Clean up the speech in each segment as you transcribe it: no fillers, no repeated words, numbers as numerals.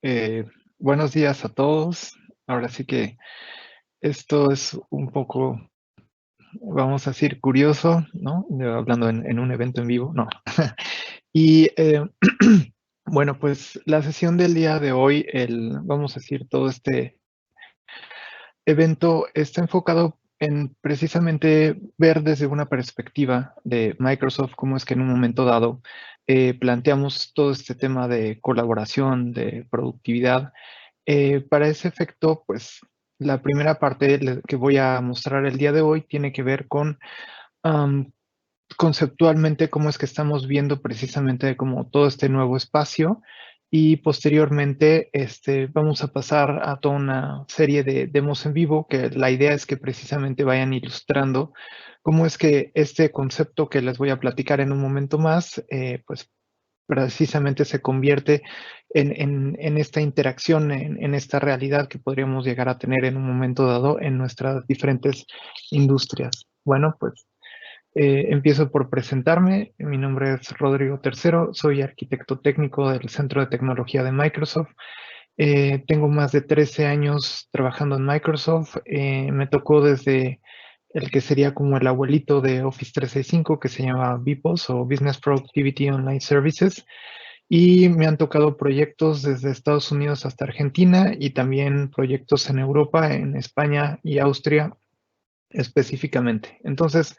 Eh, Buenos días a todos. Ahora sí que esto es un poco, vamos a decir, curioso, ¿no? Yo hablando en un evento en vivo, no. Y bueno, pues la sesión del día de hoy, vamos a decir, todo este evento está enfocado en precisamente ver desde una perspectiva de Microsoft cómo es que en un momento dado planteamos todo este tema de colaboración, de productividad. Para ese efecto, pues la primera parte que voy a mostrar el día de hoy tiene que ver con am, conceptualmente cómo es que estamos viendo precisamente como todo este nuevo espacio y posteriormente vamos a pasar a toda una serie de demos en vivo que la idea es que precisamente vayan ilustrando cómo es que este concepto que les voy a platicar en un momento más, pues precisamente se convierte en esta interacción, en esta realidad que podríamos llegar a tener en un momento dado en nuestras diferentes industrias. Bueno, pues empiezo por presentarme. Mi nombre es Rodrigo Tercero, soy arquitecto técnico del Centro de Tecnología de Microsoft. Tengo más de 13 años trabajando en Microsoft. Me tocó desde el que sería como el abuelito de Office 365, que se llama BPOS o Business Productivity Online Services. Y me han tocado proyectos desde Estados Unidos hasta Argentina y también proyectos en Europa, en España y Austria específicamente. Entonces,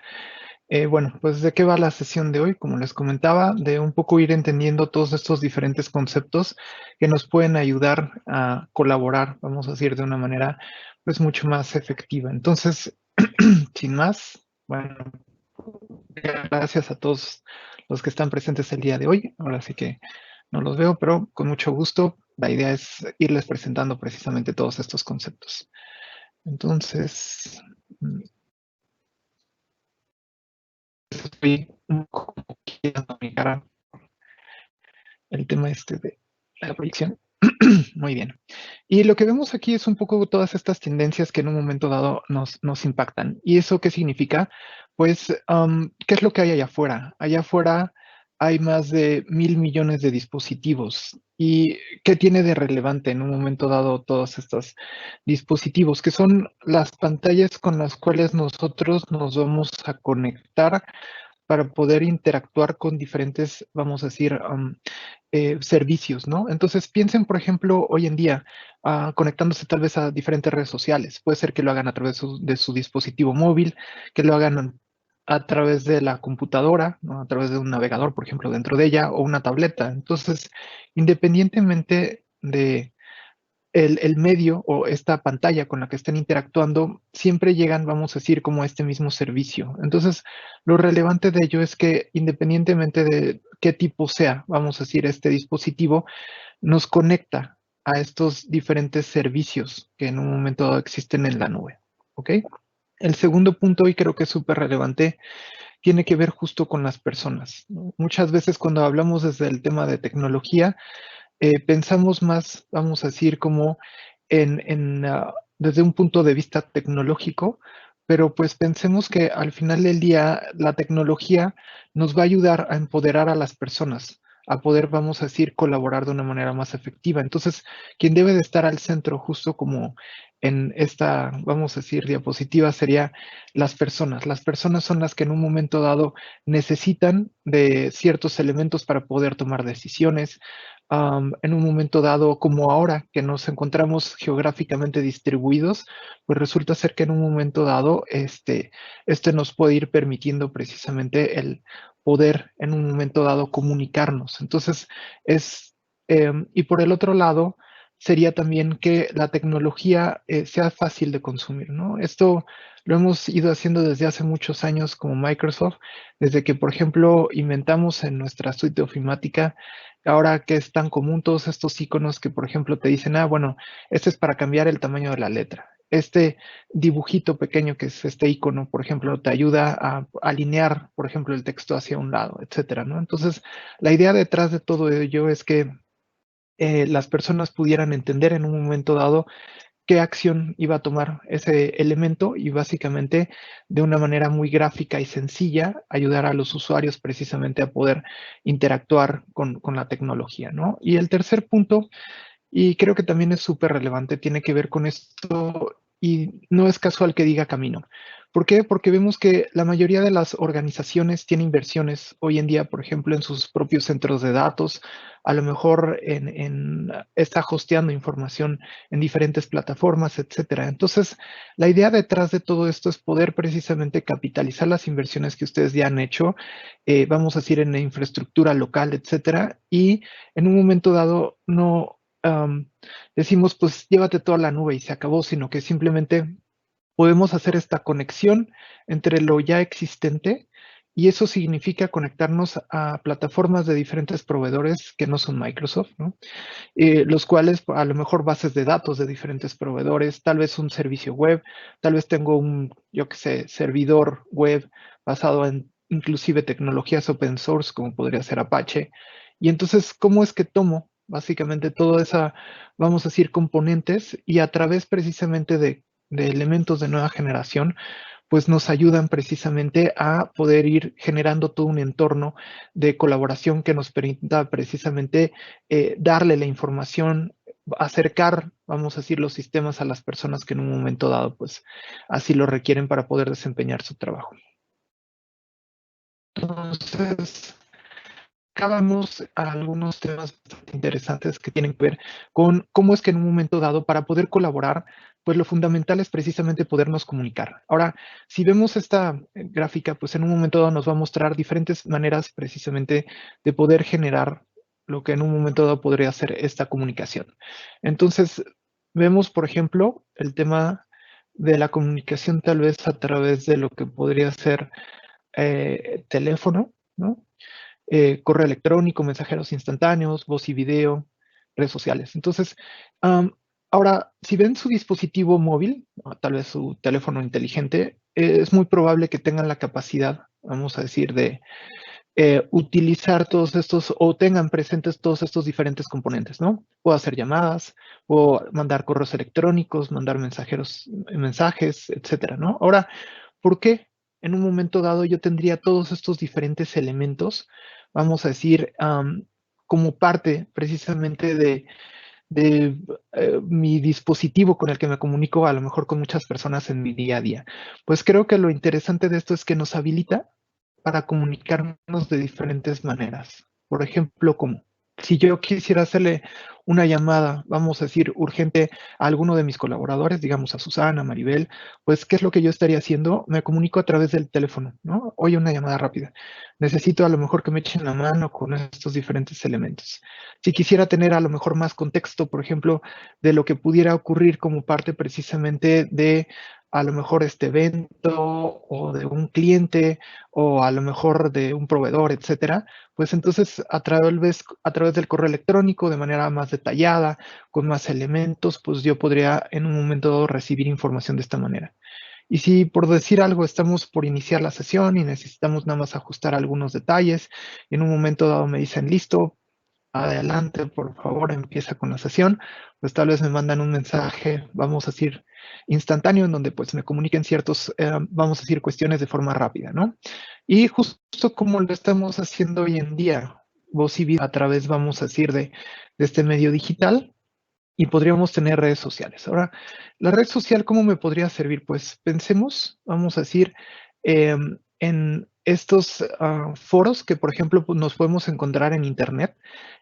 bueno, pues ¿de qué va la sesión de hoy? Como les comentaba, de un poco ir entendiendo todos estos diferentes conceptos que nos pueden ayudar a colaborar, vamos a decir, de una manera pues mucho más efectiva. Entonces, sin más, bueno, gracias a todos los que están presentes el día de hoy. Ahora sí que no los veo, pero con mucho gusto. La idea es irles presentando precisamente todos estos conceptos. Entonces, estoy un poco quitando mi cara el tema de la proyección. Muy bien. Y lo que vemos aquí es un poco todas estas tendencias que en un momento dado nos impactan. ¿Y eso qué significa? Pues, ¿qué es lo que hay allá afuera? Allá afuera hay más de 1.000 millones de dispositivos. ¿Y qué tiene de relevante en un momento dado todos estos dispositivos? Que son las pantallas con las cuales nosotros nos vamos a conectar para poder interactuar con diferentes, vamos a decir, servicios, ¿no? Entonces piensen, por ejemplo, hoy en día, conectándose tal vez a diferentes redes sociales. Puede ser que lo hagan a través de su dispositivo móvil, que lo hagan a través de la computadora, ¿no? A través de un navegador, por ejemplo, dentro de ella, o una tableta. Entonces, independientemente de el medio o esta pantalla con la que estén interactuando, siempre llegan, vamos a decir, como a este mismo servicio. Entonces, lo relevante de ello es que independientemente de qué tipo sea, vamos a decir, este dispositivo, nos conecta a estos diferentes servicios que en un momento dado existen en la nube. ¿Ok? El segundo punto, y creo que es súper relevante, tiene que ver justo con las personas, ¿no? Muchas veces cuando hablamos desde el tema de tecnología, pensamos más, vamos a decir, como desde un punto de vista tecnológico, pero pues pensemos que al final del día la tecnología nos va a ayudar a empoderar a las personas, a poder, vamos a decir, colaborar de una manera más efectiva. Entonces, quien debe de estar al centro, justo como en esta, vamos a decir, diapositiva, sería las personas. Las personas son las que en un momento dado necesitan de ciertos elementos para poder tomar decisiones, en un momento dado, como ahora que nos encontramos geográficamente distribuidos, pues resulta ser que en un momento dado, este nos puede ir permitiendo precisamente el poder en un momento dado comunicarnos. Entonces, y por el otro lado, sería también que la tecnología sea fácil de consumir, ¿no? Esto lo hemos ido haciendo desde hace muchos años como Microsoft, desde que, por ejemplo, inventamos en nuestra suite de ofimática. Ahora que es tan común todos estos iconos que, por ejemplo, te dicen, bueno, este es para cambiar el tamaño de la letra. Este dibujito pequeño que es este icono, por ejemplo, te ayuda a alinear, por ejemplo, el texto hacia un lado, etcétera, ¿no? Entonces, la idea detrás de todo ello es que las personas pudieran entender en un momento dado qué acción iba a tomar ese elemento y básicamente de una manera muy gráfica y sencilla ayudar a los usuarios precisamente a poder interactuar con la tecnología, ¿no? Y el tercer punto Y creo que también es súper relevante, tiene que ver con esto y no es casual que diga camino. ¿Por qué? Porque vemos que la mayoría de las organizaciones tienen inversiones hoy en día, por ejemplo, en sus propios centros de datos, a lo mejor está hosteando información en diferentes plataformas, etcétera. Entonces, la idea detrás de todo esto es poder precisamente capitalizar las inversiones que ustedes ya han hecho, vamos a decir, en la infraestructura local, etcétera, y en un momento dado no decimos, pues llévate toda la nube y se acabó, sino que simplemente podemos hacer esta conexión entre lo ya existente y eso significa conectarnos a plataformas de diferentes proveedores que no son Microsoft, ¿no? Los cuales a lo mejor bases de datos de diferentes proveedores, tal vez un servicio web, tal vez tengo un, yo qué sé, servidor web basado en inclusive tecnologías open source como podría ser Apache. Y entonces, ¿cómo es que tomo básicamente toda esa, vamos a decir, componentes y a través precisamente de elementos de nueva generación, pues nos ayudan precisamente a poder ir generando todo un entorno de colaboración que nos permita precisamente darle la información, acercar, vamos a decir, los sistemas a las personas que en un momento dado, pues así lo requieren para poder desempeñar su trabajo. Entonces, acabamos a algunos temas bastante interesantes que tienen que ver con cómo es que en un momento dado, para poder colaborar, pues lo fundamental es precisamente podernos comunicar. Ahora, si vemos esta gráfica, pues en un momento dado nos va a mostrar diferentes maneras precisamente de poder generar lo que en un momento dado podría ser esta comunicación. Entonces, vemos, por ejemplo, el tema de la comunicación tal vez a través de lo que podría ser teléfono, ¿no? Correo electrónico, mensajeros instantáneos, voz y video, redes sociales. Entonces, ahora, si ven su dispositivo móvil, o tal vez su teléfono inteligente, es muy probable que tengan la capacidad, vamos a decir, de utilizar todos estos o tengan presentes todos estos diferentes componentes, ¿no? Puedo hacer llamadas, puedo mandar correos electrónicos, mandar mensajes, etcétera, ¿no? Ahora, ¿por qué en un momento dado yo tendría todos estos diferentes elementos, vamos a decir, como parte precisamente de mi dispositivo con el que me comunico a lo mejor con muchas personas en mi día a día? Pues creo que lo interesante de esto es que nos habilita para comunicarnos de diferentes maneras. Por ejemplo, como si yo quisiera hacerle una llamada, vamos a decir, urgente a alguno de mis colaboradores, digamos a Susana, Maribel, pues, ¿qué es lo que yo estaría haciendo? Me comunico a través del teléfono, ¿no? Oye, una llamada rápida. Necesito a lo mejor que me echen la mano con estos diferentes elementos. Si quisiera tener a lo mejor más contexto, por ejemplo, de lo que pudiera ocurrir como parte precisamente de a lo mejor este evento o de un cliente o a lo mejor de un proveedor, etcétera, pues entonces a través del correo electrónico de manera más detallada, con más elementos, pues yo podría en un momento dado recibir información de esta manera. Y si por decir algo estamos por iniciar la sesión y necesitamos nada más ajustar algunos detalles, y en un momento dado me dicen, listo, adelante, por favor, empieza con la sesión, pues tal vez me mandan un mensaje, vamos a decir, instantáneo, en donde pues me comuniquen ciertos, vamos a decir, cuestiones de forma rápida, ¿no? Y justo como lo estamos haciendo hoy en día, voz y video a través, vamos a decir, de este medio digital, y podríamos tener redes sociales. Ahora, la red social, ¿cómo me podría servir? Pues pensemos, vamos a decir, en estos foros que, por ejemplo, pues, nos podemos encontrar en Internet,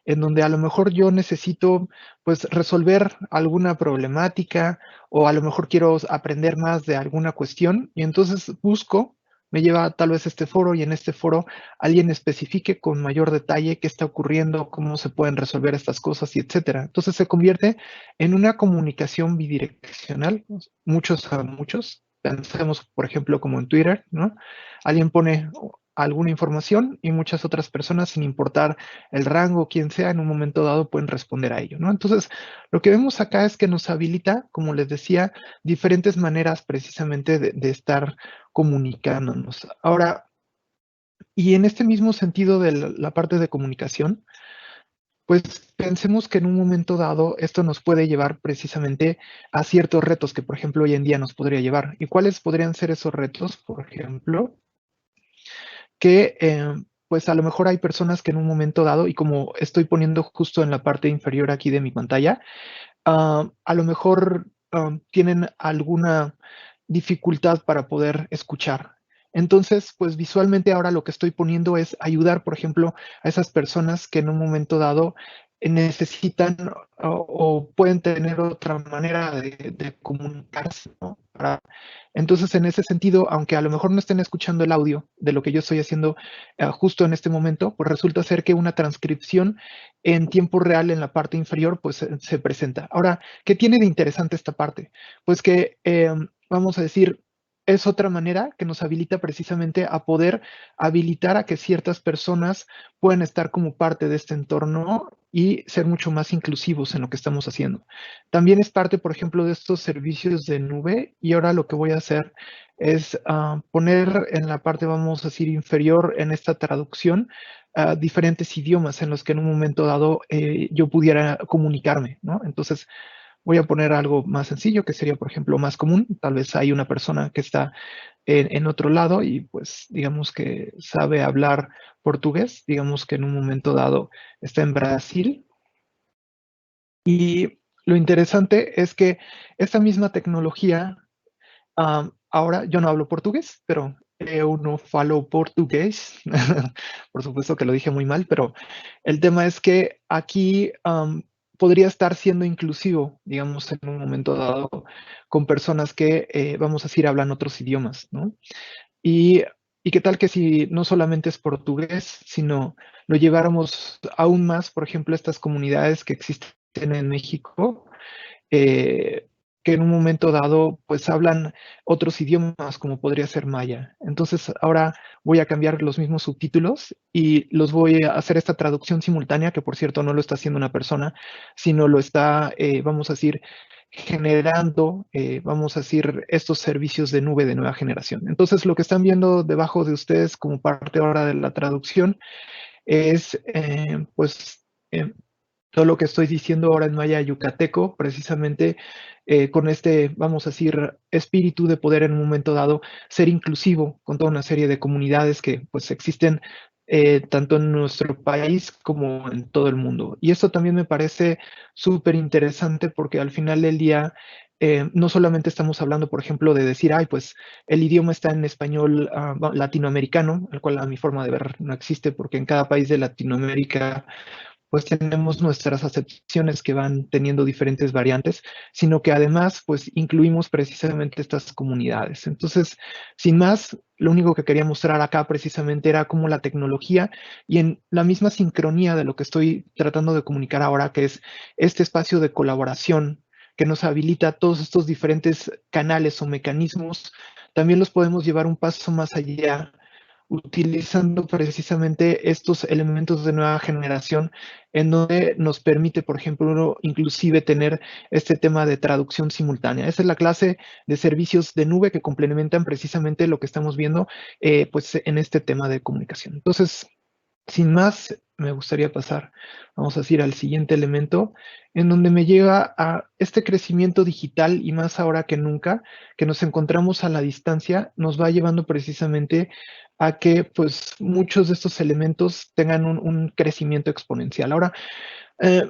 en donde a lo mejor yo necesito, pues, resolver alguna problemática o a lo mejor quiero aprender más de alguna cuestión y entonces busco, me lleva tal vez a este foro y en este foro alguien especifique con mayor detalle qué está ocurriendo, cómo se pueden resolver estas cosas y etcétera. Entonces se convierte en una comunicación bidireccional, muchos a muchos. Pensemos, por ejemplo, como en Twitter, ¿no? Alguien pone alguna información y muchas otras personas, sin importar el rango, quien sea, en un momento dado pueden responder a ello, ¿no? Entonces, lo que vemos acá es que nos habilita, como les decía, diferentes maneras precisamente de estar comunicándonos. Ahora, y en este mismo sentido de la parte de comunicación, pues pensemos que en un momento dado esto nos puede llevar precisamente a ciertos retos que, por ejemplo, hoy en día nos podría llevar. ¿Y cuáles podrían ser esos retos? Por ejemplo, que pues a lo mejor hay personas que en un momento dado, y como estoy poniendo justo en la parte inferior aquí de mi pantalla, a lo mejor tienen alguna dificultad para poder escuchar. Entonces, pues visualmente ahora lo que estoy poniendo es ayudar, por ejemplo, a esas personas que en un momento dado necesitan o pueden tener otra manera de comunicarse, ¿no? Entonces, en ese sentido, aunque a lo mejor no estén escuchando el audio de lo que yo estoy haciendo justo en este momento, pues resulta ser que una transcripción en tiempo real en la parte inferior, pues se presenta. Ahora, ¿qué tiene de interesante esta parte? Pues que, vamos a decir, es otra manera que nos habilita precisamente a poder habilitar a que ciertas personas puedan estar como parte de este entorno y ser mucho más inclusivos en lo que estamos haciendo. También es parte, por ejemplo, de estos servicios de nube y ahora lo que voy a hacer es poner en la parte, vamos a decir, inferior en esta traducción diferentes idiomas en los que en un momento dado yo pudiera comunicarme, ¿no? Entonces, voy a poner algo más sencillo, que sería, por ejemplo, más común. Tal vez hay una persona que está en otro lado y pues digamos que sabe hablar portugués, digamos que en un momento dado está en Brasil. Y lo interesante es que esta misma tecnología, ahora yo no hablo portugués, pero eu no falo portugués. Por supuesto que lo dije muy mal, pero el tema es que aquí podría estar siendo inclusivo, digamos, en un momento dado, con personas que, vamos a decir, hablan otros idiomas, ¿no? Y, y qué tal que si no solamente es portugués, sino lo lleváramos aún más, por ejemplo, estas comunidades que existen en México, eh, que en un momento dado pues hablan otros idiomas como podría ser maya. Entonces ahora voy a cambiar los mismos subtítulos y los voy a hacer esta traducción simultánea, que por cierto no lo está haciendo una persona, sino lo está, vamos a decir, generando, vamos a decir, estos servicios de nube de nueva generación. Entonces lo que están viendo debajo de ustedes como parte ahora de la traducción es pues todo lo que estoy diciendo ahora en maya yucateco, precisamente con este, vamos a decir, espíritu de poder en un momento dado ser inclusivo con toda una serie de comunidades que pues existen tanto en nuestro país como en todo el mundo. Y esto también me parece súper interesante porque al final del día no solamente estamos hablando, por ejemplo, de decir, ay, pues el idioma está en español latinoamericano, el cual a mi forma de ver no existe porque en cada país de Latinoamérica pues tenemos nuestras acepciones que van teniendo diferentes variantes, sino que además pues incluimos precisamente estas comunidades. Entonces, sin más, lo único que quería mostrar acá precisamente era cómo la tecnología y en la misma sincronía de lo que estoy tratando de comunicar ahora, que es este espacio de colaboración que nos habilita todos estos diferentes canales o mecanismos, también los podemos llevar un paso más allá utilizando precisamente estos elementos de nueva generación en donde nos permite, por ejemplo, inclusive tener este tema de traducción simultánea. Esa es la clase de servicios de nube que complementan precisamente lo que estamos viendo pues en este tema de comunicación. Entonces, sin más, me gustaría pasar, vamos a decir, al siguiente elemento, en donde me lleva a este crecimiento digital y más ahora que nunca, que nos encontramos a la distancia, nos va llevando precisamente a que pues muchos de estos elementos tengan un crecimiento exponencial. Ahora, eh,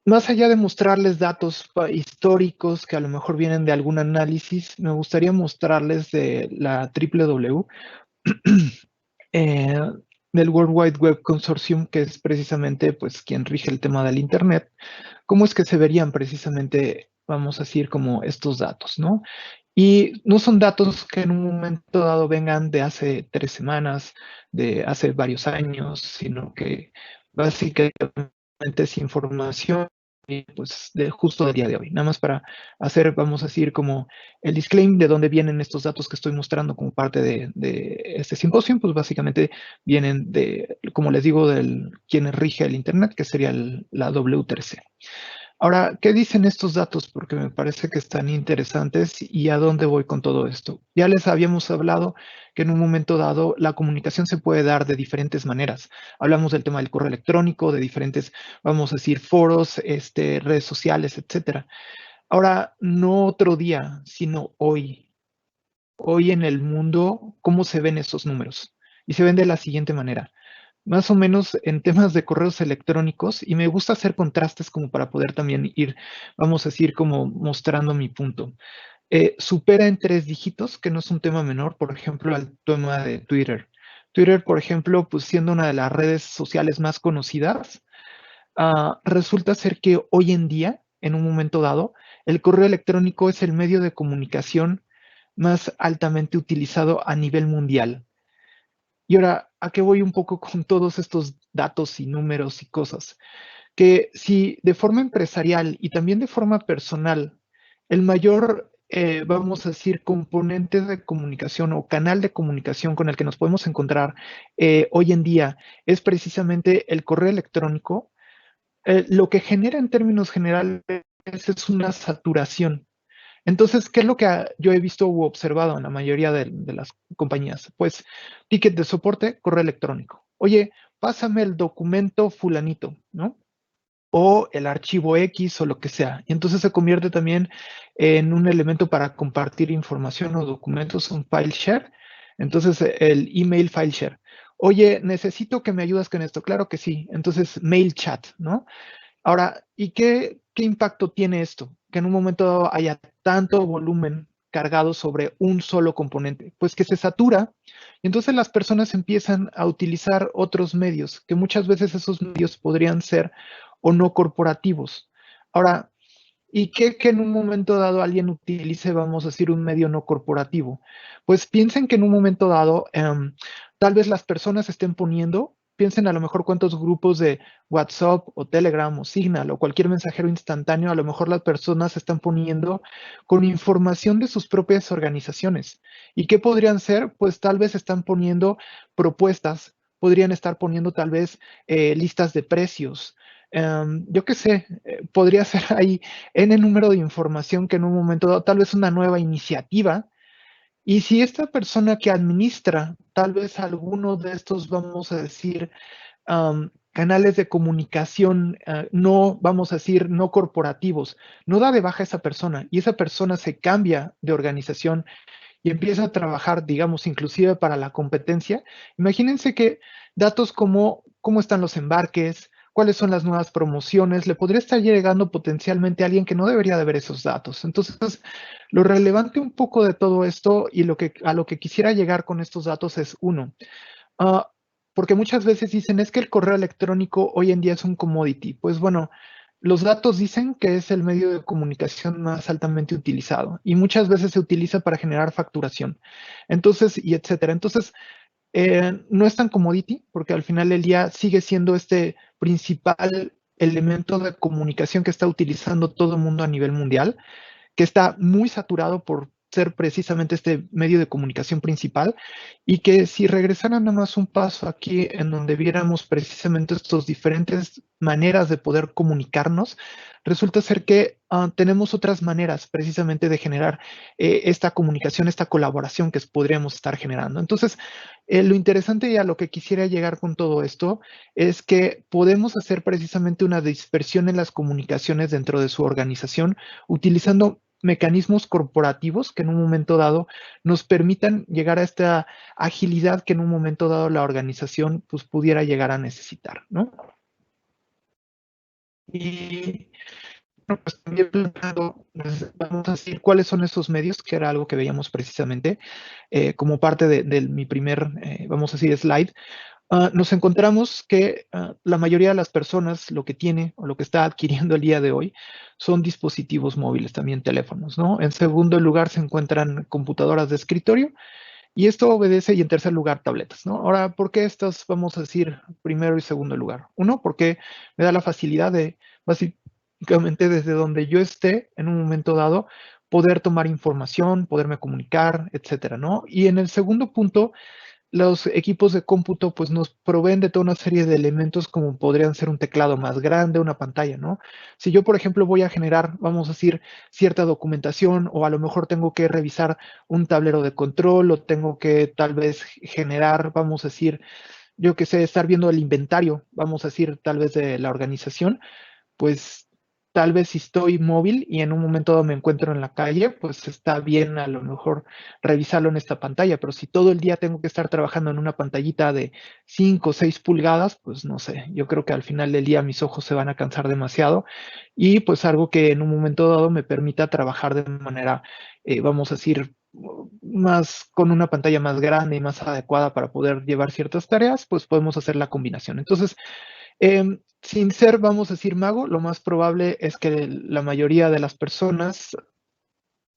más allá de mostrarles datos históricos que a lo mejor vienen de algún análisis, me gustaría mostrarles de la WW eh, del World Wide Web Consortium, que es precisamente pues quien rige el tema del Internet, cómo es que se verían precisamente, vamos a decir, como estos datos, ¿no? Y no son datos que en un momento dado vengan de hace 3 semanas, de hace varios años, sino que básicamente es información pues de justo del día de hoy. Nada más para hacer, vamos a decir, como el disclaimer de dónde vienen estos datos que estoy mostrando como parte de este simposio, pues básicamente vienen de, como les digo, del quien rige el Internet, que sería la W3C. Ahora, ¿qué dicen estos datos? Porque me parece que están interesantes y a dónde voy con todo esto. Ya les habíamos hablado que en un momento dado la comunicación se puede dar de diferentes maneras. Hablamos del tema del correo electrónico, de diferentes, vamos a decir, foros, redes sociales, etcétera. Ahora, no otro día, sino hoy. Hoy en el mundo, ¿cómo se ven esos números? Y se ven de la siguiente manera. más o menos en temas de correos electrónicos y me gusta hacer contrastes como para poder también ir, vamos a decir, como mostrando mi punto. Supera en 3 dígitos, que no es un tema menor, por ejemplo, el tema de Twitter. Twitter, por ejemplo, pues siendo una de las redes sociales más conocidas, resulta ser que hoy en día, en un momento dado, el correo electrónico es el medio de comunicación más altamente utilizado a nivel mundial. Y ahora, ¿a qué voy un poco con todos estos datos y números y cosas? Que si de forma empresarial y también de forma personal, el mayor, vamos a decir, componente de comunicación o canal de comunicación con el que nos podemos encontrar hoy en día es precisamente el correo electrónico, lo que genera en términos generales es una saturación. Entonces, ¿qué es lo que yo he visto u observado en la mayoría de las compañías? Pues, ticket de soporte, correo electrónico. Oye, pásame el documento fulanito, ¿no? O el archivo X o lo que sea. Y entonces se convierte también en un elemento para compartir información o documentos, un file share. Entonces, el email file share. Oye, necesito que me ayudes con esto. Claro que sí. Entonces, mail chat, ¿no? Ahora, ¿y qué impacto tiene esto? Que en un momento dado haya tanto volumen cargado sobre un solo componente, pues que se satura y entonces las personas empiezan a utilizar otros medios, que muchas veces esos medios podrían ser o no corporativos. Ahora, ¿y qué que en un momento dado alguien utilice, vamos a decir, un medio no corporativo? Pues piensen que en un momento dado, tal vez las personas estén poniendo, piensen a lo mejor cuántos grupos de WhatsApp o Telegram o Signal o cualquier mensajero instantáneo, a lo mejor las personas están poniendo con información de sus propias organizaciones. ¿Y qué podrían ser? Pues tal vez están poniendo propuestas, podrían estar poniendo tal vez listas de precios. Yo qué sé, podría ser ahí N número de información que en un momento dado, tal vez una nueva iniciativa, y si esta persona que administra tal vez alguno de estos, vamos a decir, canales de comunicación, no, vamos a decir, no corporativos, no da de baja a esa persona y esa persona se cambia de organización y empieza a trabajar, digamos, inclusive para la competencia, imagínense que datos como cómo están los embarques, cuáles son las nuevas promociones, le podría estar llegando potencialmente a alguien que no debería de ver esos datos. Entonces, lo relevante un poco de todo esto y a lo que quisiera llegar con estos datos es uno, Ah, porque muchas veces dicen, es que el correo electrónico hoy en día es un commodity. Pues bueno, los datos dicen que es el medio de comunicación más altamente utilizado y muchas veces se utiliza para generar facturación. Entonces, y etcétera. Entonces, no es tan commodity porque al final del día sigue siendo este principal elemento de comunicación que está utilizando todo el mundo a nivel mundial, que está muy saturado por ser precisamente este medio de comunicación principal y que si regresaran nada más un paso aquí en donde viéramos precisamente estas diferentes maneras de poder comunicarnos, resulta ser que tenemos otras maneras precisamente de generar esta comunicación, esta colaboración que podríamos estar generando. Entonces, lo interesante y a lo que quisiera llegar con todo esto es que podemos hacer precisamente una dispersión en las comunicaciones dentro de su organización utilizando mecanismos corporativos que en un momento dado nos permitan llegar a esta agilidad que en un momento dado la organización pues pudiera llegar a necesitar, ¿no? Y bueno, pues también planteando, pues, vamos a decir cuáles son esos medios, que era algo que veíamos precisamente como parte de mi primer, vamos a decir, slide. Nos encontramos que la mayoría de las personas lo que tiene o lo que está adquiriendo el día de hoy son dispositivos móviles, también teléfonos, ¿no? En segundo lugar se encuentran computadoras de escritorio y esto obedece y en tercer lugar tabletas, ¿no? Ahora, ¿por qué estas vamos a decir primero y segundo lugar? Uno, porque me da la facilidad de básicamente desde donde yo esté en un momento dado poder tomar información, poderme comunicar, etcétera, ¿no? Y en el segundo punto, los equipos de cómputo pues nos proveen de toda una serie de elementos como podrían ser un teclado más grande, una pantalla, ¿no? Si yo, por ejemplo, voy a generar, vamos a decir, cierta documentación o a lo mejor tengo que revisar un tablero de control o tengo que tal vez generar, vamos a decir, yo que sé, estar viendo el inventario, vamos a decir, tal vez de la organización, pues tal vez si estoy móvil y en un momento dado me encuentro en la calle, pues está bien a lo mejor revisarlo en esta pantalla, pero si todo el día tengo que estar trabajando en una pantallita de 5 o 6 pulgadas, pues no sé, yo creo que al final del día mis ojos se van a cansar demasiado y pues algo que en un momento dado me permita trabajar de manera, vamos a decir, más con una pantalla más grande y más adecuada para poder llevar ciertas tareas, pues podemos hacer la combinación. Entonces, sin ser, vamos a decir, mago, lo más probable es que la mayoría de las personas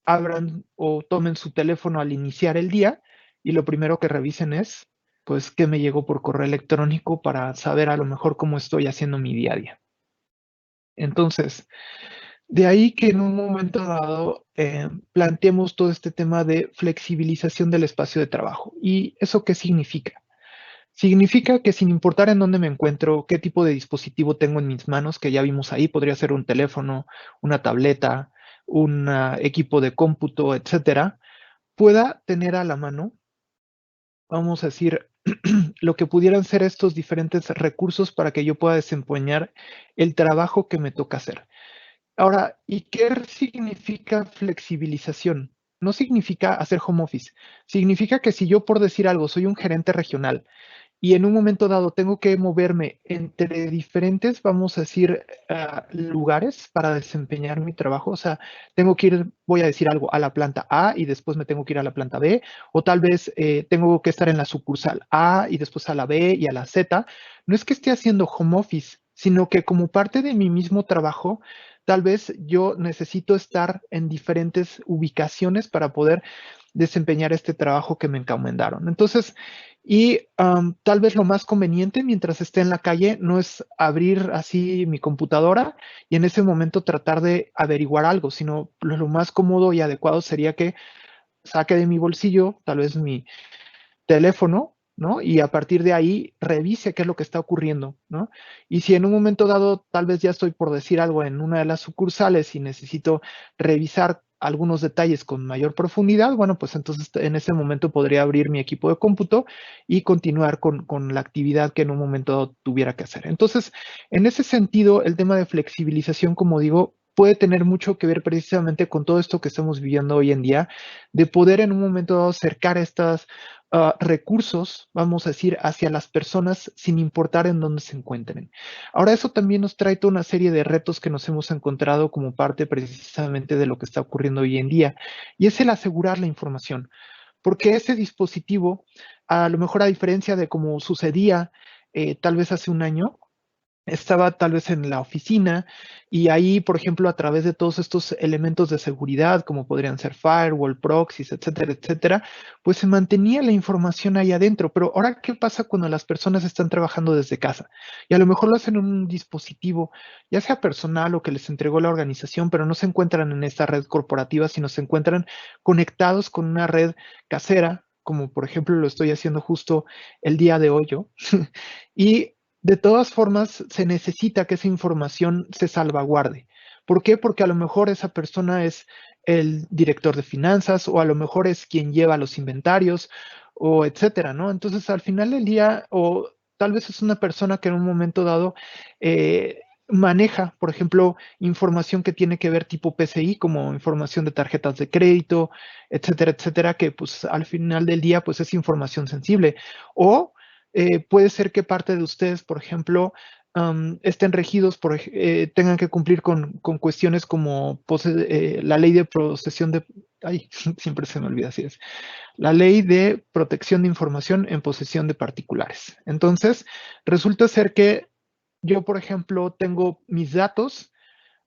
abran o tomen su teléfono al iniciar el día y lo primero que revisen es, pues, qué me llegó por correo electrónico para saber a lo mejor cómo estoy haciendo mi día a día. Entonces, de ahí que en un momento dado planteemos todo este tema de flexibilización del espacio de trabajo. ¿Y eso qué significa? Significa que sin importar en dónde me encuentro, qué tipo de dispositivo tengo en mis manos, que ya vimos ahí, podría ser un teléfono, una tableta, un equipo de cómputo, etcétera, pueda tener a la mano, vamos a decir, lo que pudieran ser estos diferentes recursos para que yo pueda desempeñar el trabajo que me toca hacer. Ahora, ¿y qué significa flexibilización? No significa hacer home office, significa que si yo, por decir algo, soy un gerente regional y en un momento dado tengo que moverme entre diferentes, vamos a decir, lugares para desempeñar mi trabajo. O sea, tengo que ir, voy a decir algo, a la planta A y después me tengo que ir a la planta B, o tal vez tengo que estar en la sucursal A y después a la B y a la Z. No es que esté haciendo home office, sino que como parte de mi mismo trabajo, tal vez yo necesito estar en diferentes ubicaciones para poder desempeñar este trabajo que me encomendaron. Entonces, tal vez lo más conveniente mientras esté en la calle no es abrir así mi computadora y en ese momento tratar de averiguar algo, sino lo más cómodo y adecuado sería que saque de mi bolsillo tal vez mi teléfono, ¿no? Y a partir de ahí revise qué es lo que está ocurriendo, ¿no? Y si en un momento dado tal vez ya estoy por decir algo en una de las sucursales y necesito revisar algunos detalles con mayor profundidad, bueno, pues entonces en ese momento podría abrir mi equipo de cómputo y continuar con la actividad que en un momento dado tuviera que hacer. Entonces, en ese sentido, el tema de flexibilización, como digo, puede tener mucho que ver precisamente con todo esto que estamos viviendo hoy en día, de poder en un momento dado acercar estas recursos, vamos a decir, hacia las personas sin importar en dónde se encuentren. Ahora, eso también nos trae toda una serie de retos que nos hemos encontrado como parte precisamente de lo que está ocurriendo hoy en día, y es el asegurar la información, porque ese dispositivo, a lo mejor a diferencia de como sucedía tal vez hace un año, estaba tal vez en la oficina y ahí, por ejemplo, a través de todos estos elementos de seguridad, como podrían ser firewall, proxies, etcétera, etcétera, pues se mantenía la información ahí adentro. Pero ahora, ¿qué pasa cuando las personas están trabajando desde casa? Y a lo mejor lo hacen en un dispositivo, ya sea personal o que les entregó la organización, pero no se encuentran en esta red corporativa, sino se encuentran conectados con una red casera, como por ejemplo lo estoy haciendo justo el día de hoy yo. Y de todas formas, se necesita que esa información se salvaguarde. ¿Por qué? Porque a lo mejor esa persona es el director de finanzas o a lo mejor es quien lleva los inventarios o etcétera, ¿no? Entonces, al final del día, o tal vez es una persona que en un momento dado maneja, por ejemplo, información que tiene que ver tipo PCI, como información de tarjetas de crédito, etcétera, etcétera, que pues al final del día pues es información sensible. O puede ser que parte de ustedes, por ejemplo, estén regidos, tengan que cumplir con cuestiones como la ley de posesión de, ay, siempre se me olvida así es, la ley de protección de información en posesión de particulares. Entonces, resulta ser que yo, por ejemplo, tengo mis datos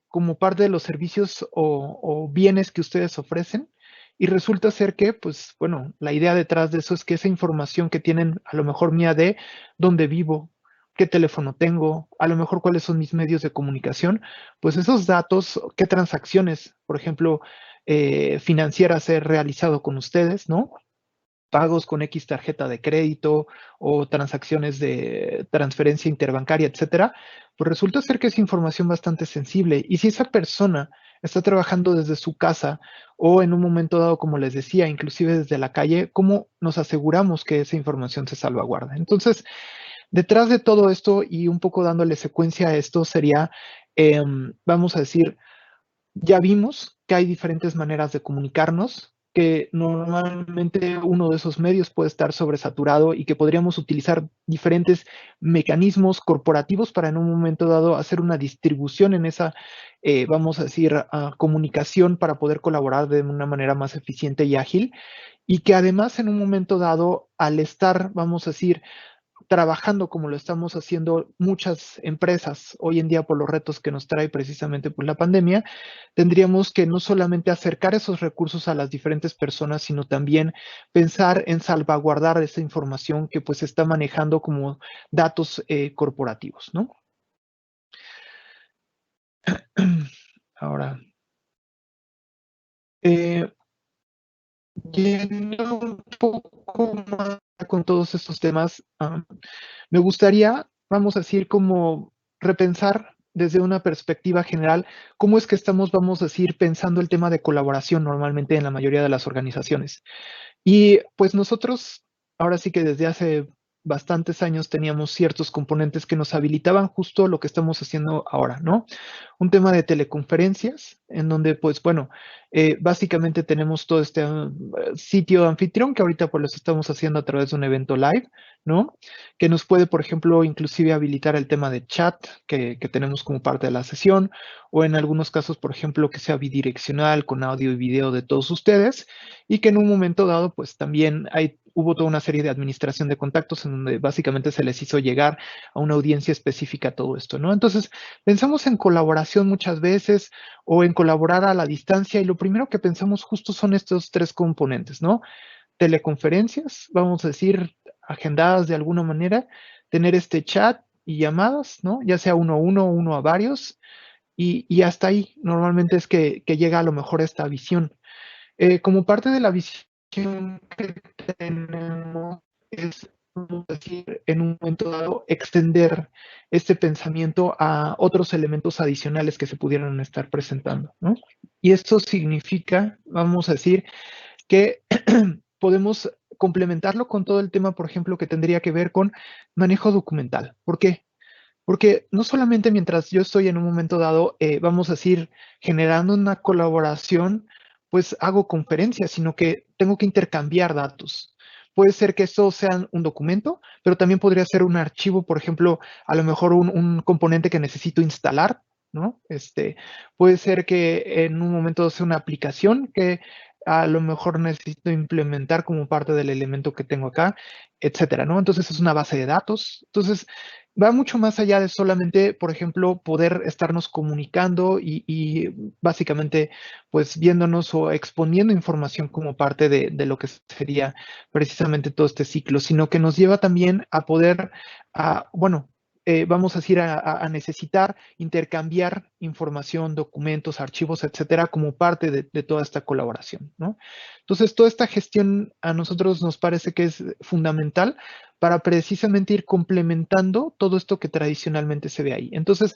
como parte de los servicios o bienes que ustedes ofrecen. Y resulta ser que, pues, bueno, la idea detrás de eso es que esa información que tienen, a lo mejor mía de dónde vivo, qué teléfono tengo, a lo mejor cuáles son mis medios de comunicación, pues esos datos, qué transacciones, por ejemplo, financieras he realizado con ustedes, ¿no? Pagos con X tarjeta de crédito o transacciones de transferencia interbancaria, etcétera, pues resulta ser que es información bastante sensible. Y si esa persona está trabajando desde su casa o en un momento dado, como les decía, inclusive desde la calle, ¿cómo nos aseguramos que esa información se salvaguarda? Entonces, detrás de todo esto y un poco dándole secuencia a esto sería vamos a decir, ya vimos que hay diferentes maneras de comunicarnos, que normalmente uno de esos medios puede estar sobresaturado y que podríamos utilizar diferentes mecanismos corporativos para en un momento dado hacer una distribución en esa, vamos a decir, comunicación para poder colaborar de una manera más eficiente y ágil. Y que además en un momento dado, al estar, vamos a decir, trabajando como lo estamos haciendo muchas empresas hoy en día por los retos que nos trae precisamente por la pandemia, tendríamos que no solamente acercar esos recursos a las diferentes personas, sino también pensar en salvaguardar esa información que pues se está manejando como datos corporativos, ¿no? Ahora, eh, yendo un poco más con todos estos temas, me gustaría, vamos a decir, como repensar desde una perspectiva general, cómo es que estamos, vamos a decir, pensando el tema de colaboración normalmente en la mayoría de las organizaciones. Y pues nosotros, ahora sí que desde hace bastantes años teníamos ciertos componentes que nos habilitaban justo lo que estamos haciendo ahora, ¿no? Un tema de teleconferencias, en donde, pues bueno, básicamente tenemos todo este sitio anfitrión que ahorita pues los estamos haciendo a través de un evento live, ¿no? Que nos puede, por ejemplo, inclusive habilitar el tema de chat que tenemos como parte de la sesión, o en algunos casos, por ejemplo, que sea bidireccional con audio y video de todos ustedes, y que en un momento dado, pues también hubo toda una serie de administración de contactos en donde básicamente se les hizo llegar a una audiencia específica todo esto, ¿no? Entonces, pensamos en colaboración muchas veces o en colaborar a la distancia y lo primero que pensamos justo son estos tres componentes, ¿no? Teleconferencias, vamos a decir, agendadas de alguna manera, tener este chat y llamadas, ¿no? Ya sea uno a uno o uno a varios, y hasta ahí normalmente es que llega a lo mejor esta visión. Como parte de la visión que tenemos es, vamos a decir, en un momento dado, extender este pensamiento a otros elementos adicionales que se pudieran estar presentando, ¿no? Y esto significa, vamos a decir, que podemos complementarlo con todo el tema, por ejemplo, que tendría que ver con manejo documental. ¿Por qué? Porque no solamente mientras yo estoy en un momento dado, vamos a decir, generando una colaboración, pues hago conferencias, sino que tengo que intercambiar datos. Puede ser que esto sea un documento, pero también podría ser un archivo, por ejemplo, a lo mejor un componente que necesito instalar, ¿no? Puede ser que en un momento sea una aplicación que a lo mejor necesito implementar como parte del elemento que tengo acá, etcétera, ¿no? Entonces es una base de datos. Entonces, va mucho más allá de solamente, por ejemplo, poder estarnos comunicando y básicamente, pues viéndonos o exponiendo información como parte de lo que sería precisamente todo este ciclo, sino que nos lleva también a poder, bueno, vamos a decir, a necesitar intercambiar información, documentos, archivos, etcétera, como parte de toda esta colaboración, ¿no? Entonces, toda esta gestión a nosotros nos parece que es fundamental para precisamente ir complementando todo esto que tradicionalmente se ve ahí. Entonces,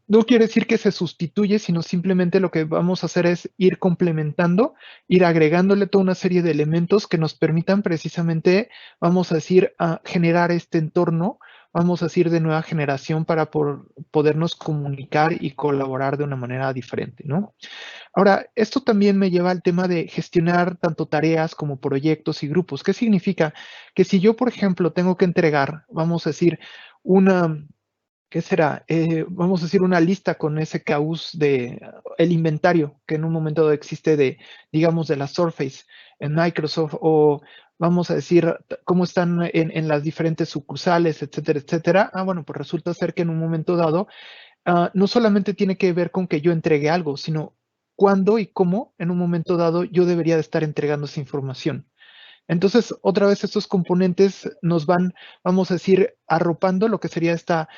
no quiere decir que se sustituye, sino simplemente lo que vamos a hacer es ir complementando, ir agregándole toda una serie de elementos que nos permitan precisamente, vamos a decir, a generar este entorno, vamos a decir, de nueva generación para podernos comunicar y colaborar de una manera diferente, ¿no? Ahora, esto también me lleva al tema de gestionar tanto tareas como proyectos y grupos. ¿Qué significa? Que si yo, por ejemplo, tengo que entregar, vamos a decir, una, ¿qué será? Vamos a decir una lista con SKUs de el inventario que en un momento dado existe de, digamos, de la Surface en Microsoft o vamos a decir cómo están en las diferentes sucursales, etcétera, etcétera. Bueno, pues resulta ser que en un momento dado no solamente tiene que ver con que yo entregue algo, sino cuándo y cómo en un momento dado yo debería de estar entregando esa información. Entonces, otra vez estos componentes nos van, vamos a decir, arropando lo que sería esta,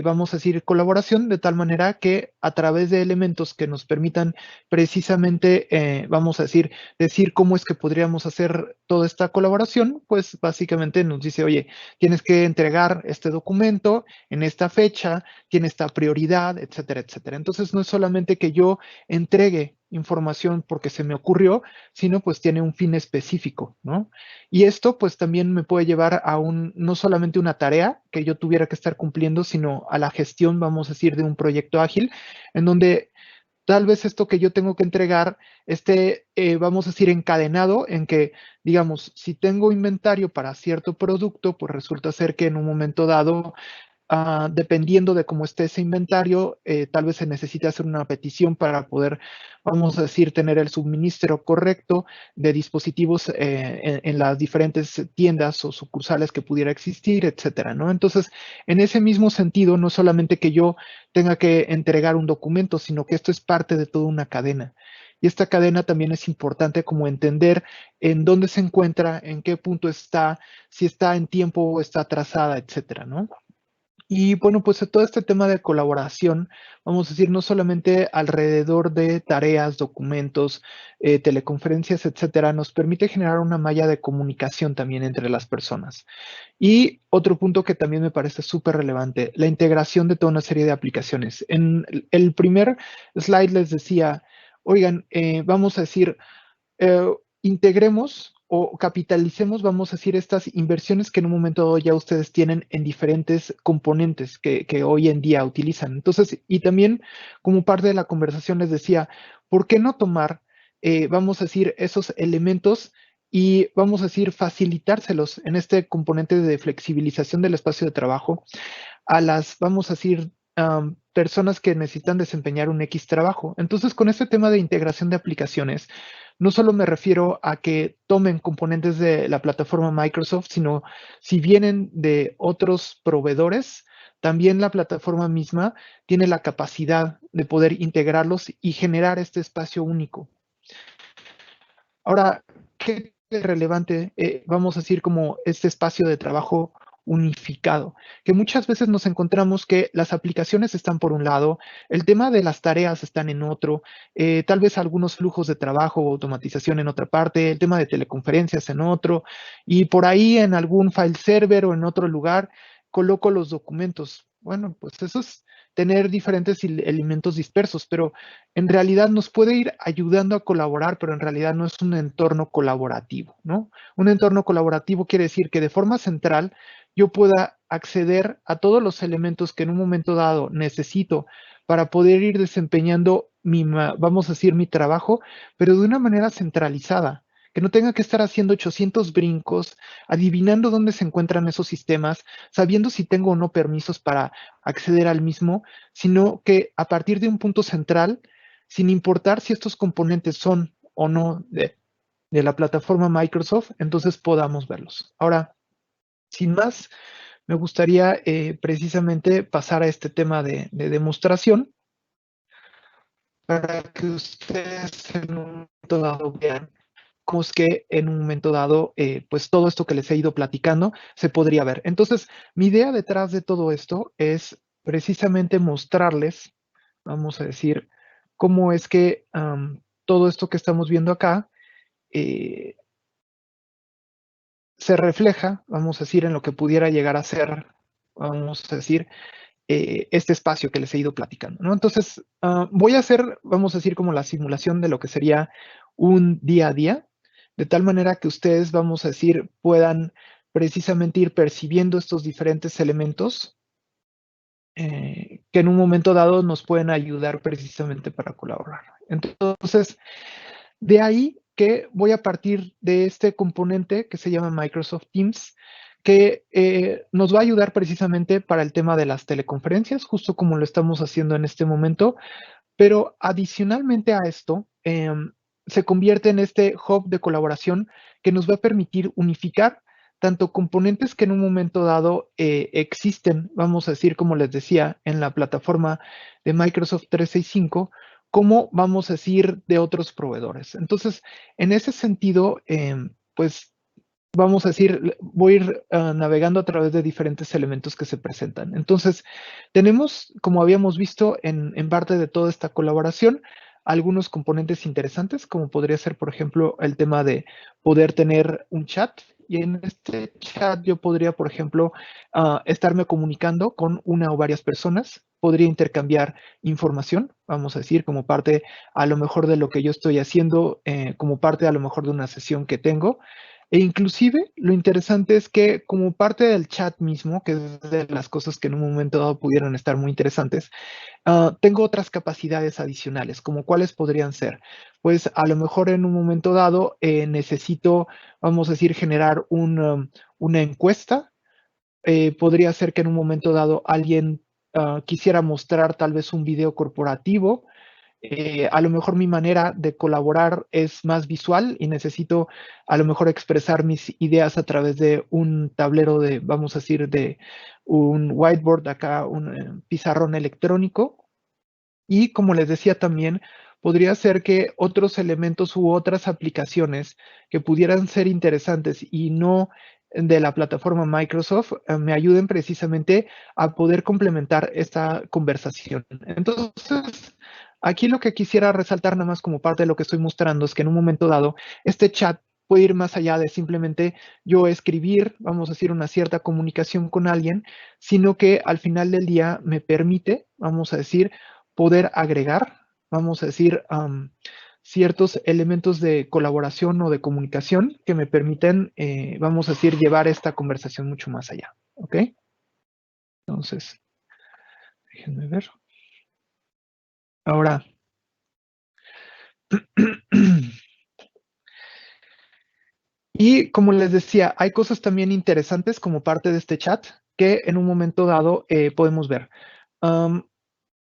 vamos a decir, colaboración, de tal manera que a través de elementos que nos permitan precisamente, vamos a decir cómo es que podríamos hacer toda esta colaboración, pues básicamente nos dice, oye, tienes que entregar este documento en esta fecha, tiene esta prioridad, etcétera, etcétera. Entonces, no es solamente que yo entregue información porque se me ocurrió, sino pues tiene un fin específico, ¿no? Y esto pues también me puede llevar a no solamente una tarea que yo tuviera que estar cumpliendo, sino a la gestión, vamos a decir, de un proyecto ágil, en donde tal vez esto que yo tengo que entregar esté, vamos a decir, encadenado en que, digamos, si tengo inventario para cierto producto, pues resulta ser que en un momento dado dependiendo de cómo esté ese inventario, tal vez se necesite hacer una petición para poder, vamos a decir, tener el suministro correcto de dispositivos en las diferentes tiendas o sucursales que pudiera existir, etcétera, ¿no? Entonces, en ese mismo sentido, no solamente que yo tenga que entregar un documento, sino que esto es parte de toda una cadena. Y esta cadena también es importante como entender en dónde se encuentra, en qué punto está, si está en tiempo o está atrasada, etcétera, ¿no? Y bueno, pues todo este tema de colaboración, vamos a decir, no solamente alrededor de tareas, documentos, teleconferencias, etcétera, nos permite generar una malla de comunicación también entre las personas. Y otro punto que también me parece súper relevante, la integración de toda una serie de aplicaciones. En el primer slide les decía, oigan, vamos a decir, integremos o capitalicemos, vamos a decir, estas inversiones que en un momento dado ya ustedes tienen en diferentes componentes que hoy en día utilizan. Entonces, y también como parte de la conversación les decía, ¿por qué no tomar, vamos a decir, esos elementos y vamos a decir, facilitárselos en este componente de flexibilización del espacio de trabajo a las, vamos a decir, personas que necesitan desempeñar un X trabajo? Entonces, con este tema de integración de aplicaciones, no solo me refiero a que tomen componentes de la plataforma Microsoft, sino si vienen de otros proveedores, también la plataforma misma tiene la capacidad de poder integrarlos y generar este espacio único. Ahora, ¿qué es relevante? Vamos a decir como este espacio de trabajo unificado, que muchas veces nos encontramos que las aplicaciones están por un lado, el tema de las tareas están en otro, tal vez algunos flujos de trabajo o automatización en otra parte, el tema de teleconferencias en otro, y por ahí en algún file server o en otro lugar coloco los documentos. Bueno, pues eso es tener diferentes elementos dispersos, pero en realidad nos puede ir ayudando a colaborar, pero en realidad no es un entorno colaborativo, ¿no? Un entorno colaborativo quiere decir que de forma central yo pueda acceder a todos los elementos que en un momento dado necesito para poder ir desempeñando vamos a decir, mi trabajo, pero de una manera centralizada, que no tenga que estar haciendo 800 brincos, adivinando dónde se encuentran esos sistemas, sabiendo si tengo o no permisos para acceder al mismo, sino que a partir de un punto central, sin importar si estos componentes son o no de la plataforma Microsoft, entonces podamos verlos. Ahora, sin más, me gustaría precisamente pasar a este tema de demostración para que ustedes en un momento dado vean cómo es que en un momento dado, pues todo esto que les he ido platicando se podría ver. Entonces, mi idea detrás de todo esto es precisamente mostrarles, vamos a decir, cómo es que todo esto que estamos viendo acá eh, se refleja, vamos a decir, en lo que pudiera llegar a ser, vamos a decir, este espacio que les he ido platicando, ¿no? Entonces, voy a hacer, vamos a decir, como la simulación de lo que sería un día a día, de tal manera que ustedes, vamos a decir, puedan precisamente ir percibiendo estos diferentes elementos que en un momento dado nos pueden ayudar precisamente para colaborar. Entonces, de ahí que voy a partir de este componente que se llama Microsoft Teams, que nos va a ayudar precisamente para el tema de las teleconferencias, justo como lo estamos haciendo en este momento, pero adicionalmente a esto, se convierte en este hub de colaboración que nos va a permitir unificar tanto componentes que en un momento dado existen, vamos a decir, como les decía, en la plataforma de Microsoft 365, como vamos a decir de otros proveedores. Entonces, en ese sentido, pues vamos a decir, voy a ir navegando a través de diferentes elementos que se presentan. Entonces, tenemos, como habíamos visto en parte de toda esta colaboración, algunos componentes interesantes, como podría ser, por ejemplo, el tema de poder tener un chat. Y en este chat yo podría, por ejemplo, estarme comunicando con una o varias personas podría intercambiar información, vamos a decir, como parte a lo mejor de lo que yo estoy haciendo, como parte a lo mejor de una sesión que tengo. E inclusive lo interesante es que como parte del chat mismo, que es de las cosas que en un momento dado pudieran estar muy interesantes, tengo otras capacidades adicionales, como cuáles podrían ser. Pues a lo mejor en un momento dado necesito, vamos a decir, generar una encuesta. Podría ser que en un momento dado alguien quisiera mostrar tal vez un video corporativo. A lo mejor mi manera de colaborar es más visual y necesito a lo mejor expresar mis ideas a través de un tablero de, vamos a decir, de un whiteboard acá, un pizarrón electrónico. Y como les decía también, podría ser que otros elementos u otras aplicaciones que pudieran ser interesantes y no de la plataforma Microsoft me ayuden precisamente a poder complementar esta conversación. Entonces, aquí lo que quisiera resaltar nada más como parte de lo que estoy mostrando es que en un momento dado, este chat puede ir más allá de simplemente yo escribir, vamos a decir, una cierta comunicación con alguien, sino que al final del día me permite, vamos a decir, poder agregar, vamos a decir, ciertos elementos de colaboración o de comunicación que me permiten, vamos a decir, llevar esta conversación mucho más allá. ¿Ok? Entonces, déjenme ver. Ahora, y como les decía, hay cosas también interesantes como parte de este chat que en un momento dado podemos ver. Um,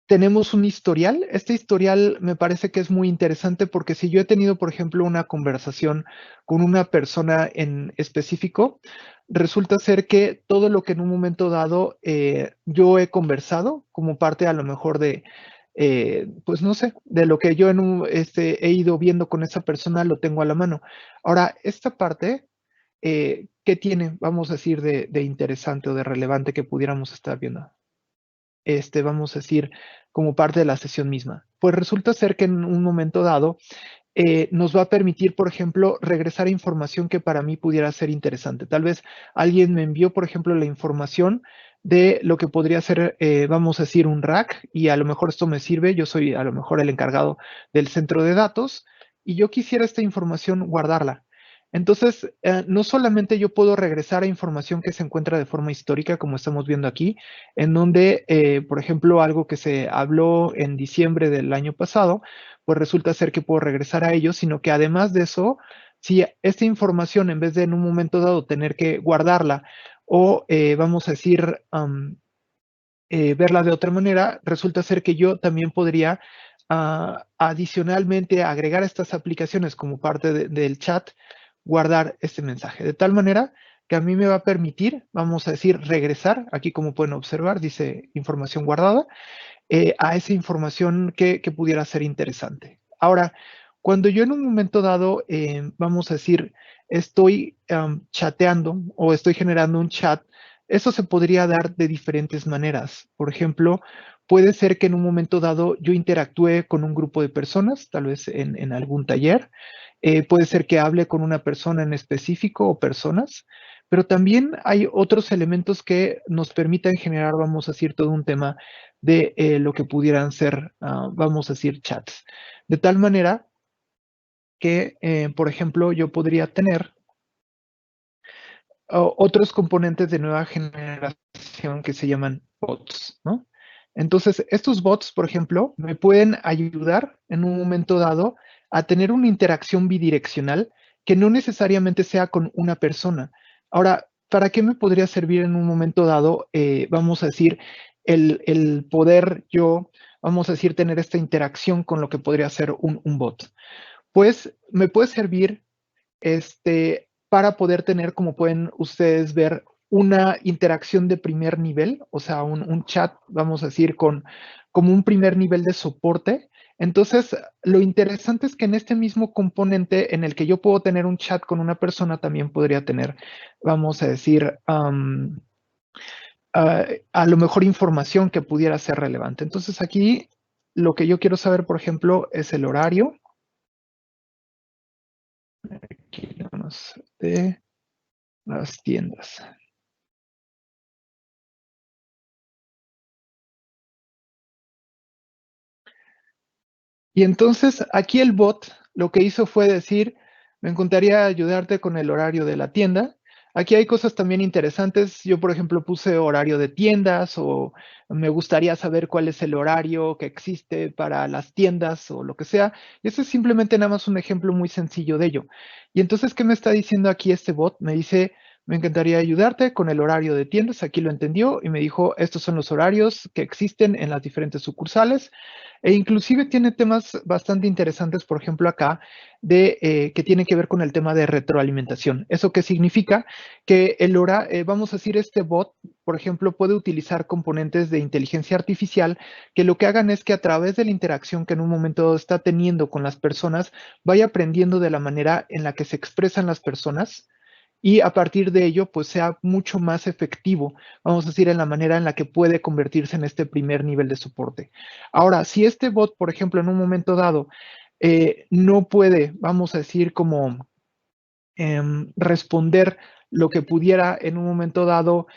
Tenemos un historial. Este historial me parece que es muy interesante porque si yo he tenido, por ejemplo, una conversación con una persona en específico, resulta ser que todo lo que en un momento dado yo he conversado como parte a lo mejor de, pues no sé, de lo que yo he ido viendo con esa persona, lo tengo a la mano. Ahora, esta parte, ¿qué tiene, vamos a decir, de interesante o de relevante que pudiéramos estar viendo? Vamos a decir, como parte de la sesión misma. Pues resulta ser que en un momento dado nos va a permitir, por ejemplo, regresar a información que para mí pudiera ser interesante. Tal vez alguien me envió, por ejemplo, la información de lo que podría ser, vamos a decir, un rack, y a lo mejor esto me sirve, yo soy a lo mejor el encargado del centro de datos, y yo quisiera esta información guardarla. Entonces, no solamente yo puedo regresar a información que se encuentra de forma histórica, como estamos viendo aquí, en donde, por ejemplo, algo que se habló en diciembre del año pasado, pues resulta ser que puedo regresar a ellos, sino que además de eso, si esta información, en vez de en un momento dado tener que guardarla o, vamos a decir, verla de otra manera, resulta ser que yo también podría adicionalmente agregar estas aplicaciones como parte del chat, guardar este mensaje, de tal manera que a mí me va a permitir, vamos a decir, regresar, aquí como pueden observar, dice información guardada, a esa información que pudiera ser interesante. Ahora, cuando yo en un momento dado, vamos a decir, estoy chateando o estoy generando un chat, eso se podría dar de diferentes maneras. Por ejemplo, puede ser que en un momento dado yo interactúe con un grupo de personas, tal vez en algún taller. Puede ser que hable con una persona en específico o personas, pero también hay otros elementos que nos permitan generar, vamos a decir, todo un tema de lo que pudieran ser, vamos a decir, chats. De tal manera que, por ejemplo, yo podría tener otros componentes de nueva generación que se llaman bots, ¿no? Entonces, estos bots, por ejemplo, me pueden ayudar en un momento dado a tener una interacción bidireccional que no necesariamente sea con una persona. Ahora, ¿para qué me podría servir en un momento dado, vamos a decir, el poder yo, vamos a decir, tener esta interacción con lo que podría ser un bot? Pues me puede servir para poder tener, como pueden ustedes ver, una interacción de primer nivel, o sea, un chat, vamos a decir, como un primer nivel de soporte. Entonces, lo interesante es que en este mismo componente en el que yo puedo tener un chat con una persona, también podría tener, vamos a decir, a lo mejor información que pudiera ser relevante. Entonces, aquí lo que yo quiero saber, por ejemplo, es el horario. Aquí nada más de las tiendas. Y entonces aquí el bot lo que hizo fue decir, me encantaría ayudarte con el horario de la tienda. Aquí hay cosas también interesantes. Yo, por ejemplo, puse horario de tiendas o me gustaría saber cuál es el horario que existe para las tiendas o lo que sea. Y eso es simplemente nada más un ejemplo muy sencillo de ello. Y entonces, ¿qué me está diciendo aquí este bot? Me dice, me encantaría ayudarte con el horario de tiendas. Aquí lo entendió y me dijo, estos son los horarios que existen en las diferentes sucursales. E inclusive tiene temas bastante interesantes, por ejemplo, acá, que tienen que ver con el tema de retroalimentación. ¿Eso qué significa? Que vamos a decir, este bot, por ejemplo, puede utilizar componentes de inteligencia artificial que lo que hagan es que a través de la interacción que en un momento está teniendo con las personas, vaya aprendiendo de la manera en la que se expresan las personas y a partir de ello, pues sea mucho más efectivo, vamos a decir, en la manera en la que puede convertirse en este primer nivel de soporte. Ahora, si este bot, por ejemplo, en un momento dado, no puede, vamos a decir, como responder lo que pudiera en un momento dado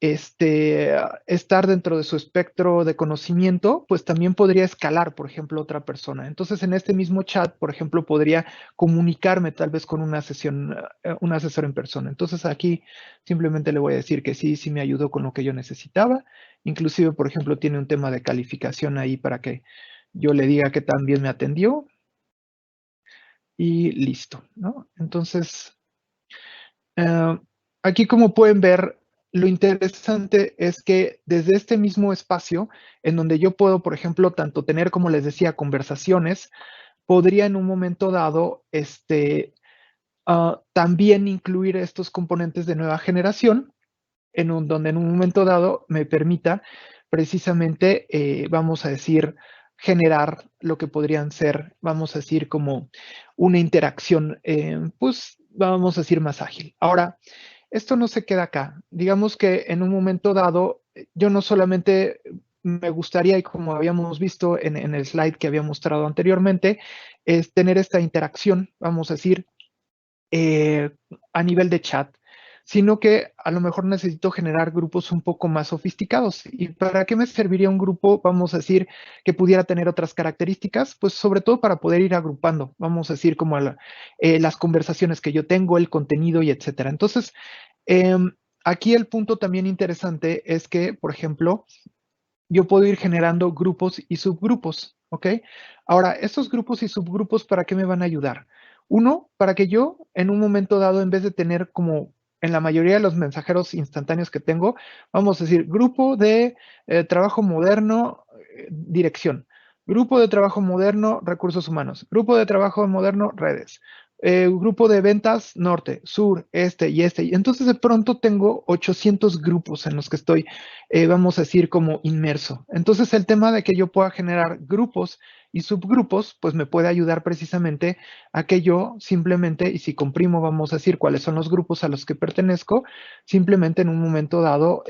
estar dentro de su espectro de conocimiento, pues también podría escalar, por ejemplo, otra persona. Entonces, en este mismo chat, por ejemplo, podría comunicarme tal vez con una sesión, un asesor en persona. Entonces, aquí simplemente le voy a decir que sí, sí me ayudó con lo que yo necesitaba. Inclusive, por ejemplo, tiene un tema de calificación ahí para que yo le diga que también me atendió y listo, ¿no? Entonces, Uh, aquí, como pueden ver, lo interesante es que desde este mismo espacio, en donde yo puedo, por ejemplo, tanto tener, como les decía, conversaciones, podría en un momento dado, también incluir estos componentes de nueva generación, donde en un momento dado me permita precisamente, vamos a decir, generar lo que podrían ser, vamos a decir, como una interacción, pues, vamos a decir, más ágil. Ahora, esto no se queda acá. Digamos que en un momento dado, yo no solamente me gustaría, y como habíamos visto en el slide que había mostrado anteriormente, es tener esta interacción, vamos a decir, eh, a nivel de chat, sino que a lo mejor necesito generar grupos un poco más sofisticados. ¿Y para qué me serviría un grupo, vamos a decir, que pudiera tener otras características? Pues sobre todo para poder ir agrupando, vamos a decir, como las conversaciones que yo tengo, el contenido y etcétera. Entonces, aquí el punto también interesante es que, por ejemplo, yo puedo ir generando grupos y subgrupos, ¿ok? Ahora, estos grupos y subgrupos, ¿para qué me van a ayudar? Uno, para que yo en un momento dado, en vez de tener como en la mayoría de los mensajeros instantáneos que tengo, vamos a decir, grupo de trabajo moderno, dirección, grupo de trabajo moderno, recursos humanos, grupo de trabajo moderno, redes, grupo de ventas, norte, sur, este y este. Y entonces de pronto tengo 800 grupos en los que estoy vamos a decir, como inmerso. Entonces, el tema de que yo pueda generar grupos y subgrupos, pues me puede ayudar precisamente a que yo simplemente, y si comprimo, vamos a decir cuáles son los grupos a los que pertenezco, simplemente en un momento dado,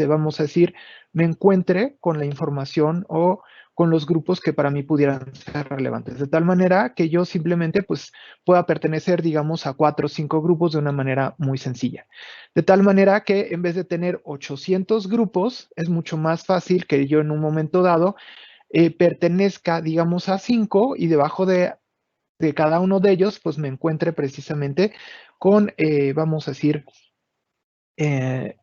vamos a decir, me encuentre con la información o con los grupos que para mí pudieran ser relevantes, de tal manera que yo simplemente pues pueda pertenecer, digamos, a 4 o 5 grupos de una manera muy sencilla. De tal manera que en vez de tener 800 grupos, es mucho más fácil que yo en un momento dado pertenezca, digamos, a 5 y debajo de cada uno de ellos, pues me encuentre precisamente con, vamos a decir,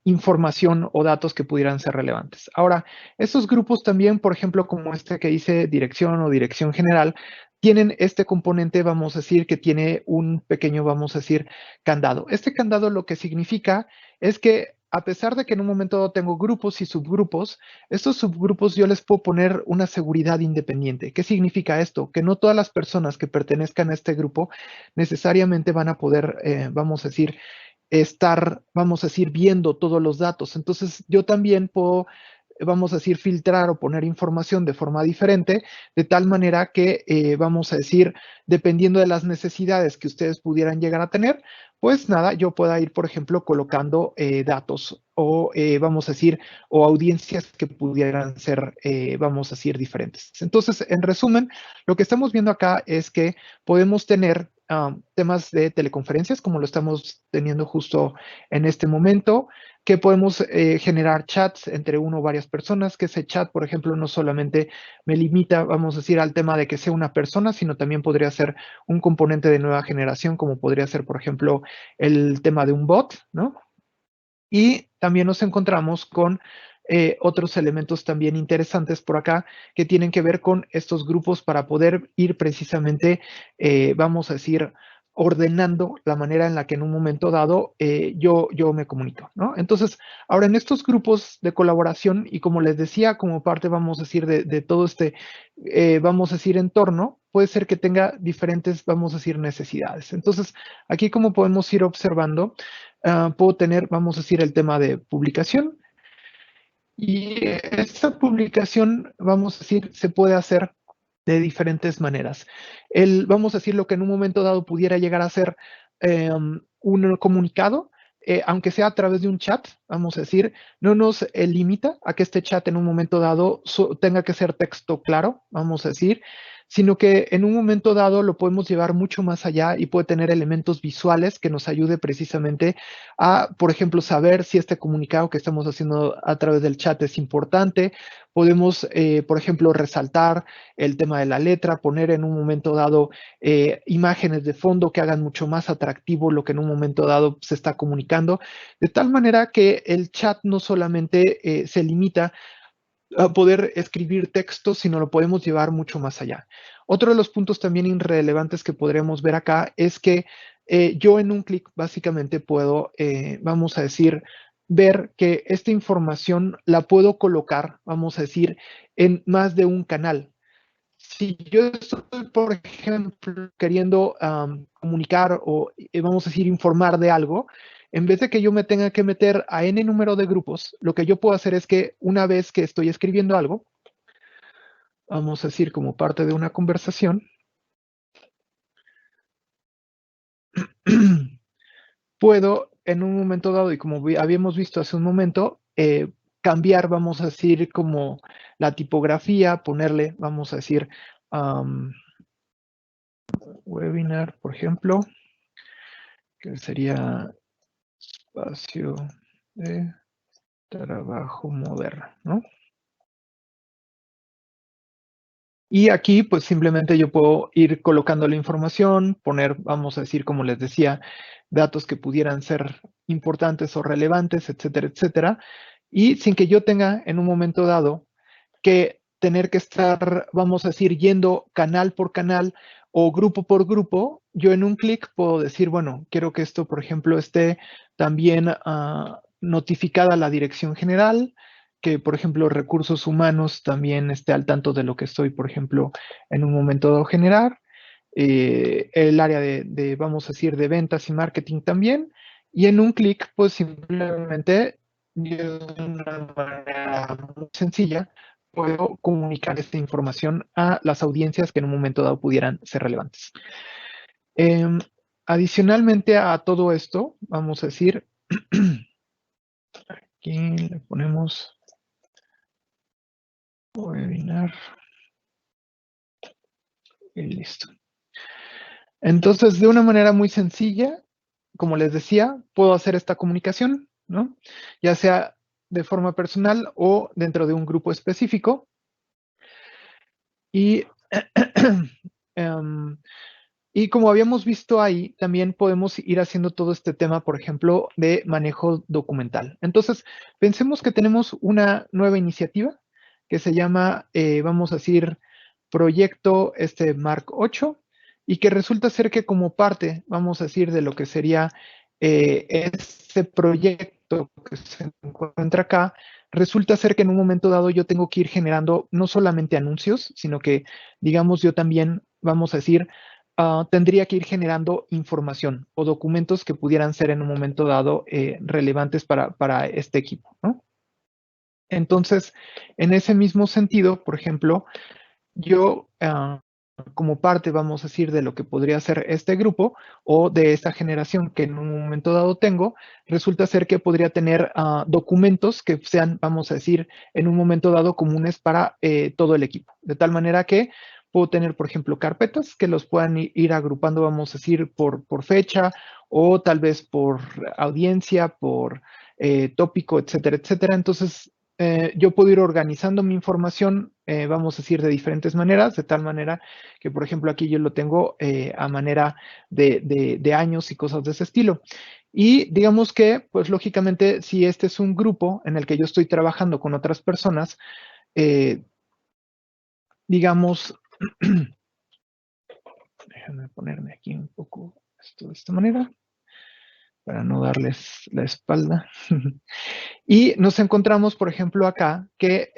información o datos que pudieran ser relevantes. Ahora, estos grupos también, por ejemplo, como este que dice dirección o dirección general, tienen este componente, vamos a decir, que tiene un pequeño, vamos a decir, candado. Este candado lo que significa es que a pesar de que en un momento dado tengo grupos y subgrupos, estos subgrupos yo les puedo poner una seguridad independiente. ¿Qué significa esto? Que no todas las personas que pertenezcan a este grupo necesariamente van a poder, vamos a decir, estar, vamos a decir, viendo todos los datos. Entonces, yo también puedo, vamos a decir, filtrar o poner información de forma diferente, de tal manera que, vamos a decir, dependiendo de las necesidades que ustedes pudieran llegar a tener, pues nada, yo pueda ir, por ejemplo, colocando datos o, vamos a decir, o audiencias que pudieran ser, vamos a decir, diferentes. Entonces, en resumen, lo que estamos viendo acá es que podemos tener temas de teleconferencias, como lo estamos teniendo justo en este momento, que podemos generar chats entre uno o varias personas, que ese chat, por ejemplo, no solamente me limita, vamos a decir, al tema de que sea una persona, sino también podría ser un componente de nueva generación, como podría ser, por ejemplo, el tema de un bot, ¿no? Y también nos encontramos con otros elementos también interesantes por acá que tienen que ver con estos grupos para poder ir precisamente, vamos a decir, ordenando la manera en la que en un momento dado yo me comunico, ¿no? Entonces, ahora en estos grupos de colaboración y como les decía, como parte, vamos a decir, de todo este, vamos a decir, entorno, puede ser que tenga diferentes, vamos a decir, necesidades. Entonces, aquí como podemos ir observando, puedo tener, vamos a decir, el tema de publicación. Y esta publicación, vamos a decir, se puede hacer de diferentes maneras. Vamos a decir, lo que en un momento dado pudiera llegar a ser un comunicado, aunque sea a través de un chat, vamos a decir, no nos limita a que este chat en un momento dado tenga que ser texto claro, vamos a decir, sino que en un momento dado lo podemos llevar mucho más allá y puede tener elementos visuales que nos ayude precisamente a, por ejemplo, saber si este comunicado que estamos haciendo a través del chat es importante. Podemos, por ejemplo, resaltar el tema de la letra, poner en un momento dado imágenes de fondo que hagan mucho más atractivo lo que en un momento dado se está comunicando, de tal manera que el chat no solamente se limita a poder escribir texto, sino lo podemos llevar mucho más allá. Otro de los puntos también irrelevantes que podremos ver acá es que yo en un clic básicamente puedo, vamos a decir, ver que esta información la puedo colocar, vamos a decir, en más de un canal. Si yo estoy, por ejemplo, queriendo comunicar o, vamos a decir, informar de algo, en vez de que yo me tenga que meter a n número de grupos, lo que yo puedo hacer es que una vez que estoy escribiendo algo, vamos a decir, como parte de una conversación, puedo en un momento dado, y como habíamos visto hace un momento, cambiar, vamos a decir, como la tipografía, ponerle, vamos a decir, webinar, por ejemplo, que sería espacio de trabajo moderno, ¿no? Y aquí, pues simplemente yo puedo ir colocando la información, poner, vamos a decir, como les decía, datos que pudieran ser importantes o relevantes, etcétera, etcétera. Y sin que yo tenga en un momento dado que tener que estar, vamos a decir, yendo canal por canal o grupo por grupo, yo en un clic puedo decir, bueno, quiero que esto, por ejemplo, esté también notificada la dirección general, que, por ejemplo, recursos humanos también esté al tanto de lo que estoy, por ejemplo, en un momento dado generar, el área vamos a decir, de ventas y marketing también, y en un clic, pues simplemente, de una manera muy sencilla, puedo comunicar esta información a las audiencias que en un momento dado pudieran ser relevantes. Adicionalmente a todo esto, vamos a decir, aquí le ponemos webinar y listo. Entonces, de una manera muy sencilla, como les decía, puedo hacer esta comunicación, ¿no? Ya sea de forma personal o dentro de un grupo específico. Y, y como habíamos visto ahí, también podemos ir haciendo todo este tema, por ejemplo, de manejo documental. Entonces, pensemos que tenemos una nueva iniciativa que se llama, vamos a decir, Proyecto Mark 8, y que resulta ser que como parte, vamos a decir, de lo que sería este proyecto que se encuentra acá, resulta ser que en un momento dado yo tengo que ir generando no solamente anuncios, sino que, digamos, yo también, vamos a decir, tendría que ir generando información o documentos que pudieran ser en un momento dado relevantes para este equipo, ¿no? Entonces, en ese mismo sentido, por ejemplo, yo como parte, vamos a decir, de lo que podría ser este grupo o de esta generación que en un momento dado tengo, resulta ser que podría tener documentos que sean, vamos a decir, en un momento dado comunes para todo el equipo. De tal manera que puedo tener, por ejemplo, carpetas que los puedan ir agrupando, vamos a decir, por fecha o tal vez por audiencia, por tópico, etcétera, etcétera. Entonces, yo puedo ir organizando mi información, vamos a decir, de diferentes maneras, de tal manera que, por ejemplo, aquí yo lo tengo a manera de años y cosas de ese estilo. Y digamos que, pues lógicamente, si este es un grupo en el que yo estoy trabajando con otras personas, digamos, déjame ponerme aquí un poco esto de esta manera para no darles la espalda. Y nos encontramos, por ejemplo, acá que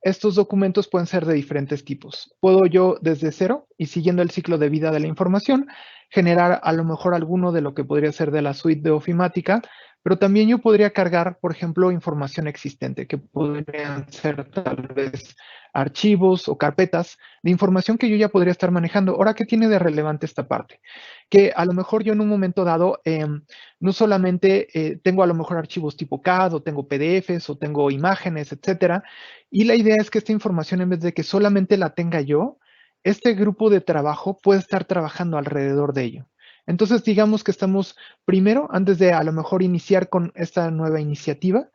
estos documentos pueden ser de diferentes tipos. Puedo yo desde cero y siguiendo el ciclo de vida de la información, generar a lo mejor alguno de lo que podría ser de la suite de ofimática, pero también yo podría cargar, por ejemplo, información existente, que podrían ser tal vez archivos o carpetas de información que yo ya podría estar manejando. Ahora, ¿qué tiene de relevante esta parte? Que a lo mejor yo en un momento dado no solamente tengo a lo mejor archivos tipo CAD o tengo PDFs o tengo imágenes, etcétera. Y la idea es que esta información, en vez de que solamente la tenga yo, este grupo de trabajo puede estar trabajando alrededor de ello. Entonces, digamos que estamos primero, antes de a lo mejor iniciar con esta nueva iniciativa,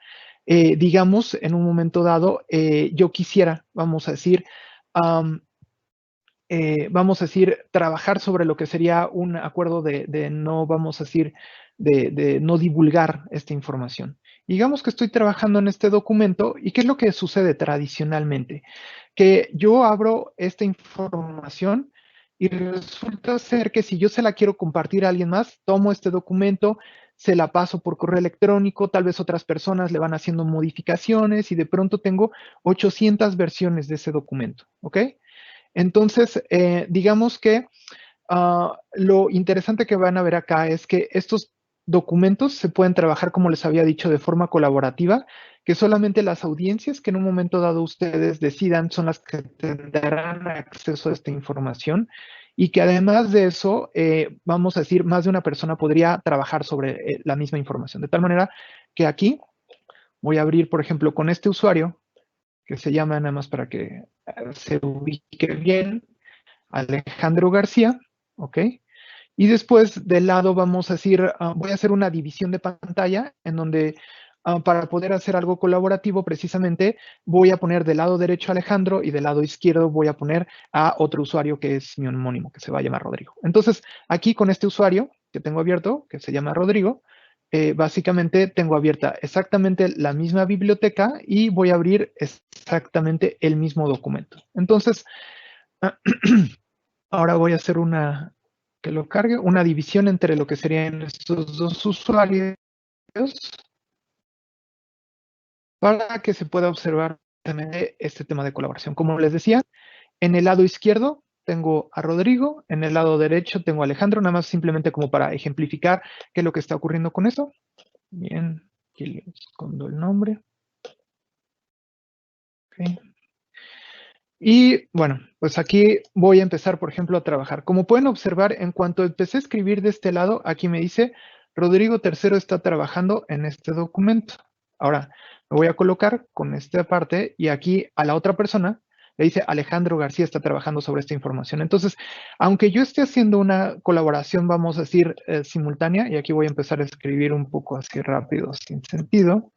digamos, en un momento dado, yo quisiera, vamos a decir, trabajar sobre lo que sería un acuerdo de no, vamos a decir, de no divulgar esta información. Digamos que estoy trabajando en este documento y ¿qué es lo que sucede tradicionalmente? Que yo abro esta información y resulta ser que si yo se la quiero compartir a alguien más, tomo este documento, se la paso por correo electrónico, tal vez otras personas le van haciendo modificaciones y de pronto tengo 800 versiones de ese documento, ¿ok? Entonces, digamos que lo interesante que van a ver acá es que estos documentos se pueden trabajar, como les había dicho, de forma colaborativa, que solamente las audiencias que en un momento dado ustedes decidan son las que tendrán acceso a esta información y que además de eso, vamos a decir, más de una persona podría trabajar sobre la misma información. De tal manera que aquí voy a abrir, por ejemplo, con este usuario, que se llama nada más para que se ubique bien, Alejandro García, ¿ok? Y después del lado vamos a decir, voy a hacer una división de pantalla en donde para poder hacer algo colaborativo precisamente voy a poner del lado derecho a Alejandro y del lado izquierdo voy a poner a otro usuario que es mi homónimo, que se va a llamar Rodrigo. Entonces, aquí con este usuario que tengo abierto, que se llama Rodrigo, básicamente tengo abierta exactamente la misma biblioteca y voy a abrir exactamente el mismo documento. Entonces, ahora voy a hacer que lo cargue, una división entre lo que serían estos dos usuarios para que se pueda observar también este tema de colaboración. Como les decía, en el lado izquierdo tengo a Rodrigo, en el lado derecho tengo a Alejandro, nada más simplemente como para ejemplificar qué es lo que está ocurriendo con eso. Bien, aquí les escondo el nombre. Okay. Y bueno, pues aquí voy a empezar, por ejemplo, a trabajar. Como pueden observar, en cuanto empecé a escribir de este lado, aquí me dice, Rodrigo III está trabajando en este documento. Ahora, me voy a colocar con esta parte y aquí a la otra persona le dice, Alejandro García está trabajando sobre esta información. Entonces, aunque yo esté haciendo una colaboración, vamos a decir, simultánea, y aquí voy a empezar a escribir un poco así rápido, sin sentido.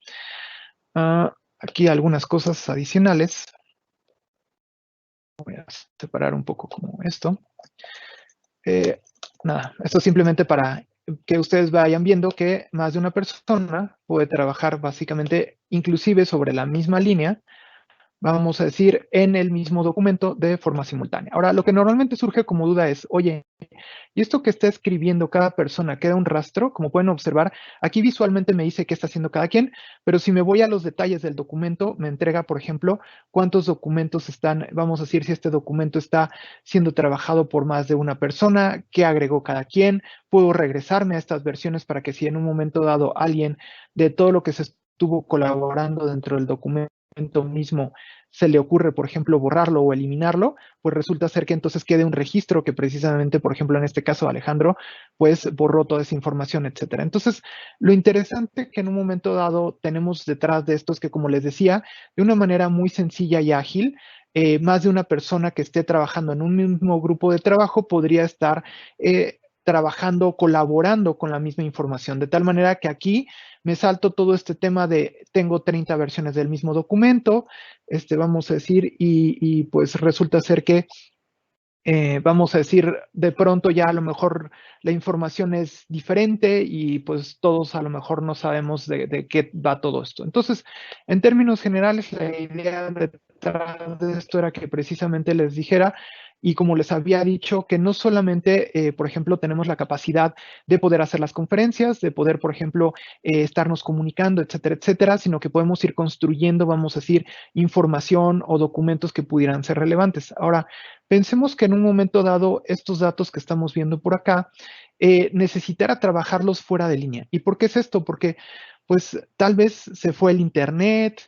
Aquí algunas cosas adicionales. Voy a separar un poco como esto. Nada, esto simplemente para que ustedes vayan viendo que más de una persona puede trabajar básicamente inclusive sobre la misma línea, vamos a decir, en el mismo documento de forma simultánea. Ahora, lo que normalmente surge como duda es, oye, ¿y esto que está escribiendo cada persona queda un rastro? Como pueden observar, aquí visualmente me dice qué está haciendo cada quien, pero si me voy a los detalles del documento, me entrega, por ejemplo, cuántos documentos están, vamos a decir, si este documento está siendo trabajado por más de una persona, qué agregó cada quien, puedo regresarme a estas versiones para que si en un momento dado alguien de todo lo que se estuvo colaborando dentro del documento mismo se le ocurre, por ejemplo, borrarlo o eliminarlo, pues resulta ser que entonces quede un registro que precisamente, por ejemplo, en este caso Alejandro, pues borró toda esa información, etcétera. Entonces, lo interesante que en un momento dado tenemos detrás de esto es que, como les decía, de una manera muy sencilla y ágil, más de una persona que esté trabajando en un mismo grupo de trabajo podría estar trabajando, colaborando con la misma información, de tal manera que aquí me salto todo este tema de tengo 30 versiones del mismo documento, vamos a decir, y pues resulta ser que vamos a decir, de pronto ya a lo mejor la información es diferente y pues todos a lo mejor no sabemos de qué va todo esto. Entonces, en términos generales, la idea detrás de esto era que precisamente les dijera, y como les había dicho, que no solamente, por ejemplo, tenemos la capacidad de poder hacer las conferencias, de poder, por ejemplo, estarnos comunicando, etcétera, etcétera, sino que podemos ir construyendo, vamos a decir, información o documentos que pudieran ser relevantes. Ahora, pensemos que en un momento dado, estos datos que estamos viendo por acá, necesitara trabajarlos fuera de línea. ¿Y por qué es esto? Porque, pues, tal vez se fue el internet,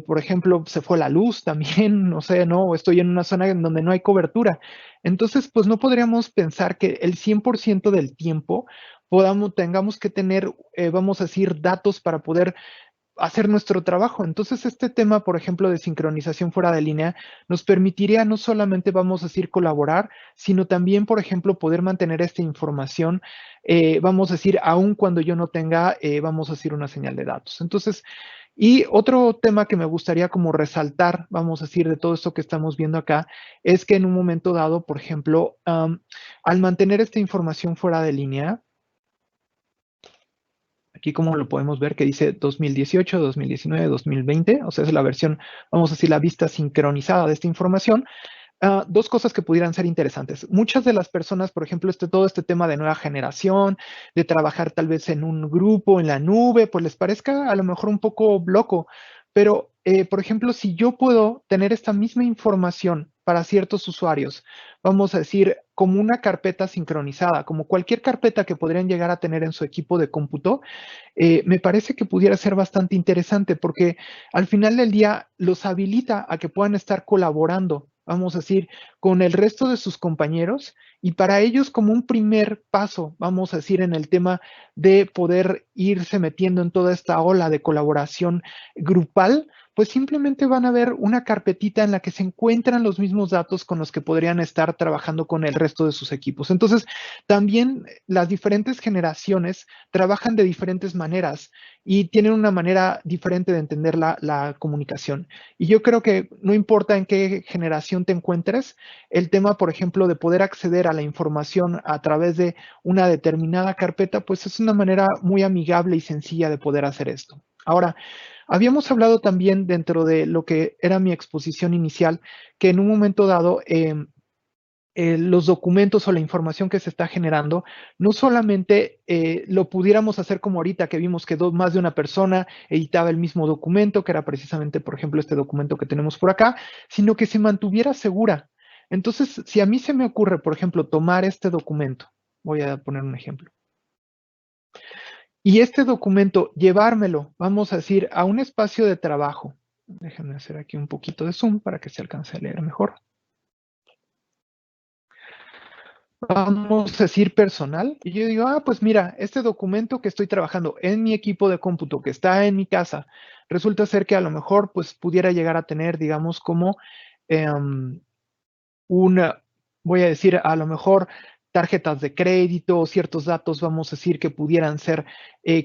por ejemplo, se fue la luz también, no sé, ¿no? O estoy en una zona en donde no hay cobertura. Entonces, pues no podríamos pensar que el 100% del tiempo tengamos que tener, vamos a decir, datos para poder hacer nuestro trabajo. Entonces, este tema, por ejemplo, de sincronización fuera de línea, nos permitiría no solamente, vamos a decir, colaborar, sino también, por ejemplo, poder mantener esta información, vamos a decir, aun cuando yo no tenga, vamos a decir, una señal de datos. Entonces, y otro tema que me gustaría como resaltar, vamos a decir, de todo esto que estamos viendo acá, es que en un momento dado, por ejemplo, al mantener esta información fuera de línea, aquí como lo podemos ver que dice 2018, 2019, 2020, o sea, es la versión, vamos a decir, la vista sincronizada de esta información. Dos cosas que pudieran ser interesantes. Muchas de las personas, por ejemplo, todo este tema de nueva generación, de trabajar tal vez en un grupo, en la nube, pues les parezca a lo mejor un poco loco, pero, por ejemplo, si yo puedo tener esta misma información para ciertos usuarios, vamos a decir, como una carpeta sincronizada, como cualquier carpeta que podrían llegar a tener en su equipo de cómputo, me parece que pudiera ser bastante interesante porque al final del día los habilita a que puedan estar colaborando, vamos a decir, con el resto de sus compañeros y para ellos como un primer paso, vamos a decir, en el tema de poder irse metiendo en toda esta ola de colaboración grupal, pues simplemente van a ver una carpetita en la que se encuentran los mismos datos con los que podrían estar trabajando con el resto de sus equipos. Entonces, también las diferentes generaciones trabajan de diferentes maneras y tienen una manera diferente de entender la comunicación. Y yo creo que no importa en qué generación te encuentres, el tema, por ejemplo, de poder acceder a la información a través de una determinada carpeta, pues es una manera muy amigable y sencilla de poder hacer esto. Ahora, habíamos hablado también dentro de lo que era mi exposición inicial, que en un momento dado, los documentos o la información que se está generando, no solamente lo pudiéramos hacer como ahorita que vimos que más de una persona editaba el mismo documento, que era precisamente, por ejemplo, este documento que tenemos por acá, sino que se mantuviera segura. Entonces, si a mí se me ocurre, por ejemplo, tomar este documento, voy a poner un ejemplo, y este documento llevármelo, vamos a decir, a un espacio de trabajo. Déjenme hacer aquí un poquito de zoom para que se alcance a leer mejor. Vamos a decir personal, y yo digo, pues mira, este documento que estoy trabajando en mi equipo de cómputo que está en mi casa, resulta ser que a lo mejor pues pudiera llegar a tener, digamos, como una, voy a decir, a lo mejor tarjetas de crédito, ciertos datos, vamos a decir, que pudieran ser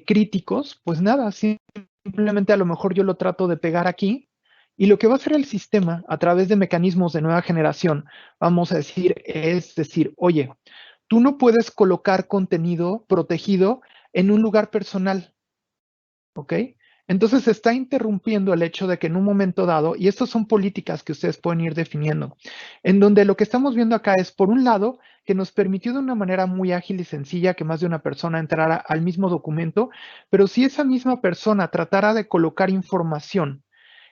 críticos, pues nada, simplemente a lo mejor yo lo trato de pegar aquí y lo que va a hacer el sistema a través de mecanismos de nueva generación, vamos a decir, es decir, oye, tú no puedes colocar contenido protegido en un lugar personal. ¿Ok? Entonces se está interrumpiendo el hecho de que en un momento dado, y estas son políticas que ustedes pueden ir definiendo, en donde lo que estamos viendo acá es, por un lado, que nos permitió de una manera muy ágil y sencilla que más de una persona entrara al mismo documento, pero si esa misma persona tratara de colocar información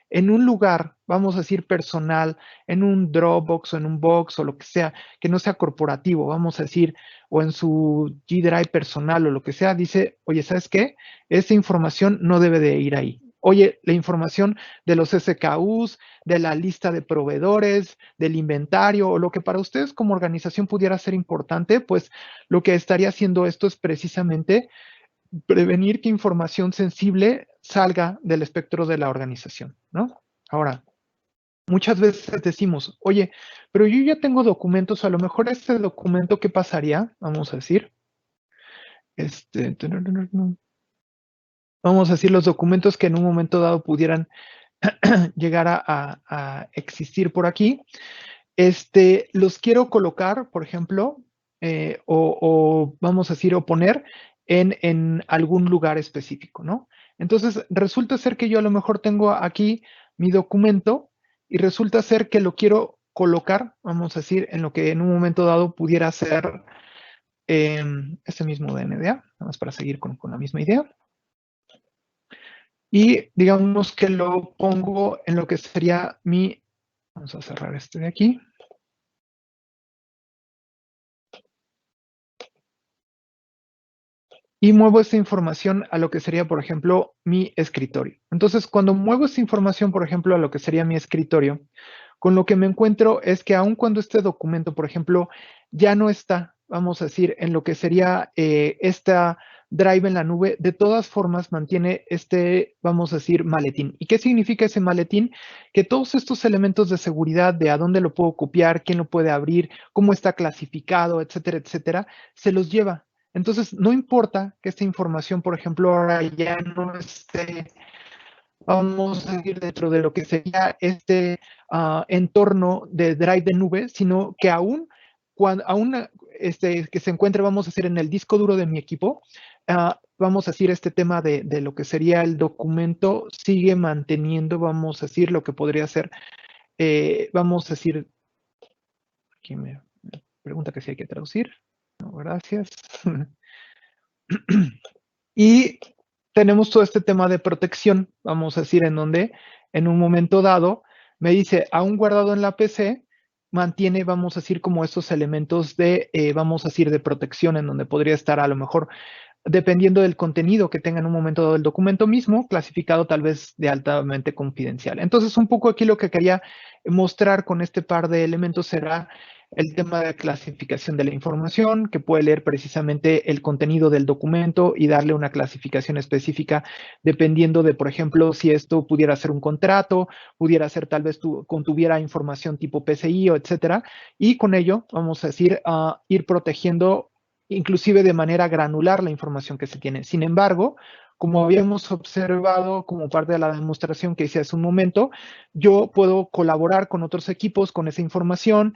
en un lugar, vamos a decir personal, en un Dropbox o en un Box o lo que sea, que no sea corporativo, vamos a decir, o en su G Drive personal o lo que sea, dice, oye, ¿sabes qué? Esta información no debe de ir ahí. Oye, la información de los SKUs, de la lista de proveedores, del inventario o lo que para ustedes como organización pudiera ser importante, pues lo que estaría haciendo esto es precisamente prevenir que información sensible salga del espectro de la organización, ¿no? Ahora, muchas veces decimos, oye, pero yo ya tengo documentos, a lo mejor este documento, ¿qué pasaría? Vamos a decir, vamos a decir los documentos que en un momento dado pudieran llegar a existir por aquí. Los quiero colocar, por ejemplo, o vamos a decir, o poner en algún lugar específico, ¿no? Entonces, resulta ser que yo a lo mejor tengo aquí mi documento y resulta ser que lo quiero colocar, vamos a decir, en lo que en un momento dado pudiera ser este mismo DNDA, nada más para seguir con la misma idea. Y digamos que lo pongo en lo que sería mi, vamos a cerrar este de aquí. Y muevo esta información a lo que sería, por ejemplo, mi escritorio. Entonces, cuando muevo esta información, por ejemplo, a lo que sería mi escritorio, con lo que me encuentro es que aun cuando este documento, por ejemplo, ya no está, vamos a decir, en lo que sería esta drive en la nube, de todas formas mantiene este, vamos a decir, maletín. ¿Y qué significa ese maletín? Que todos estos elementos de seguridad, de a dónde lo puedo copiar, quién lo puede abrir, cómo está clasificado, etcétera, etcétera, se los lleva. Entonces, no importa que esta información, por ejemplo, ahora ya no esté, vamos a decir, dentro de lo que sería este entorno de drive de nube, sino que aún que se encuentre, vamos a decir, en el disco duro de mi equipo, vamos a decir, este tema de lo que sería el documento sigue manteniendo, vamos a decir, lo que podría ser, vamos a decir, aquí me pregunta que si hay que traducir. No, gracias. Y tenemos todo este tema de protección, vamos a decir, en donde en un momento dado me dice, aún guardado en la PC, mantiene, vamos a decir, como estos elementos de, vamos a decir, de protección, en donde podría estar a lo mejor, dependiendo del contenido que tenga en un momento dado el documento mismo, clasificado tal vez de altamente confidencial. Entonces, un poco aquí lo que quería mostrar con este par de elementos será el tema de clasificación de la información, que puede leer precisamente el contenido del documento y darle una clasificación específica dependiendo de, por ejemplo, si esto pudiera ser un contrato, pudiera ser tal vez contuviera información tipo PCI o etcétera. Y con ello, vamos a decir, ir protegiendo inclusive de manera granular la información que se tiene. Sin embargo, como habíamos observado como parte de la demostración que hice hace un momento, yo puedo colaborar con otros equipos con esa información,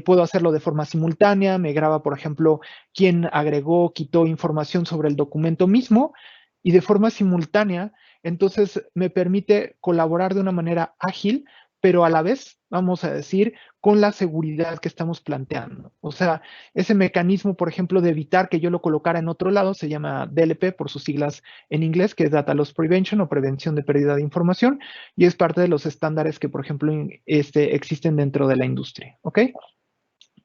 puedo hacerlo de forma simultánea, me graba, por ejemplo, quién agregó, quitó información sobre el documento mismo y de forma simultánea, entonces me permite colaborar de una manera ágil, pero a la vez, vamos a decir, con la seguridad que estamos planteando. O sea, ese mecanismo, por ejemplo, de evitar que yo lo colocara en otro lado, se llama DLP por sus siglas en inglés, que es Data Loss Prevention o prevención de pérdida de información, y es parte de los estándares que, por ejemplo, existen dentro de la industria. ¿Ok?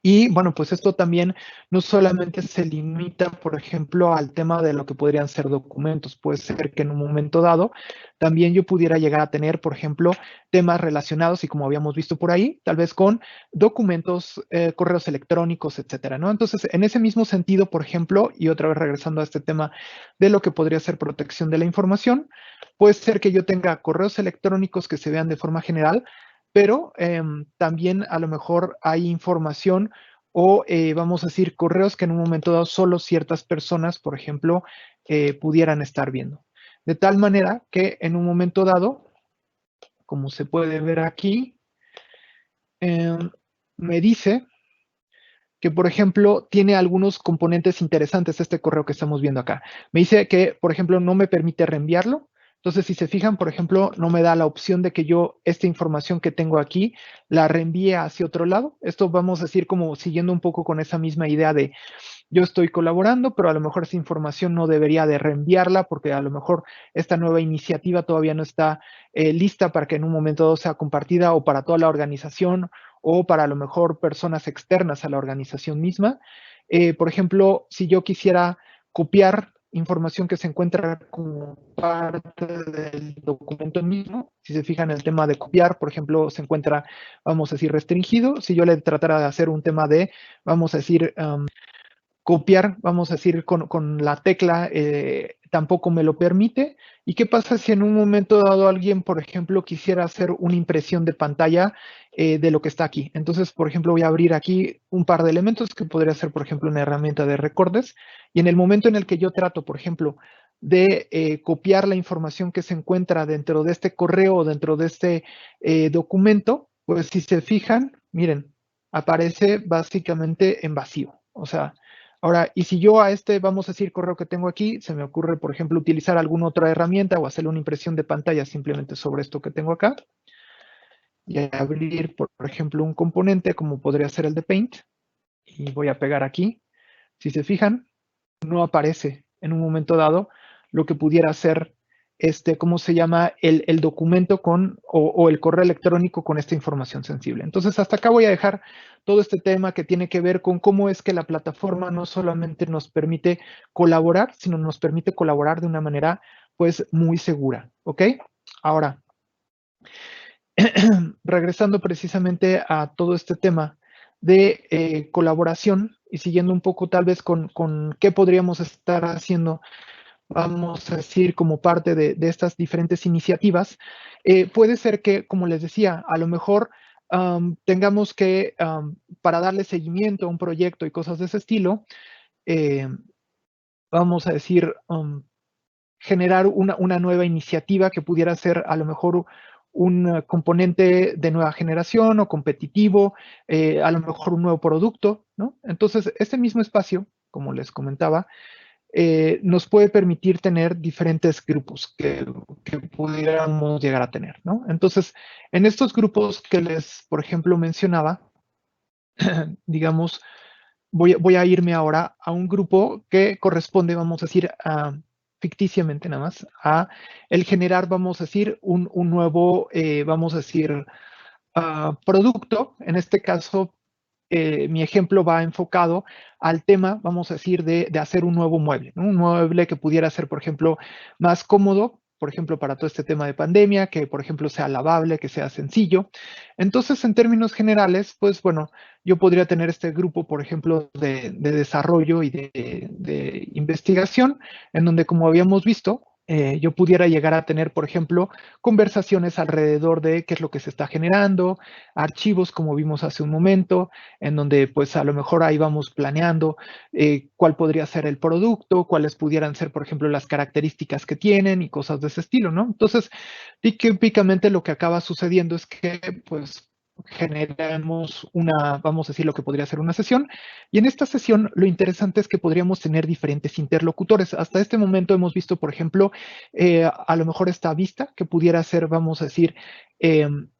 Y bueno, pues esto también no solamente se limita, por ejemplo, al tema de lo que podrían ser documentos. Puede ser que en un momento dado también yo pudiera llegar a tener, por ejemplo, temas relacionados y como habíamos visto por ahí, tal vez con documentos, correos electrónicos, etcétera, ¿no? Entonces, en ese mismo sentido, por ejemplo, y otra vez regresando a este tema de lo que podría ser protección de la información, puede ser que yo tenga correos electrónicos que se vean de forma general, pero también a lo mejor hay información o vamos a decir correos que en un momento dado solo ciertas personas, por ejemplo, pudieran estar viendo. De tal manera que en un momento dado, como se puede ver aquí, me dice que, por ejemplo, tiene algunos componentes interesantes este correo que estamos viendo acá. Me dice que, por ejemplo, no me permite reenviarlo. Entonces, si se fijan, por ejemplo, no me da la opción de que yo esta información que tengo aquí la reenvíe hacia otro lado. Esto vamos a decir como siguiendo un poco con esa misma idea de yo estoy colaborando, pero a lo mejor esa información no debería de reenviarla porque a lo mejor esta nueva iniciativa todavía no está lista para que en un momento dado sea compartida o para toda la organización o para a lo mejor personas externas a la organización misma. Por ejemplo, si yo quisiera copiar información que se encuentra como parte del documento mismo, si se fijan el tema de copiar, por ejemplo, se encuentra, vamos a decir, restringido. Si yo le tratara de hacer un tema de, vamos a decir, copiar, vamos a decir, con la tecla tampoco me lo permite. ¿Y qué pasa si en un momento dado alguien, por ejemplo, quisiera hacer una impresión de pantalla de lo que está aquí? Entonces, por ejemplo, voy a abrir aquí un par de elementos que podría ser, por ejemplo, una herramienta de recortes. Y en el momento en el que yo trato, por ejemplo, de copiar la información que se encuentra dentro de este correo o dentro de este documento, pues si se fijan, miren, aparece básicamente en vacío. O sea, ahora, y si yo a este, vamos a decir, correo que tengo aquí, se me ocurre, por ejemplo, utilizar alguna otra herramienta o hacerle una impresión de pantalla simplemente sobre esto que tengo acá y abrir, por ejemplo, un componente como podría ser el de Paint y voy a pegar aquí. Si se fijan, no aparece en un momento dado lo que pudiera ser ¿cómo se llama? El documento o el correo electrónico con esta información sensible. Entonces, hasta acá voy a dejar todo este tema que tiene que ver con cómo es que la plataforma no solamente nos permite colaborar, sino nos permite colaborar de una manera, pues, muy segura, ¿ok? Ahora, regresando precisamente a todo este tema de colaboración y siguiendo un poco tal vez con qué podríamos estar haciendo, vamos a decir, como parte de estas diferentes iniciativas, puede ser que, como les decía, a lo mejor tengamos que, para darle seguimiento a un proyecto y cosas de ese estilo, eh, vamos a decir, generar una nueva iniciativa que pudiera ser a lo mejor un componente de nueva generación o competitivo, a lo mejor un nuevo producto, ¿no? Entonces, este mismo espacio, como les comentaba, nos puede permitir tener diferentes grupos que pudiéramos llegar a tener, ¿no? Entonces, en estos grupos que les, por ejemplo, mencionaba, digamos, voy a irme ahora a un grupo que corresponde, vamos a decir, ficticiamente nada más, a el generar, vamos a decir, un nuevo, vamos a decir, producto. En este caso, mi ejemplo va enfocado al tema, vamos a decir, de hacer un nuevo mueble, ¿no? Un mueble que pudiera ser, por ejemplo, más cómodo, por ejemplo, para todo este tema de pandemia, que, por ejemplo, sea lavable, que sea sencillo. Entonces, en términos generales, pues bueno, yo podría tener este grupo, por ejemplo, de desarrollo y de investigación, en donde, como habíamos visto, yo pudiera llegar a tener, por ejemplo, conversaciones alrededor de qué es lo que se está generando, archivos, como vimos hace un momento, en donde pues a lo mejor ahí vamos planeando cuál podría ser el producto, cuáles pudieran ser, por ejemplo, las características que tienen y cosas de ese estilo, ¿no? Entonces, típicamente lo que acaba sucediendo es que pues generamos vamos a decir, lo que podría ser una sesión. Y en esta sesión lo interesante es que podríamos tener diferentes interlocutores. Hasta este momento hemos visto, por ejemplo, a lo mejor esta vista que pudiera ser, vamos a decir, en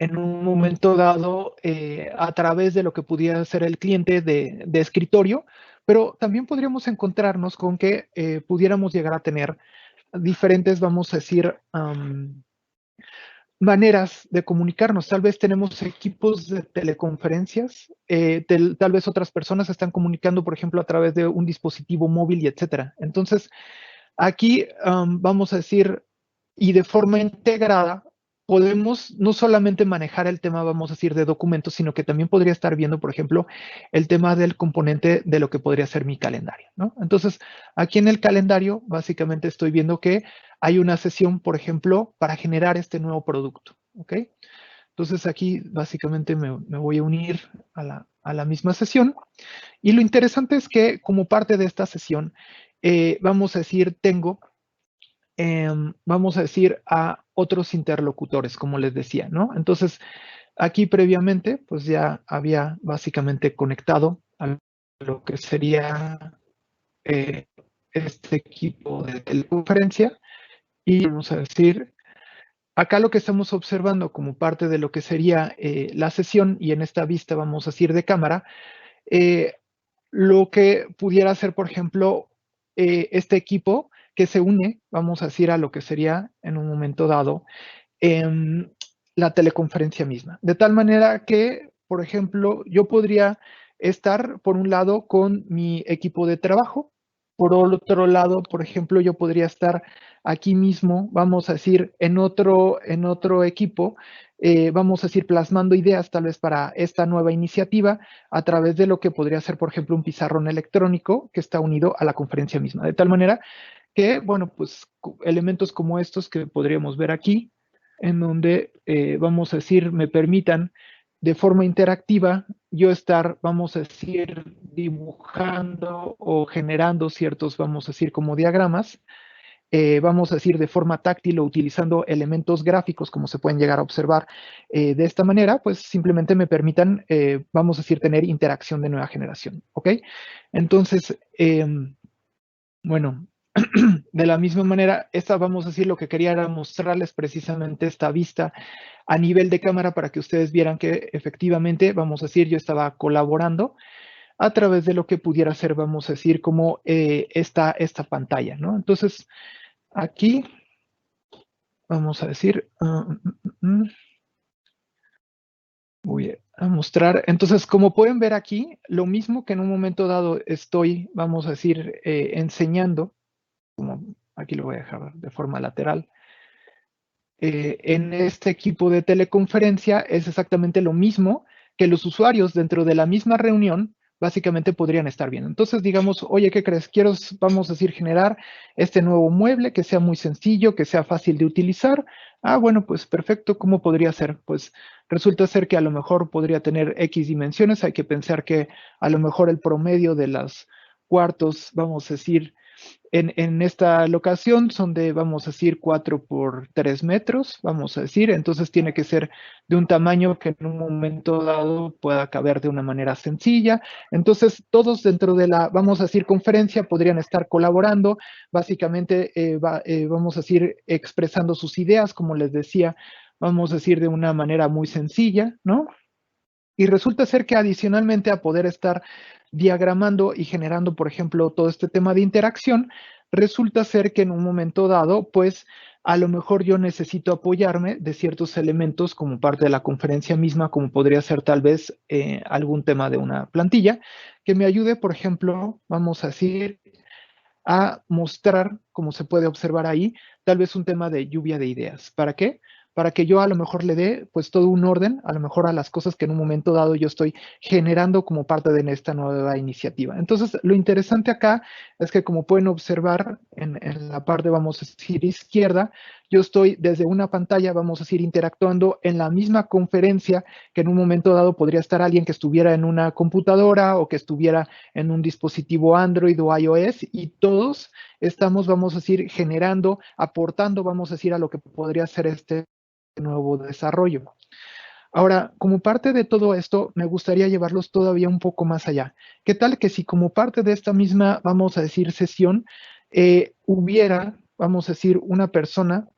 un momento dado a través de lo que pudiera ser el cliente de escritorio, pero también podríamos encontrarnos con que pudiéramos llegar a tener diferentes, vamos a decir, maneras de comunicarnos. Tal vez tenemos equipos de teleconferencias, tal vez otras personas están comunicando, por ejemplo, a través de un dispositivo móvil y etcétera. Entonces, aquí vamos a decir, y de forma integrada, podemos no solamente manejar el tema, vamos a decir, de documentos, sino que también podría estar viendo, por ejemplo, el tema del componente de lo que podría ser mi calendario, ¿no? Entonces, aquí en el calendario, básicamente estoy viendo que hay una sesión, por ejemplo, para generar este nuevo producto, ¿ok? Entonces, aquí básicamente me voy a unir a la misma sesión. Y lo interesante es que como parte de esta sesión, vamos a decir, tengo vamos a decir, a otros interlocutores, como les decía, ¿no? Entonces, aquí previamente, pues ya había básicamente conectado a lo que sería eh, este equipo de teleconferencia y vamos a decir, acá lo que estamos observando como parte de lo que sería la sesión y en esta vista vamos a decir de cámara, eh, lo que pudiera ser, por ejemplo, este equipo que se une, vamos a decir, a lo que sería en un momento dado la teleconferencia misma. De tal manera que, por ejemplo, yo podría estar, por un lado, con mi equipo de trabajo. Por otro lado, por ejemplo, yo podría estar aquí mismo, vamos a decir, en otro equipo, vamos a decir, plasmando ideas tal vez para esta nueva iniciativa a través de lo que podría ser, por ejemplo, un pizarrón electrónico que está unido a la conferencia misma. De tal manera que, bueno, pues elementos como estos que podríamos ver aquí, en donde, vamos a decir, me permitan de forma interactiva yo estar, vamos a decir, dibujando o generando ciertos, vamos a decir, como diagramas, vamos a decir, de forma táctil o utilizando elementos gráficos, como se pueden llegar a observar de esta manera, pues simplemente me permitan, vamos a decir, tener interacción de nueva generación, ¿ok? Entonces, bueno, de la misma manera, esta vamos a decir lo que quería era mostrarles precisamente esta vista a nivel de cámara para que ustedes vieran que efectivamente, vamos a decir, yo estaba colaborando a través de lo que pudiera ser, vamos a decir, como esta pantalla, ¿no? Entonces, aquí vamos a decir, voy a mostrar. Entonces, como pueden ver aquí, lo mismo que en un momento dado estoy, vamos a decir, enseñando, como aquí lo voy a dejar de forma lateral, en este equipo de teleconferencia es exactamente lo mismo que los usuarios dentro de la misma reunión básicamente podrían estar viendo. Entonces, digamos, oye, ¿qué crees? Quiero, vamos a decir, generar este nuevo mueble que sea muy sencillo, que sea fácil de utilizar. Ah, bueno, pues perfecto. ¿Cómo podría ser? Pues resulta ser que a lo mejor podría tener X dimensiones. Hay que pensar que a lo mejor el promedio de los cuartos, vamos a decir, en esta locación son de, vamos a decir, 4 por 3 metros, vamos a decir, entonces tiene que ser de un tamaño que en un momento dado pueda caber de una manera sencilla. Entonces, todos dentro de la, vamos a decir, conferencia podrían estar colaborando, básicamente, vamos a decir, expresando sus ideas, como les decía, vamos a decir, de una manera muy sencilla, ¿no? Y resulta ser que adicionalmente a poder estar diagramando y generando, por ejemplo, todo este tema de interacción, resulta ser que en un momento dado, pues a lo mejor yo necesito apoyarme de ciertos elementos como parte de la conferencia misma, como podría ser tal vez algún tema de una plantilla, que me ayude, por ejemplo, vamos a decir, a mostrar, como se puede observar ahí, tal vez un tema de lluvia de ideas. ¿Para qué? Para que yo a lo mejor le dé pues todo un orden, a lo mejor a las cosas que en un momento dado yo estoy generando como parte de esta nueva iniciativa. Entonces, lo interesante acá es que como pueden observar en la parte, vamos a decir, izquierda, yo estoy desde una pantalla, vamos a decir, interactuando en la misma conferencia que en un momento dado podría estar alguien que estuviera en una computadora o que estuviera en un dispositivo Android o iOS y todos estamos, vamos a decir, generando, aportando, vamos a decir, a lo que podría ser este nuevo desarrollo. Ahora, como parte de todo esto, me gustaría llevarlos todavía un poco más allá. ¿Qué tal que si como parte de esta misma, vamos a decir, sesión, hubiera, vamos a decir, una persona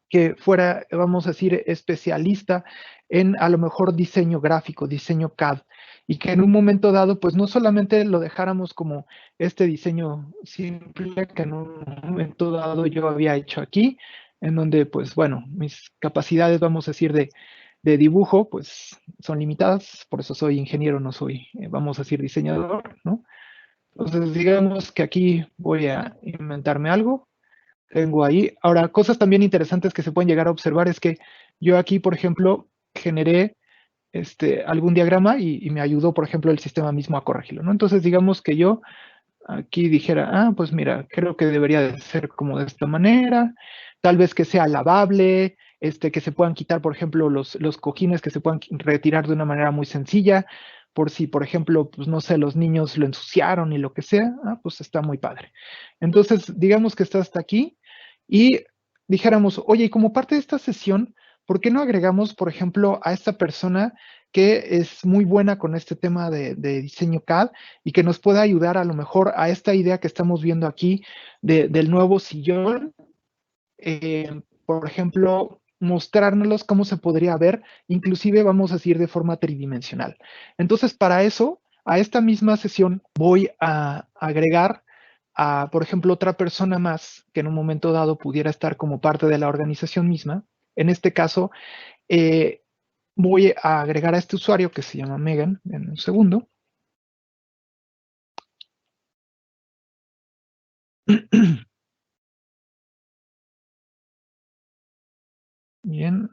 que fuera, vamos a decir, especialista en a lo mejor diseño gráfico, diseño CAD, y que en un momento dado, pues no solamente lo dejáramos como este diseño simple que en un momento dado yo había hecho aquí, en donde, pues bueno, mis capacidades, vamos a decir, de dibujo, pues son limitadas, por eso soy ingeniero, no soy, vamos a decir, diseñador, ¿no? Entonces, digamos que aquí voy a inventarme algo, tengo ahí. Ahora, cosas también interesantes que se pueden llegar a observar es que yo aquí, por ejemplo, generé algún diagrama y me ayudó, por ejemplo, el sistema mismo a corregirlo, ¿no? Entonces, digamos que yo aquí dijera, ah, pues mira, creo que debería de ser como de esta manera, tal vez que sea lavable, que se puedan quitar, por ejemplo, los cojines que se puedan retirar de una manera muy sencilla, por si, por ejemplo, pues no sé, los niños lo ensuciaron y lo que sea, ah, pues está muy padre. Entonces, digamos que está hasta aquí y dijéramos, oye, y como parte de esta sesión, ¿por qué no agregamos, por ejemplo, a esta persona que es muy buena con este tema de diseño CAD y que nos pueda ayudar a lo mejor a esta idea que estamos viendo aquí del nuevo sillón? Por ejemplo, mostrárnoslos cómo se podría ver, inclusive vamos a decir de forma tridimensional. Entonces, para eso, a esta misma sesión voy a agregar a, por ejemplo, otra persona más que en un momento dado pudiera estar como parte de la organización misma. En este caso, eh, voy a agregar a este usuario que se llama Megan, en un segundo. Bien,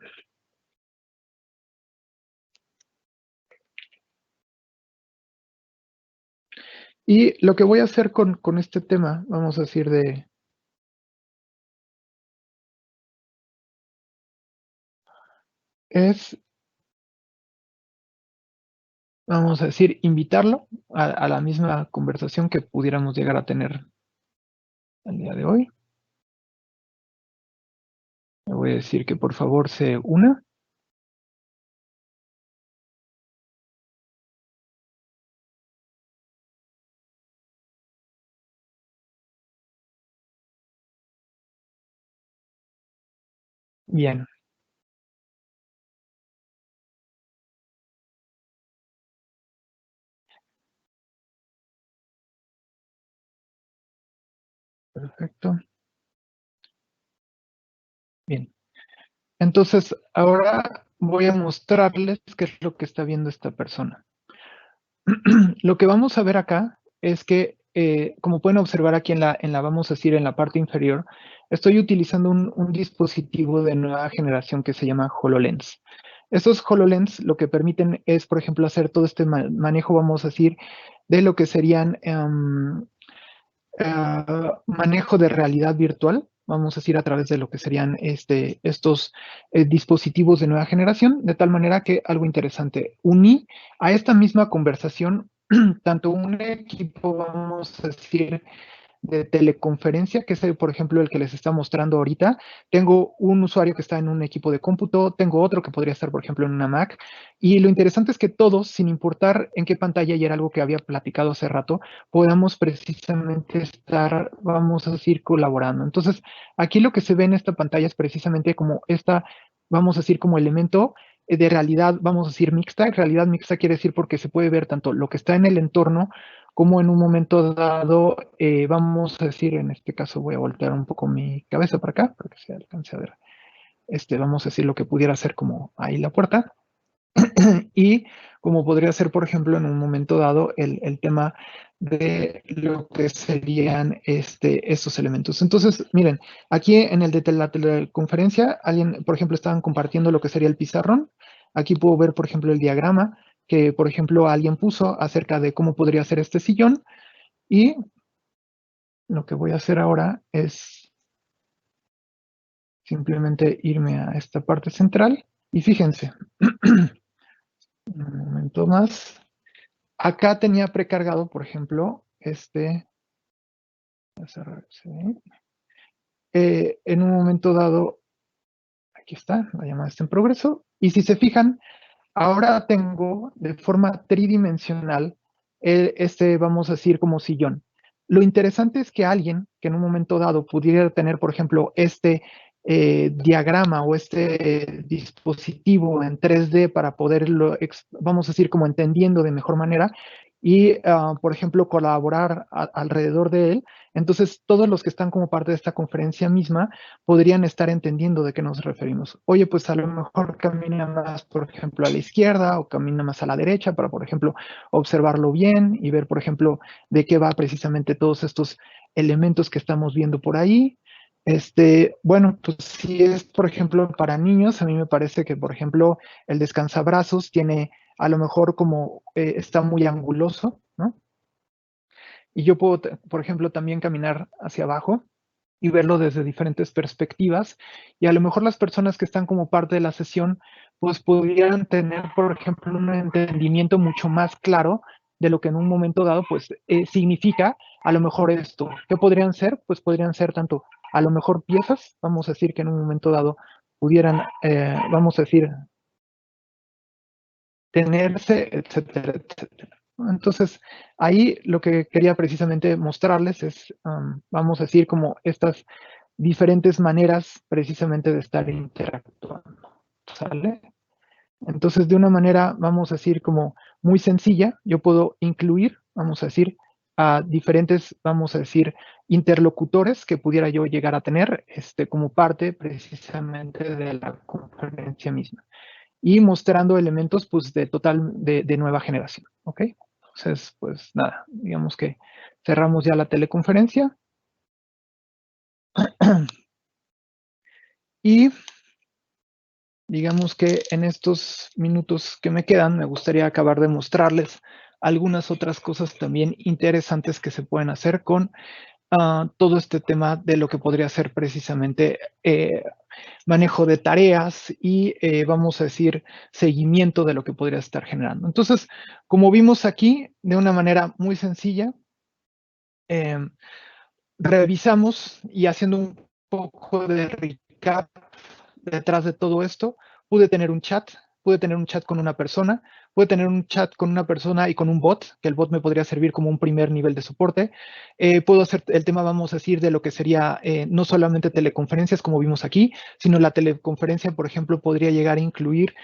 Y lo que voy a hacer con este tema, vamos a decir, es, vamos a decir, invitarlo a la misma conversación que pudiéramos llegar a tener el día de hoy. Le voy a decir que por favor se una. Bien, perfecto. Bien. Entonces, ahora voy a mostrarles qué es lo que está viendo esta persona. Lo que vamos a ver acá es que, como pueden observar aquí vamos a decir, en la parte inferior, estoy utilizando un dispositivo de nueva generación que se llama HoloLens. Estos HoloLens lo que permiten es, por ejemplo, hacer todo este manejo, vamos a decir, de lo que serían manejo de realidad virtual, vamos a decir, a través de lo que serían estos dispositivos de nueva generación, de tal manera que algo interesante, uní a esta misma conversación tanto un equipo, vamos a decir, de teleconferencia, que es, por ejemplo, el que les está mostrando ahorita. Tengo un usuario que está en un equipo de cómputo, tengo otro que podría estar, por ejemplo, en una Mac. Y lo interesante es que todos, sin importar en qué pantalla, y era algo que había platicado hace rato, podamos precisamente estar, vamos a decir, colaborando. Entonces, aquí lo que se ve en esta pantalla es precisamente como esta, vamos a decir, como elemento de realidad, vamos a decir, mixta. Realidad mixta quiere decir porque se puede ver tanto lo que está en el entorno como en un momento dado, vamos a decir, en este caso voy a voltear un poco mi cabeza para acá, para que se alcance a ver, vamos a decir lo que pudiera ser como ahí la puerta, y como podría ser, por ejemplo, en un momento dado, el tema de lo que serían estos elementos. Entonces, miren, aquí en el de la teleconferencia, alguien, por ejemplo, estaban compartiendo lo que sería el pizarrón. Aquí puedo ver, por ejemplo, el diagrama que, por ejemplo, alguien puso acerca de cómo podría ser este sillón. Y lo que voy a hacer ahora es simplemente irme a esta parte central. Y fíjense, un momento más. Acá tenía precargado, por ejemplo, voy a cerrar en un momento dado, aquí está, la llamada está en progreso. Y si se fijan, ahora tengo de forma tridimensional vamos a decir, como sillón. Lo interesante es que alguien que en un momento dado pudiera tener, por ejemplo, diagrama o dispositivo en 3D para poderlo, vamos a decir, como entendiendo de mejor manera y, por ejemplo, colaborar alrededor de él. Entonces, todos los que están como parte de esta conferencia misma podrían estar entendiendo de qué nos referimos. Oye, pues a lo mejor camina más, por ejemplo, a la izquierda o camina más a la derecha para, por ejemplo, observarlo bien y ver, por ejemplo, de qué va precisamente todos estos elementos que estamos viendo por ahí. Bueno, pues si es, por ejemplo, para niños, a mí me parece que, por ejemplo, el descansabrazos tiene a lo mejor como está muy anguloso, ¿no? Y yo puedo, por ejemplo, también caminar hacia abajo y verlo desde diferentes perspectivas. Y a lo mejor las personas que están como parte de la sesión, pues pudieran tener, por ejemplo, un entendimiento mucho más claro de lo que en un momento dado, pues significa a lo mejor esto. ¿Qué podrían ser? Pues podrían ser tanto, a lo mejor piezas, vamos a decir que en un momento dado pudieran, vamos a decir, tenerse, etcétera, etcétera. Entonces, ahí lo que quería precisamente mostrarles es, vamos a decir, como estas diferentes maneras precisamente de estar interactuando, ¿sale? Entonces, de una manera, vamos a decir, como muy sencilla, yo puedo incluir, vamos a decir, a diferentes, vamos a decir, interlocutores que pudiera yo llegar a tener como parte precisamente de la conferencia misma y mostrando elementos pues de nueva generación, ¿ok? Entonces, pues nada, digamos que cerramos ya la teleconferencia y digamos que en estos minutos que me quedan me gustaría acabar de mostrarles algunas otras cosas también interesantes que se pueden hacer con todo este tema de lo que podría ser precisamente manejo de tareas y, vamos a decir, seguimiento de lo que podría estar generando. Entonces, como vimos aquí, de una manera muy sencilla, revisamos y haciendo un poco de recap detrás de todo esto, pude tener un chat con una persona, pude tener un chat con una persona y con un bot, que el bot me podría servir como un primer nivel de soporte. Puedo hacer el tema, vamos a decir, de lo que sería no solamente teleconferencias, como vimos aquí, sino la teleconferencia, por ejemplo, podría llegar a incluir,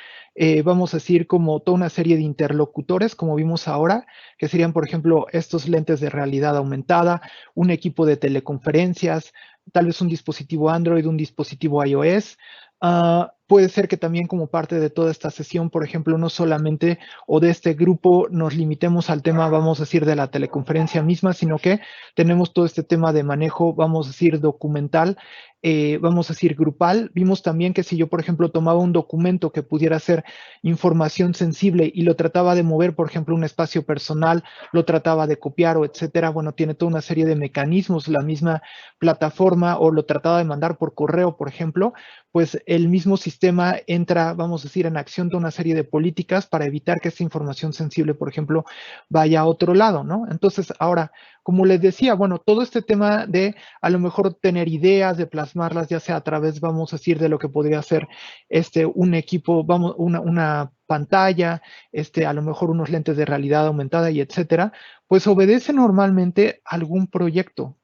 vamos a decir, como toda una serie de interlocutores, como vimos ahora, que serían, por ejemplo, estos lentes de realidad aumentada, un equipo de teleconferencias, tal vez un dispositivo Android, un dispositivo iOS. Puede ser que también como parte de toda esta sesión, por ejemplo, no solamente o de este grupo nos limitemos al tema, vamos a decir, de la teleconferencia misma, sino que tenemos todo este tema de manejo, vamos a decir, documental, vamos a decir, grupal. Vimos también que si yo, por ejemplo, tomaba un documento que pudiera ser información sensible y lo trataba de mover, por ejemplo, un espacio personal, lo trataba de copiar o etcétera, bueno, tiene toda una serie de mecanismos, la misma plataforma, o lo trataba de mandar por correo, por ejemplo, pues el mismo sistema entra, vamos a decir, en acción de una serie de políticas para evitar que esta información sensible, por ejemplo, vaya a otro lado, ¿no? Entonces, ahora, como les decía, bueno, todo este tema de a lo mejor tener ideas, de plasmarlas, ya sea a través, vamos a decir, de lo que podría ser un equipo, vamos, una pantalla, a lo mejor unos lentes de realidad aumentada y etcétera, pues obedece normalmente a algún proyecto.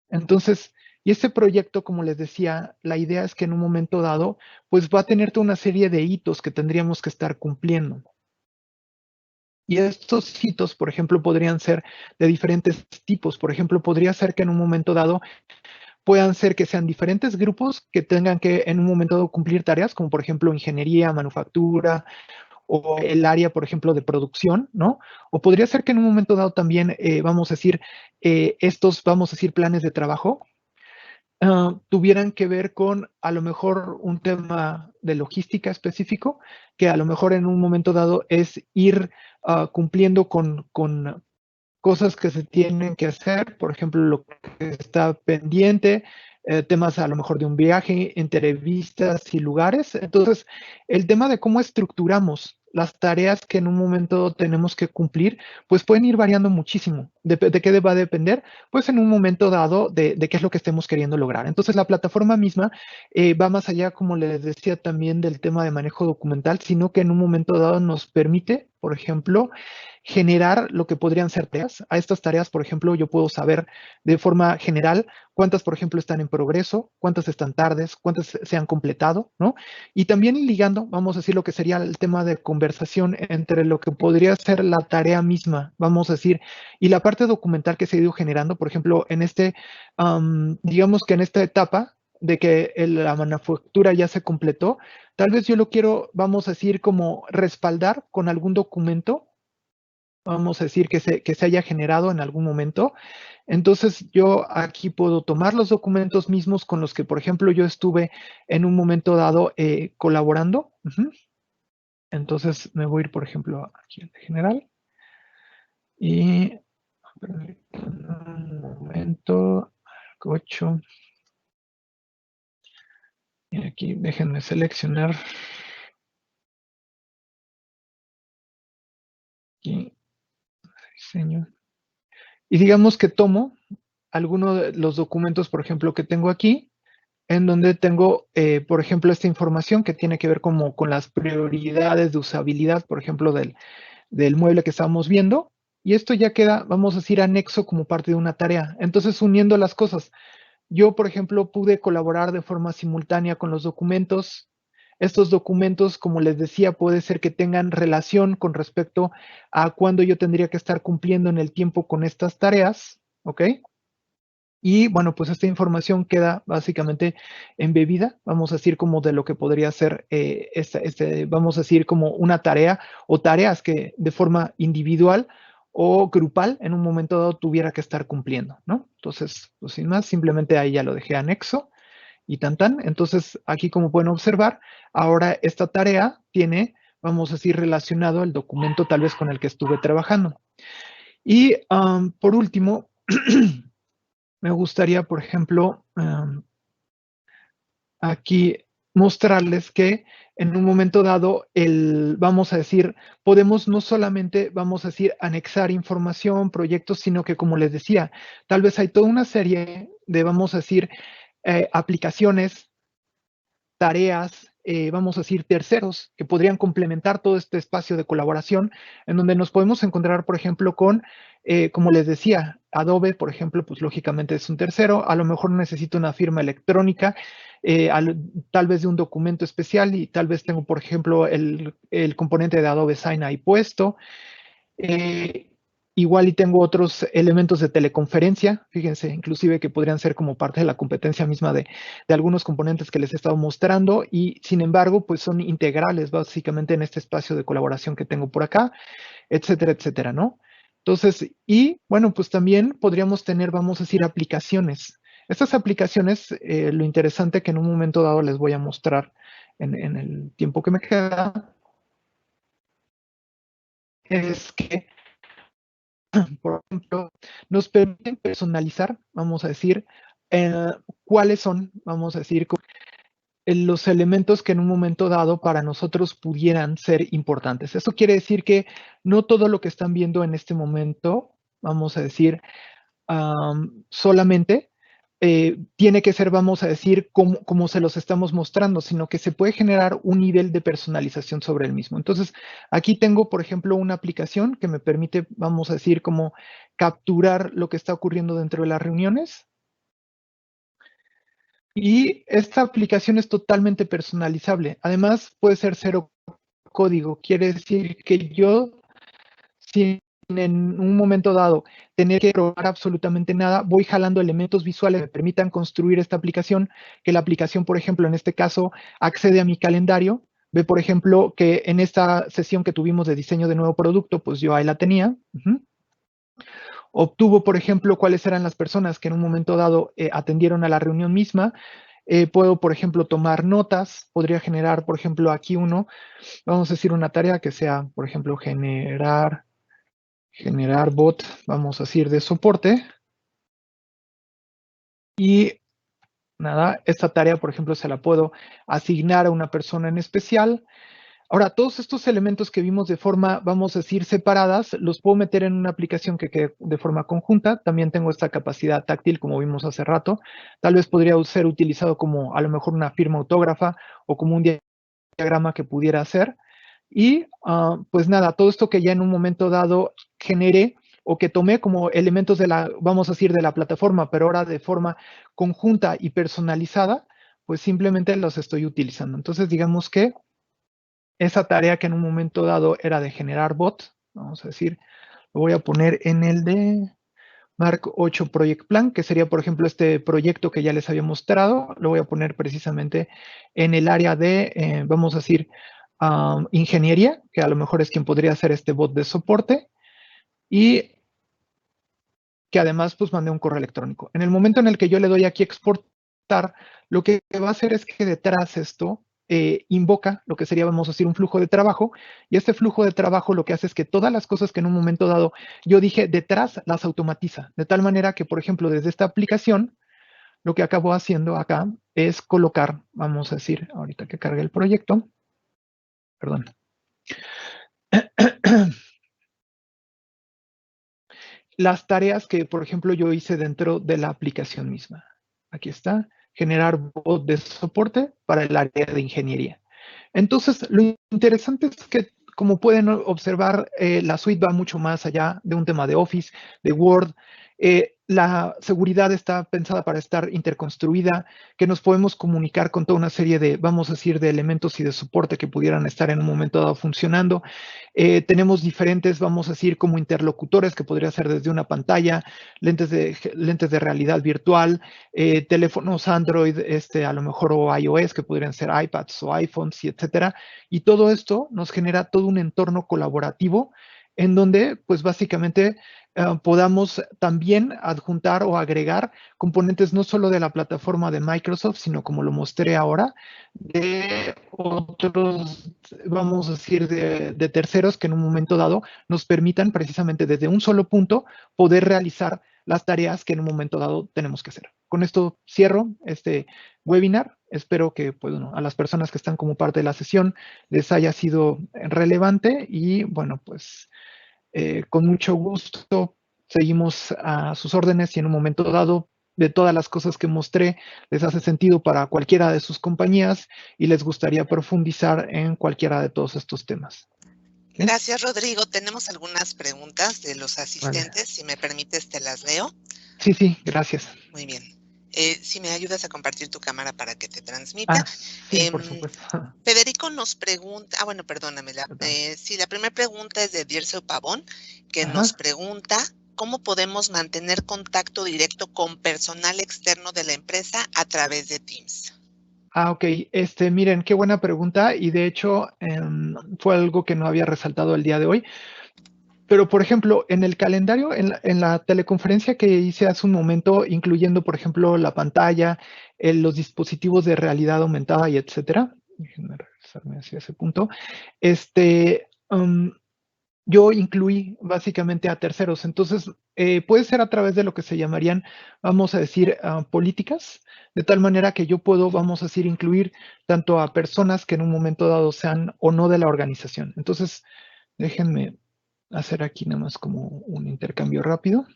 Entonces, y este proyecto, como les decía, la idea es que en un momento dado, pues va a tener toda una serie de hitos que tendríamos que estar cumpliendo. Y estos hitos, por ejemplo, podrían ser de diferentes tipos. Por ejemplo, podría ser que en un momento dado puedan ser que sean diferentes grupos que tengan que en un momento dado cumplir tareas, como por ejemplo ingeniería, manufactura o el área, por ejemplo, de producción, ¿no? O podría ser que en un momento dado también, vamos a decir, estos, vamos a decir, planes de trabajo tuvieran que ver con a lo mejor un tema de logística específico, que a lo mejor en un momento dado es ir cumpliendo con cosas que se tienen que hacer, por ejemplo, lo que está pendiente, temas a lo mejor de un viaje, entrevistas y lugares. Entonces, el tema de cómo estructuramos las tareas que en un momento tenemos que cumplir, pues pueden ir variando muchísimo. ¿De qué va a depender? Pues en un momento dado de qué es lo que estemos queriendo lograr. Entonces, la plataforma misma va más allá, como les decía, también del tema de manejo documental, sino que en un momento dado nos permite, por ejemplo, generar lo que podrían ser tareas. A estas tareas, por ejemplo, yo puedo saber de forma general cuántas, por ejemplo, están en progreso, cuántas están tardes, cuántas se han completado, ¿no? Y también ligando, vamos a decir, lo que sería el tema de conversación entre lo que podría ser la tarea misma, vamos a decir, y la parte documental que se ha ido generando, por ejemplo, en digamos que en esta etapa de que la manufactura ya se completó, tal vez yo lo quiero, vamos a decir, como respaldar con algún documento, vamos a decir, que se haya generado en algún momento. Entonces, yo aquí puedo tomar los documentos mismos con los que, por ejemplo, yo estuve en un momento dado colaborando. Entonces, me voy a ir, por ejemplo, aquí en general. Y, un momento, 8. Y aquí déjenme seleccionar. Aquí, diseño. Y digamos que tomo alguno de los documentos, por ejemplo, que tengo aquí, en donde tengo, por ejemplo, esta información que tiene que ver como con las prioridades de usabilidad, por ejemplo, del mueble que estamos viendo. Y esto ya queda, vamos a decir, anexo como parte de una tarea. Entonces, uniendo las cosas, yo, por ejemplo, pude colaborar de forma simultánea con los documentos. Estos documentos, como les decía, puede ser que tengan relación con respecto a cuándo yo tendría que estar cumpliendo en el tiempo con estas tareas, ¿ok? Y bueno, pues esta información queda básicamente embebida, vamos a decir, como de lo que podría ser, vamos a decir, como una tarea o tareas que de forma individual o grupal en un momento dado tuviera que estar cumpliendo, ¿no? Entonces, pues sin más, simplemente ahí ya lo dejé anexo y tan tan. Entonces, aquí como pueden observar, ahora esta tarea tiene, vamos a decir, relacionado el documento tal vez con el que estuve trabajando. Y por último, me gustaría, por ejemplo, aquí mostrarles que en un momento dado, vamos a decir, podemos no solamente, vamos a decir, anexar información, proyectos, sino que, como les decía, tal vez hay toda una serie de, vamos a decir, aplicaciones, tareas, vamos a decir, terceros que podrían complementar todo este espacio de colaboración, en donde nos podemos encontrar, por ejemplo, con, como les decía, Adobe, por ejemplo, pues lógicamente es un tercero, a lo mejor necesito una firma electrónica, tal vez de un documento especial y tal vez tengo, por ejemplo, el componente de Adobe Sign ahí puesto. Eh, Igual y tengo otros elementos de teleconferencia, fíjense, inclusive que podrían ser como parte de la competencia misma de algunos componentes que les he estado mostrando y sin embargo, pues son integrales básicamente en este espacio de colaboración que tengo por acá, etcétera, etcétera, ¿no? Entonces, y bueno, pues también podríamos tener, vamos a decir, aplicaciones. Estas aplicaciones, lo interesante que en un momento dado les voy a mostrar en el tiempo que me queda, es que por ejemplo, nos permiten personalizar, vamos a decir, eh, cuáles son, vamos a decir, los elementos que en un momento dado para nosotros pudieran ser importantes. Eso quiere decir que no todo lo que están viendo en este momento, vamos a decir, solamente tiene que ser, vamos a decir, como se los estamos mostrando, sino que se puede generar un nivel de personalización sobre el mismo. Entonces, aquí tengo, por ejemplo, una aplicación que me permite, vamos a decir, como capturar lo que está ocurriendo dentro de las reuniones. Y esta aplicación es totalmente personalizable. Además, puede ser cero código. Quiere decir que yo, sin en un momento dado tener que probar absolutamente nada, voy jalando elementos visuales que me permitan construir esta aplicación, que la aplicación, por ejemplo, en este caso, accede a mi calendario, ve, por ejemplo, que en esta sesión que tuvimos de diseño de nuevo producto, pues yo ahí la tenía. Obtuvo, por ejemplo, cuáles eran las personas que en un momento dado atendieron a la reunión misma. Puedo, por ejemplo, tomar notas, podría generar, por ejemplo, aquí vamos a decir una tarea que sea, por ejemplo, generar bot, vamos a decir, de soporte. Y nada, esta tarea, por ejemplo, se la puedo asignar a una persona en especial. Ahora, todos estos elementos que vimos de forma, vamos a decir, separadas, los puedo meter en una aplicación que quede de forma conjunta. También tengo esta capacidad táctil, como vimos hace rato. Tal vez podría ser utilizado como a lo mejor una firma autógrafa o como un diagrama que pudiera hacer. Y pues nada, todo esto que ya en un momento dado generé o que tomé como elementos de la, vamos a decir, de la plataforma, pero ahora de forma conjunta y personalizada, pues simplemente los estoy utilizando. Entonces, digamos que esa tarea que en un momento dado era de generar bot, vamos a decir, lo voy a poner en el de Mark 8 Project Plan, que sería, por ejemplo, este proyecto que ya les había mostrado. Lo voy a poner precisamente en el área de, vamos a decir, ingeniería, que a lo mejor es quien podría hacer este bot de soporte, y que además pues mandé un correo electrónico. En el momento en el que yo le doy aquí exportar, lo que va a hacer es que detrás esto invoca lo que sería, vamos a decir, un flujo de trabajo, y este flujo de trabajo lo que hace es que todas las cosas que en un momento dado yo dije detrás las automatiza, de tal manera que, por ejemplo, desde esta aplicación, lo que acabo haciendo acá es colocar, vamos a decir, ahorita que cargue el proyecto, perdón, las tareas que, por ejemplo, yo hice dentro de la aplicación misma. Aquí está, generar bot de soporte para el área de ingeniería. Entonces, lo interesante es que, como pueden observar, la suite va mucho más allá de un tema de Office, de Word. La seguridad está pensada para estar interconstruida, que nos podemos comunicar con toda una serie de, vamos a decir, de elementos y de soporte que pudieran estar en un momento dado funcionando. Tenemos diferentes, vamos a decir, como interlocutores que podría ser desde una pantalla, lentes de realidad virtual, teléfonos Android, a lo mejor o iOS, que podrían ser iPads o iPhones, y etcétera. Y todo esto nos genera todo un entorno colaborativo en donde, pues básicamente, podamos también adjuntar o agregar componentes no solo de la plataforma de Microsoft, sino como lo mostré ahora, de otros, vamos a decir, de terceros que en un momento dado nos permitan precisamente desde un solo punto poder realizar las tareas que en un momento dado tenemos que hacer. Con esto cierro este webinar. Espero que pues, bueno, a las personas que están como parte de la sesión les haya sido relevante y bueno, pues con mucho gusto seguimos a sus órdenes y en un momento dado de todas las cosas que mostré les hace sentido para cualquiera de sus compañías y les gustaría profundizar en cualquiera de todos estos temas. ¿Sí? Gracias, Rodrigo. Tenemos algunas preguntas de los asistentes. Vale. Si me permites, te las leo. Sí, sí, gracias. Muy bien. Si me ayudas a compartir tu cámara para que te transmita. Sí, por supuesto. Federico nos pregunta, bueno, perdóname. Sí, la primera pregunta es de Dirceu Pavón, que nos pregunta cómo podemos mantener contacto directo con personal externo de la empresa a través de Teams. Ok. Miren, qué buena pregunta y de hecho fue algo que no había resaltado el día de hoy. Pero, por ejemplo, en el calendario, en la teleconferencia que hice hace un momento, incluyendo, por ejemplo, la pantalla, los dispositivos de realidad aumentada y etcétera, déjenme regresarme hacia ese punto, yo incluí básicamente a terceros. Entonces, puede ser a través de lo que se llamarían, vamos a decir, políticas, de tal manera que yo puedo, vamos a decir, incluir tanto a personas que en un momento dado sean o no de la organización. Entonces, déjenme hacer aquí nada más como un intercambio rápido.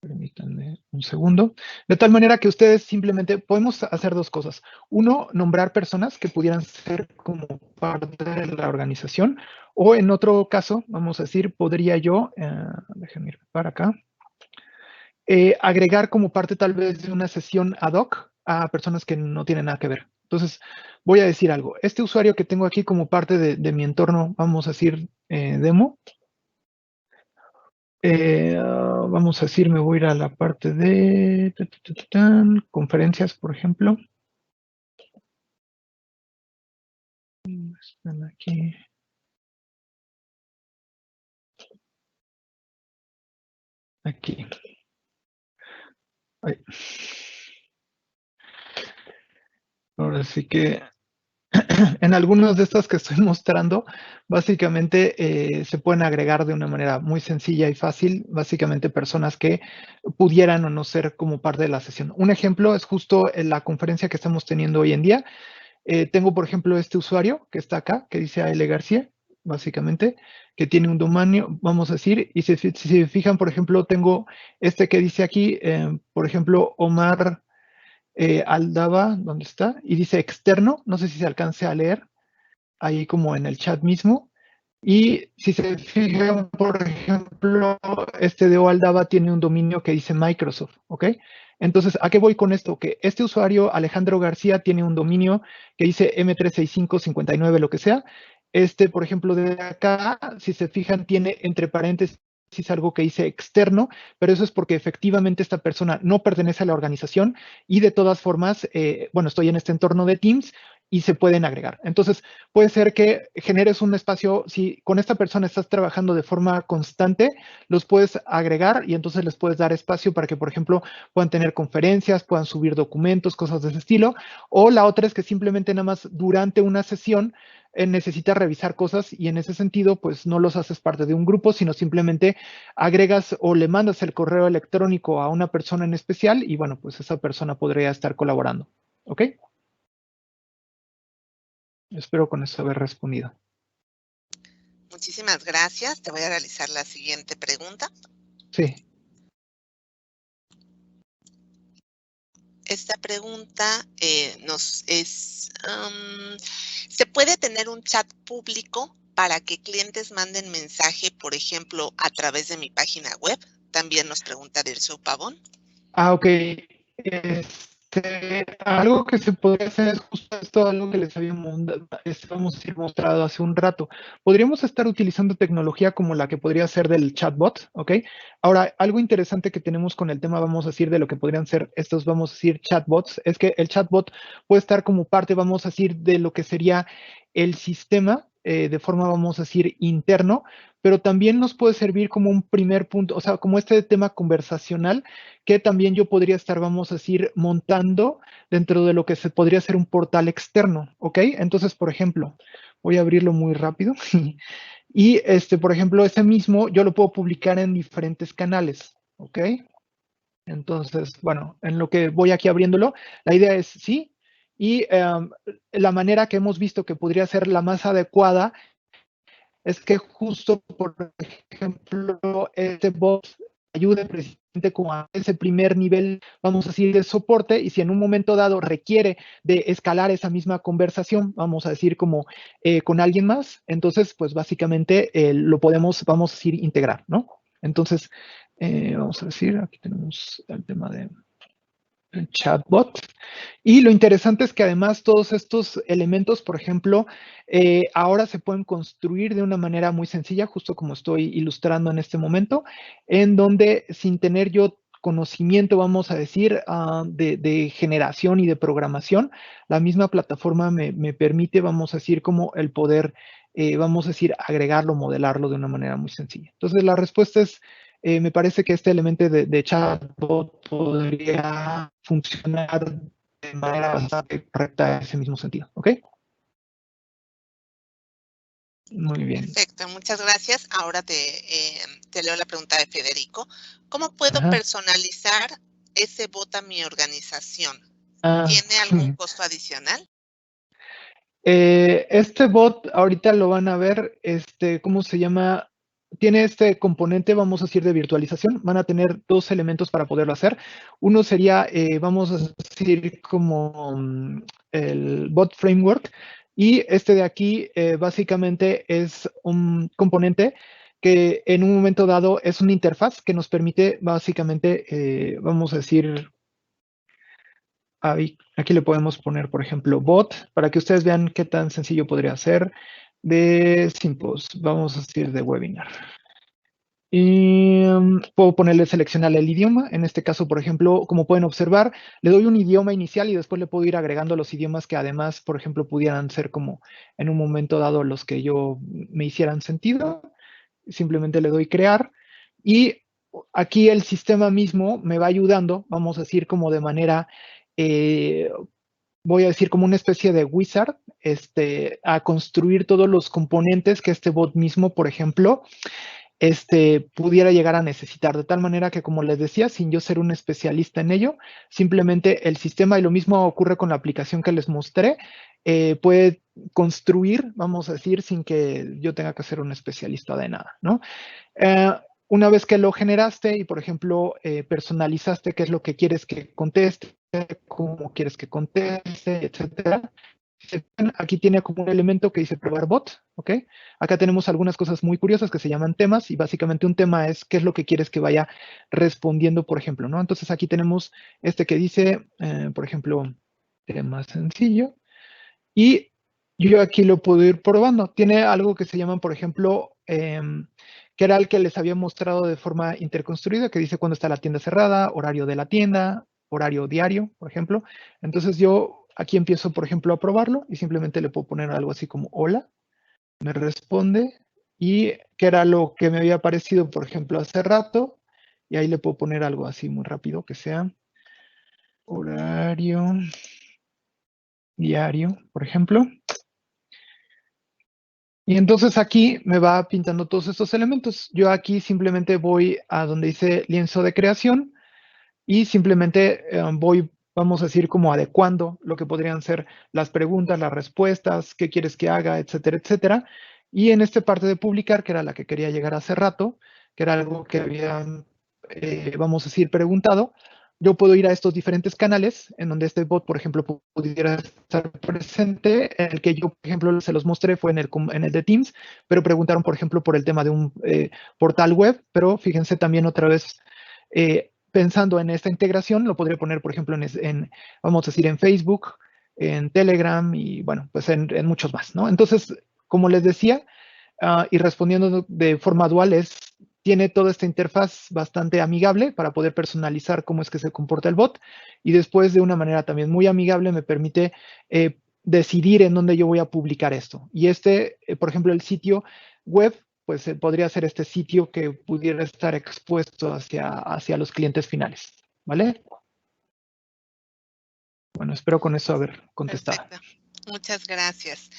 Permítanme un segundo. De tal manera que ustedes simplemente podemos hacer dos cosas. Uno, nombrar personas que pudieran ser como parte de la organización. O en otro caso, vamos a decir, podría yo, déjenme ir para acá, agregar como parte tal vez de una sesión ad hoc a personas que no tienen nada que ver. Entonces, voy a decir algo. Este usuario que tengo aquí como parte de mi entorno, vamos a decir, demo, vamos a decir, me voy a ir a la parte de conferencias, por ejemplo. Están aquí. Aquí. Ay. Ahora sí que en algunas de estas que estoy mostrando, básicamente se pueden agregar de una manera muy sencilla y fácil, básicamente personas que pudieran o no ser como parte de la sesión. Un ejemplo es justo en la conferencia que estamos teniendo hoy en día. Tengo, por ejemplo, este usuario que está acá, que dice AL García, básicamente, que tiene un dominio, vamos a decir, y si se fijan, por ejemplo, tengo este que dice aquí, por ejemplo, Omar Aldaba, ¿dónde está? Y dice externo, no sé si se alcance a leer, ahí como en el chat mismo. Y si se fijan, por ejemplo, este de Aldaba tiene un dominio que dice Microsoft, ¿ok? Entonces, ¿a qué voy con esto? Que este usuario, Alejandro García, tiene un dominio que dice M36559, lo que sea. Por ejemplo, de acá, si se fijan, tiene entre paréntesis algo que dice externo, pero eso es porque efectivamente esta persona no pertenece a la organización y de todas formas, bueno, estoy en este entorno de Teams y se pueden agregar. Entonces, puede ser que generes un espacio, si con esta persona estás trabajando de forma constante, los puedes agregar y entonces les puedes dar espacio para que, por ejemplo, puedan tener conferencias, puedan subir documentos, cosas de ese estilo. O la otra es que simplemente nada más durante una sesión necesitas revisar cosas y en ese sentido, pues no los haces parte de un grupo, sino simplemente agregas o le mandas el correo electrónico a una persona en especial y bueno, pues esa persona podría estar colaborando. ¿Ok? Espero con eso haber respondido. Muchísimas gracias. Te voy a realizar la siguiente pregunta. Sí. Esta pregunta ¿se puede tener un chat público para que clientes manden mensaje, por ejemplo, a través de mi página web? También nos pregunta Dirceu Pavón. Ok. Algo que se podría hacer es justo esto, algo que les habíamos mostrado hace un rato. Podríamos estar utilizando tecnología como la que podría ser del chatbot, ¿ok? Ahora, algo interesante que tenemos con el tema, vamos a decir, de lo que podrían ser estos, vamos a decir, chatbots, es que el chatbot puede estar como parte, vamos a decir, de lo que sería el sistema de forma, vamos a decir, interno, pero también nos puede servir como un primer punto, o sea, como este tema conversacional que también yo podría estar, vamos a decir, montando dentro de lo que se podría ser un portal externo, ¿ok? Entonces, por ejemplo, voy a abrirlo muy rápido. Y, por ejemplo, ese mismo yo lo puedo publicar en diferentes canales, ¿ok? Entonces, bueno, en lo que voy aquí abriéndolo, la idea es sí, y la manera que hemos visto que podría ser la más adecuada es que justo, por ejemplo, este bot ayude precisamente como a ese primer nivel, vamos a decir, de soporte, y si en un momento dado requiere de escalar esa misma conversación, vamos a decir como con alguien más, entonces pues básicamente lo podemos, vamos a decir, integrar, ¿no? Entonces, vamos a decir, aquí tenemos el tema de el chatbot. Y lo interesante es que además todos estos elementos, por ejemplo, ahora se pueden construir de una manera muy sencilla, justo como estoy ilustrando en este momento, en donde sin tener yo conocimiento, vamos a decir, de generación y de programación, la misma plataforma me permite, vamos a decir, como el poder, vamos a decir, agregarlo, modelarlo de una manera muy sencilla. Entonces, la respuesta es me parece que este elemento de chatbot podría funcionar de manera bastante correcta en ese mismo sentido, ¿ok? Muy bien. Perfecto, muchas gracias. Ahora te leo la pregunta de Federico. ¿Cómo puedo Ajá. personalizar ese bot a mi organización? Ah, ¿Tiene algún costo adicional? este bot, ahorita lo van a ver, ¿cómo se llama? Tiene este componente, vamos a decir, de virtualización. Van a tener dos elementos para poderlo hacer. Uno sería, vamos a decir, como el bot framework. Y este de aquí, básicamente, es un componente que en un momento dado es una interfaz que nos permite, básicamente, vamos a decir, ahí, aquí le podemos poner, por ejemplo, bot, para que ustedes vean qué tan sencillo podría ser de Simpos, vamos a decir de webinar. Y puedo ponerle seleccionar el idioma. En este caso, por ejemplo, como pueden observar, le doy un idioma inicial y después le puedo ir agregando los idiomas que además, por ejemplo, pudieran ser como en un momento dado los que yo me hicieran sentido. Simplemente le doy crear y aquí el sistema mismo me va ayudando, vamos a decir como de manera eh, voy a decir como una especie de wizard, a construir todos los componentes que este bot mismo, por ejemplo, pudiera llegar a necesitar, de tal manera que, como les decía, sin yo ser un especialista en ello, simplemente el sistema, y lo mismo ocurre con la aplicación que les mostré, puede construir, vamos a decir, sin que yo tenga que ser un especialista de nada, ¿no? Eh, una vez que lo generaste y, por ejemplo, personalizaste qué es lo que quieres que conteste, cómo quieres que conteste, etcétera. Aquí tiene como un elemento que dice probar bot, ¿ok? Acá tenemos algunas cosas muy curiosas que se llaman temas y básicamente un tema es qué es lo que quieres que vaya respondiendo, por ejemplo, ¿no? Entonces aquí tenemos este que dice, por ejemplo, tema sencillo y yo aquí lo puedo ir probando. Tiene algo que se llaman, por ejemplo, que era el que les había mostrado de forma interconstruida, que dice cuándo está la tienda cerrada, horario de la tienda, horario diario, por ejemplo. Entonces yo aquí empiezo, por ejemplo, a probarlo y simplemente le puedo poner algo así como hola, me responde y que era lo que me había parecido, por ejemplo, hace rato. Y ahí le puedo poner algo así muy rápido que sea horario diario, por ejemplo. Y entonces aquí me va pintando todos estos elementos. Yo aquí simplemente voy a donde dice lienzo de creación y simplemente voy, vamos a decir, como adecuando lo que podrían ser las preguntas, las respuestas, qué quieres que haga, etcétera, etcétera. Y en esta parte de publicar, que era la que quería llegar hace rato, que era algo que habían, vamos a decir, preguntado, yo puedo ir a estos diferentes canales en donde este bot, por ejemplo, pudiera estar presente. En el que yo, por ejemplo, se los mostré fue en el de Teams, pero preguntaron, por ejemplo, por el tema de un portal web, pero fíjense también otra vez, pensando en esta integración, lo podría poner, por ejemplo, vamos a decir, en Facebook, en Telegram y, bueno, pues en muchos más, ¿no? Entonces, como les decía, y respondiendo de forma dual, tiene toda esta interfaz bastante amigable para poder personalizar cómo es que se comporta el bot y después de una manera también muy amigable me permite decidir en dónde yo voy a publicar esto. Y por ejemplo, el sitio web, pues podría ser este sitio que pudiera estar expuesto hacia los clientes finales, ¿vale? Bueno, espero con eso haber contestado. Perfecto. Muchas gracias.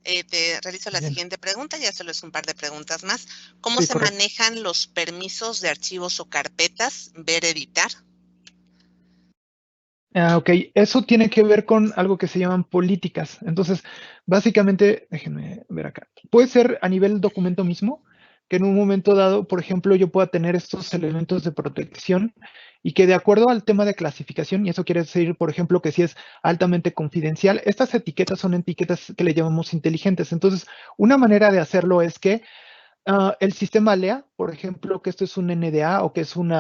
Te realizo la Bien. siguiente pregunta, ya solo es un par de preguntas más. ¿Cómo Sí, se correcto. manejan los permisos de archivos o carpetas? Ver, editar. Ok, eso tiene que ver con algo que se llaman políticas. Entonces, básicamente, déjenme ver acá. Puede ser a nivel documento mismo, que en un momento dado, por ejemplo, yo pueda tener estos elementos de protección y que de acuerdo al tema de clasificación, y eso quiere decir, por ejemplo, que si es altamente confidencial, estas etiquetas son etiquetas que le llamamos inteligentes. Entonces, una manera de hacerlo es que el sistema lea, por ejemplo, que esto es un NDA o que es un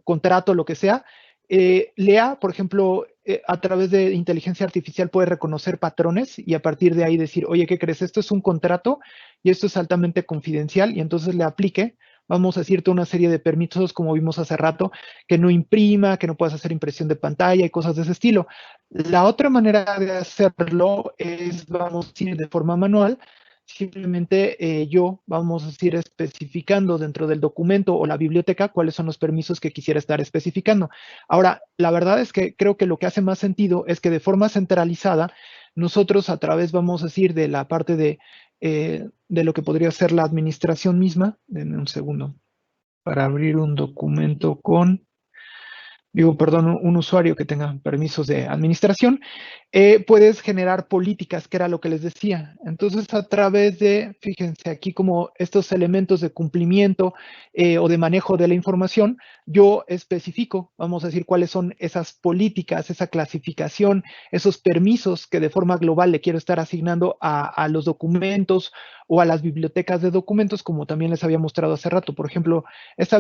contrato, lo que sea, lea, por ejemplo, a través de inteligencia artificial puede reconocer patrones y a partir de ahí decir, oye, ¿qué crees? Esto es un contrato y esto es altamente confidencial y entonces le aplique, vamos a decirte una serie de permisos, como vimos hace rato, que no imprima, que no puedas hacer impresión de pantalla y cosas de ese estilo. La otra manera de hacerlo es, vamos a decir, de forma manual, simplemente yo, vamos a decir, especificando dentro del documento o la biblioteca cuáles son los permisos que quisiera estar especificando. Ahora, la verdad es que creo que lo que hace más sentido es que de forma centralizada, nosotros a través, vamos a decir, de la parte de lo que podría ser la administración misma, denme un segundo, para abrir un documento con perdón, un usuario que tenga permisos de administración, puedes generar políticas, que era lo que les decía. Entonces, a través de, fíjense aquí como estos elementos de cumplimiento o de manejo de la información, yo especifico, vamos a decir, cuáles son esas políticas, esa clasificación, esos permisos que de forma global le quiero estar asignando a los documentos o a las bibliotecas de documentos, como también les había mostrado hace rato. Por ejemplo, esta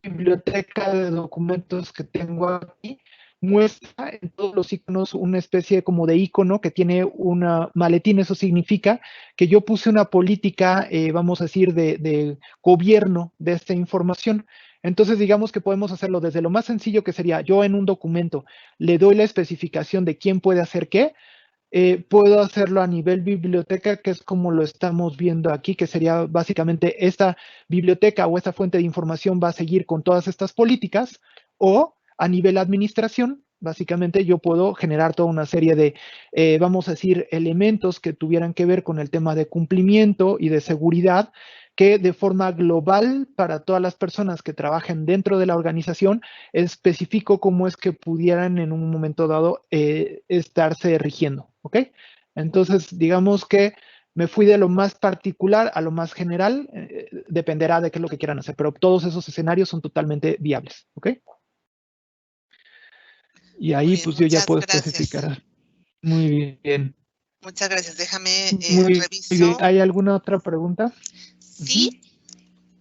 biblioteca de documentos que tengo aquí muestra en todos los iconos una especie como de icono que tiene una maletín. Eso significa que yo puse una política, vamos a decir, de gobierno de esta información. Entonces, digamos que podemos hacerlo desde lo más sencillo, que sería yo en un documento le doy la especificación de quién puede hacer qué. Puedo hacerlo a nivel biblioteca, que es como lo estamos viendo aquí, que sería básicamente esta biblioteca o esta fuente de información va a seguir con todas estas políticas, o a nivel administración, básicamente yo puedo generar toda una serie de, vamos a decir, elementos que tuvieran que ver con el tema de cumplimiento y de seguridad, que de forma global para todas las personas que trabajen dentro de la organización, especifico cómo es que pudieran en un momento dado estarse rigiendo, ¿ok? Entonces, digamos que me fui de lo más particular a lo más general, dependerá de qué es lo que quieran hacer, pero todos esos escenarios son totalmente viables, ¿ok? Y Muy ahí bien, pues yo ya muchas puedo gracias. especificar. Muy bien. Muchas gracias. Déjame Muy bien. reviso. ¿Hay alguna otra pregunta? Sí,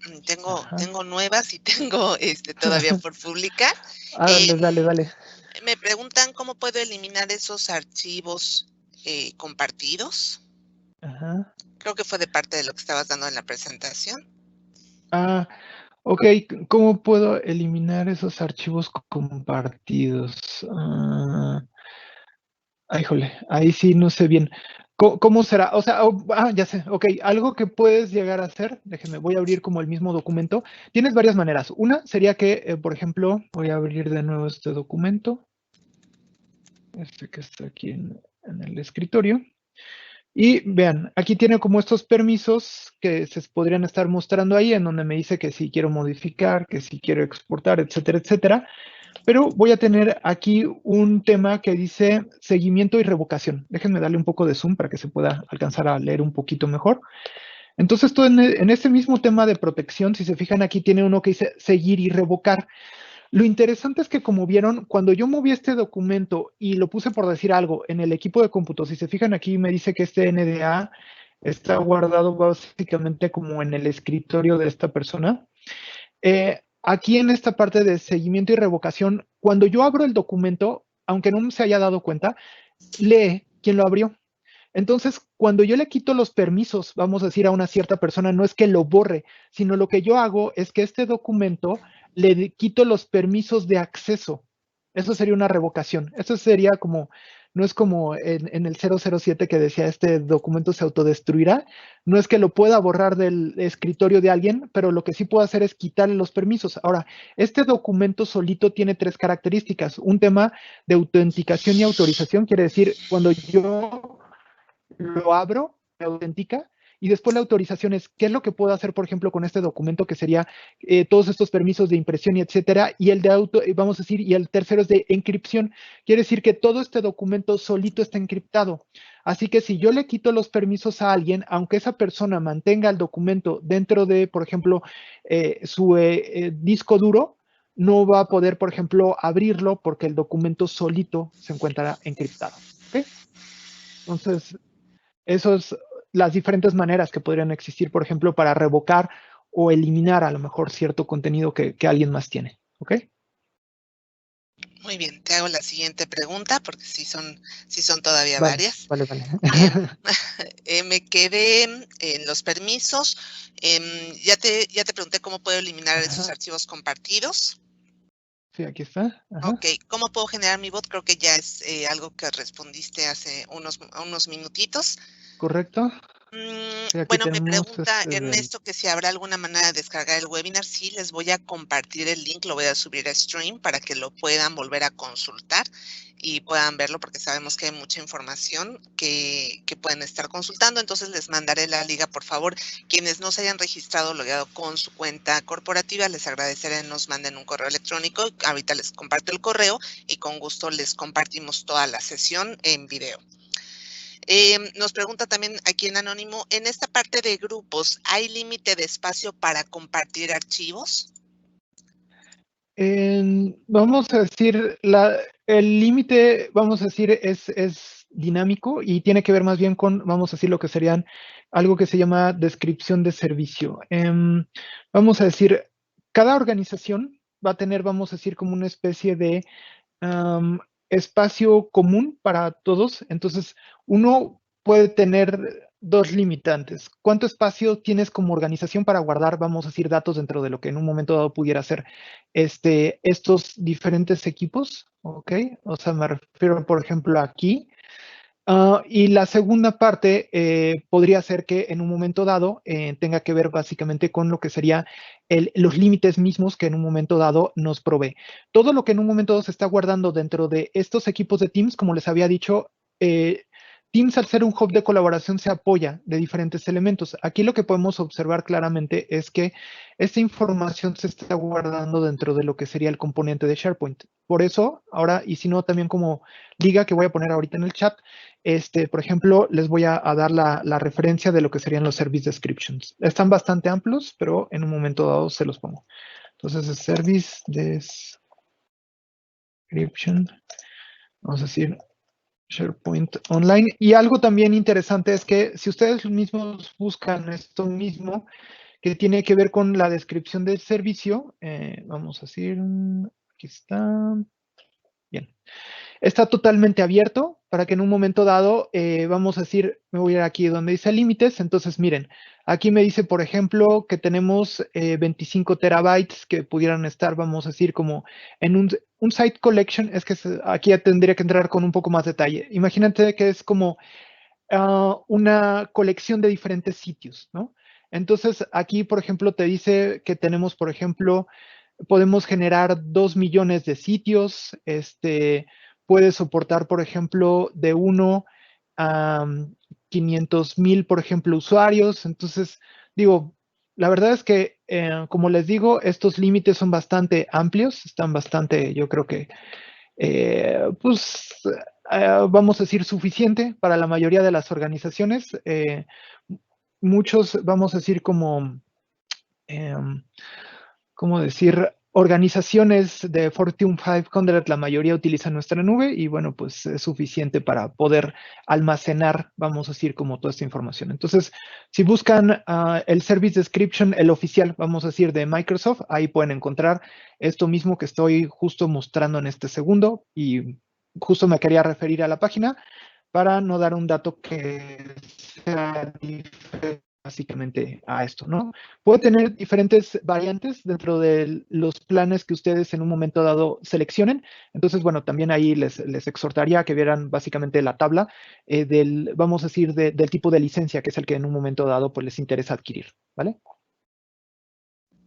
Ujú. tengo, Ajá. tengo nuevas y tengo todavía por publicar. Dale, dale, Em, dale. Me preguntan cómo puedo eliminar esos archivos compartidos. Ajá. Creo que fue de parte de lo que estabas dando en la presentación. Ah, ok. ¿Cómo puedo eliminar esos archivos compartidos? Híjole, ahí sí no sé bien. ¿Cómo será? O sea, ya sé, ok, algo que puedes llegar a hacer, déjenme, voy a abrir como el mismo documento. Tienes varias maneras. Una sería que, por ejemplo, voy a abrir de nuevo este documento, este que está aquí en el escritorio. Y vean, aquí tiene como estos permisos que se podrían estar mostrando ahí, en donde me dice que si quiero modificar, que si quiero exportar, etcétera, etcétera. Pero voy a tener aquí un tema que dice seguimiento y revocación. Déjenme darle un poco de zoom para que se pueda alcanzar a leer un poquito mejor. Entonces, esto en este mismo tema de protección, si se fijan aquí, tiene uno que dice seguir y revocar. Lo interesante es que, como vieron, cuando yo moví este documento y lo puse por decir algo en el equipo de cómputo, si se fijan aquí, me dice que este NDA está guardado básicamente como en el escritorio de esta persona. Aquí en esta parte de seguimiento y revocación, cuando yo abro el documento, aunque no se haya dado cuenta, lee quién lo abrió. Entonces, cuando yo le quito los permisos, vamos a decir a una cierta persona, no es que lo borre, sino lo que yo hago es que este documento quito los permisos de acceso. Eso sería una revocación. Eso sería como no es como en el 007 que decía este documento se autodestruirá, no es que lo pueda borrar del escritorio de alguien, pero lo que sí puedo hacer es quitarle los permisos. Ahora, este documento solito tiene 3 características. Un tema de autenticación y autorización, quiere decir, cuando yo lo abro, me autentica, y después la autorización es qué es lo que puedo hacer, por ejemplo, con este documento, que sería todos estos permisos de impresión y etcétera, y el de vamos a decir, y el tercero es de encripción. Quiere decir que todo este documento solito está encriptado. Así que si yo le quito los permisos a alguien, aunque esa persona mantenga el documento dentro de, por ejemplo, su disco duro, no va a poder, por ejemplo, abrirlo porque el documento solito se encuentra encriptado. ¿Okay? Entonces, esas las diferentes maneras que podrían existir, por ejemplo, para revocar o eliminar a lo mejor cierto contenido que alguien más tiene. ¿Ok? Muy bien, te hago la siguiente pregunta porque sí son todavía Vale, varias. vale, vale. Me quedé en los permisos. Ya te pregunté cómo puedo eliminar esos Ajá. archivos compartidos. Sí, aquí está. Ajá. Ok, ¿cómo puedo generar mi bot? Creo que ya es algo que respondiste hace unos minutitos. ¿Correcto? Sí, aquí Bueno, me tenemos pregunta Ernesto que si habrá alguna manera de descargar el webinar. Sí, les voy a compartir el link, lo voy a subir a Stream para que lo puedan volver a consultar y puedan verlo porque sabemos que hay mucha información que pueden estar consultando. Entonces les mandaré la liga, por favor. Quienes no se hayan registrado logado con su cuenta corporativa, les agradeceré nos manden un correo electrónico. Ahorita les comparto el correo y con gusto les compartimos toda la sesión en video. Nos pregunta también aquí en Anónimo, en esta parte de grupos, ¿hay límite de espacio para compartir archivos? Vamos a decir, el límite, vamos a decir, es dinámico y tiene que ver más bien con, vamos a decir, lo que serían algo que se llama descripción de servicio. Vamos a decir, cada organización va a tener, vamos a decir, como una especie de espacio común para todos. Entonces, uno puede tener 2 limitantes. ¿Cuánto espacio tienes como organización para guardar, vamos a decir, datos dentro de lo que en un momento dado pudiera ser estos diferentes equipos? ¿Ok? O sea, me refiero, por ejemplo, aquí. Y la segunda parte podría ser que en un momento dado tenga que ver básicamente con lo que sería los límites mismos que en un momento dado nos provee. Todo lo que en un momento dado se está guardando dentro de estos equipos de Teams, como les había dicho, Teams al ser un hub de colaboración se apoya de diferentes elementos. Aquí lo que podemos observar claramente es que esta información se está guardando dentro de lo que sería el componente de SharePoint. Por eso, ahora, y si no, también como liga que voy a poner ahorita en el chat, por ejemplo, les voy a dar la referencia de lo que serían los service descriptions. Están bastante amplios, pero en un momento dado se los pongo. Entonces, el service description, vamos a decir SharePoint Online. Y algo también interesante es que si ustedes mismos buscan esto mismo, que tiene que ver con la descripción del servicio, vamos a decir, aquí está. Bien. Está totalmente abierto para que en un momento dado, vamos a decir, me voy a ir aquí donde dice límites. Entonces, miren, aquí me dice, por ejemplo, que tenemos 25 terabytes que pudieran estar, vamos a decir, como en un site collection. Es que aquí ya tendría que entrar con un poco más detalle. Imagínate que es como una colección de diferentes sitios, ¿no? Entonces, aquí, por ejemplo, te dice que tenemos, por ejemplo, podemos generar 2 millones de sitios, puede soportar, por ejemplo, de 1 a 500,000, por ejemplo, usuarios. Entonces, digo, la verdad es que, como les digo, estos límites son bastante amplios, están bastante, yo creo que, pues, vamos a decir, suficiente para la mayoría de las organizaciones. Muchos, vamos a decir, como, ¿cómo decir? Organizaciones de Fortune 500, la mayoría utilizan nuestra nube y bueno, pues es suficiente para poder almacenar, vamos a decir, como toda esta información. Entonces, si buscan el Service Description, el oficial, vamos a decir, de Microsoft, ahí pueden encontrar esto mismo que estoy justo mostrando en este segundo y justo me quería referir a la página para no dar un dato que sea diferente básicamente a esto, ¿no? Puede tener diferentes variantes dentro de los planes que ustedes en un momento dado seleccionen. Entonces, bueno, también ahí les exhortaría a que vieran básicamente la tabla vamos a decir, del tipo de licencia, que es el que en un momento dado pues les interesa adquirir, ¿vale?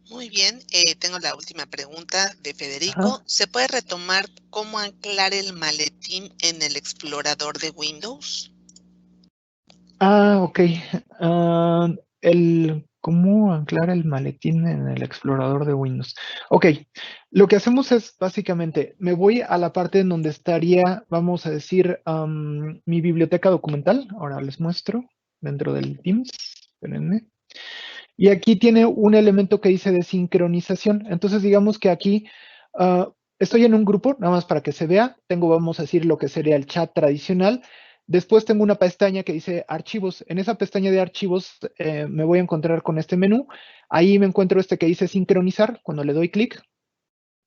Muy bien, tengo la última pregunta de Federico. Ajá. ¿Se puede retomar cómo anclar el maletín en el explorador de Windows? Ok. ¿Cómo anclar el maletín en el explorador de Windows? Ok, lo que hacemos es básicamente, me voy a la parte en donde estaría, vamos a decir, mi biblioteca documental. Ahora les muestro dentro del Teams. Espérenme. Y aquí tiene un elemento que dice de sincronización. Entonces, digamos que aquí estoy en un grupo, nada más para que se vea. Tengo, vamos a decir, lo que sería el chat tradicional. Después tengo una pestaña que dice archivos. En esa pestaña de archivos me voy a encontrar con este menú. Ahí me encuentro este que dice sincronizar. Cuando le doy clic,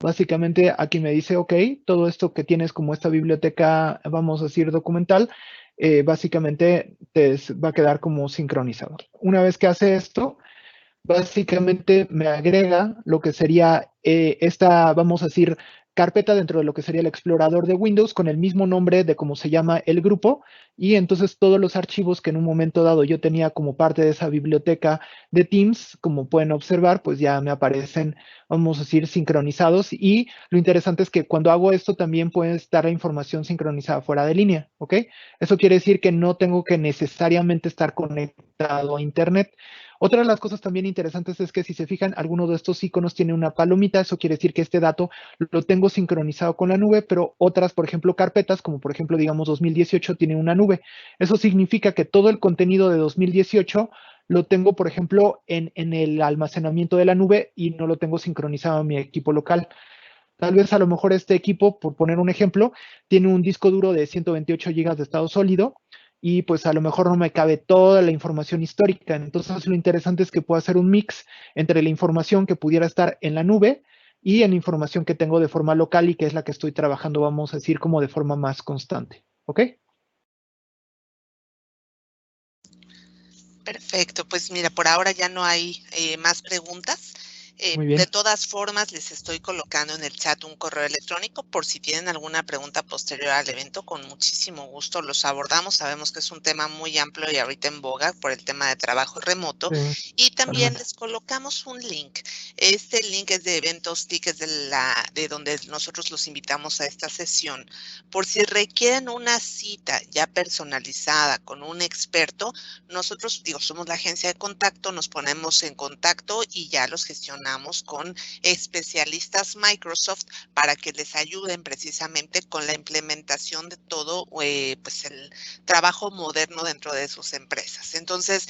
básicamente aquí me dice, ok, todo esto que tienes como esta biblioteca, vamos a decir, documental, básicamente te va a quedar como sincronizado. Una vez que hace esto, básicamente me agrega lo que sería esta, vamos a decir, carpeta dentro de lo que sería el explorador de Windows con el mismo nombre de cómo se llama el grupo, y entonces todos los archivos que en un momento dado yo tenía como parte de esa biblioteca de Teams, como pueden observar, pues ya me aparecen, vamos a decir, sincronizados. Y lo interesante es que cuando hago esto también puede estar la información sincronizada fuera de línea, ¿ok? Eso quiere decir que no tengo que necesariamente estar conectado a Internet. Otra de las cosas también interesantes es que si se fijan, alguno de estos iconos tiene una palomita. Eso quiere decir que este dato lo tengo sincronizado con la nube, pero otras, por ejemplo, carpetas, como por ejemplo, digamos, 2018 tiene una nube. Eso significa que todo el contenido de 2018 lo tengo, por ejemplo, en el almacenamiento de la nube y no lo tengo sincronizado en mi equipo local. Tal vez a lo mejor este equipo, por poner un ejemplo, tiene un disco duro de 128 gigas de estado sólido y pues a lo mejor no me cabe toda la información histórica. Entonces lo interesante es que puedo hacer un mix entre la información que pudiera estar en la nube y en la información que tengo de forma local y que es la que estoy trabajando, vamos a decir, como de forma más constante. ¿Ok? Perfecto, pues mira, por ahora ya no hay más preguntas. Muy De bien. todas formas, les estoy colocando en el chat un correo electrónico por si tienen alguna pregunta posterior al evento, con muchísimo gusto los abordamos. Sabemos que es un tema muy amplio y ahorita en boga por el tema de trabajo remoto. Sí, Y también totalmente. les colocamos un link. Este link es de Eventos Tickets de donde nosotros los invitamos a esta sesión. Por si requieren una cita ya personalizada con un experto, nosotros, digo, somos la agencia de contacto, nos ponemos en contacto y ya los gestionamos con especialistas Microsoft para que les ayuden precisamente con la implementación de todo pues el trabajo moderno dentro de sus empresas. Entonces,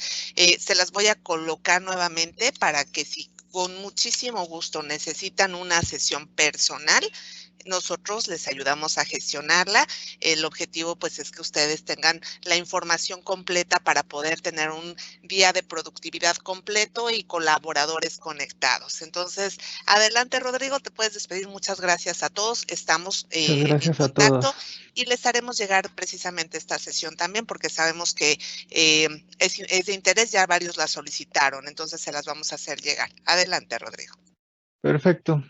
se las voy a colocar nuevamente para que si con muchísimo gusto necesitan una sesión personal, nosotros les ayudamos a gestionarla. El objetivo pues es que ustedes tengan la información completa para poder tener un día de productividad completo y colaboradores conectados. Entonces, adelante Rodrigo, te puedes despedir. Muchas gracias a todos. Estamos Muchas en gracias a contacto todos. y les haremos llegar precisamente esta sesión también porque sabemos que es de interés, ya varios la solicitaron, entonces se las vamos a hacer llegar. Adelante Rodrigo. Perfecto.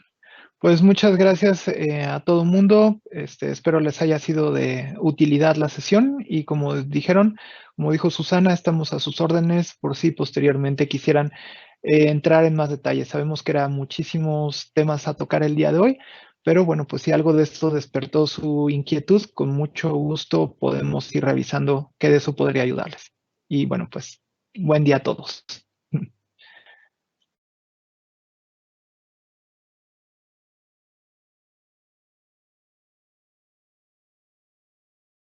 Pues muchas gracias a todo el mundo. Espero les haya sido de utilidad la sesión y como dijeron, como dijo Susana, estamos a sus órdenes por si posteriormente quisieran entrar en más detalles. Sabemos que eran muchísimos temas a tocar el día de hoy, pero bueno, pues si algo de esto despertó su inquietud, con mucho gusto podemos ir revisando qué de eso podría ayudarles. Y bueno, pues buen día a todos.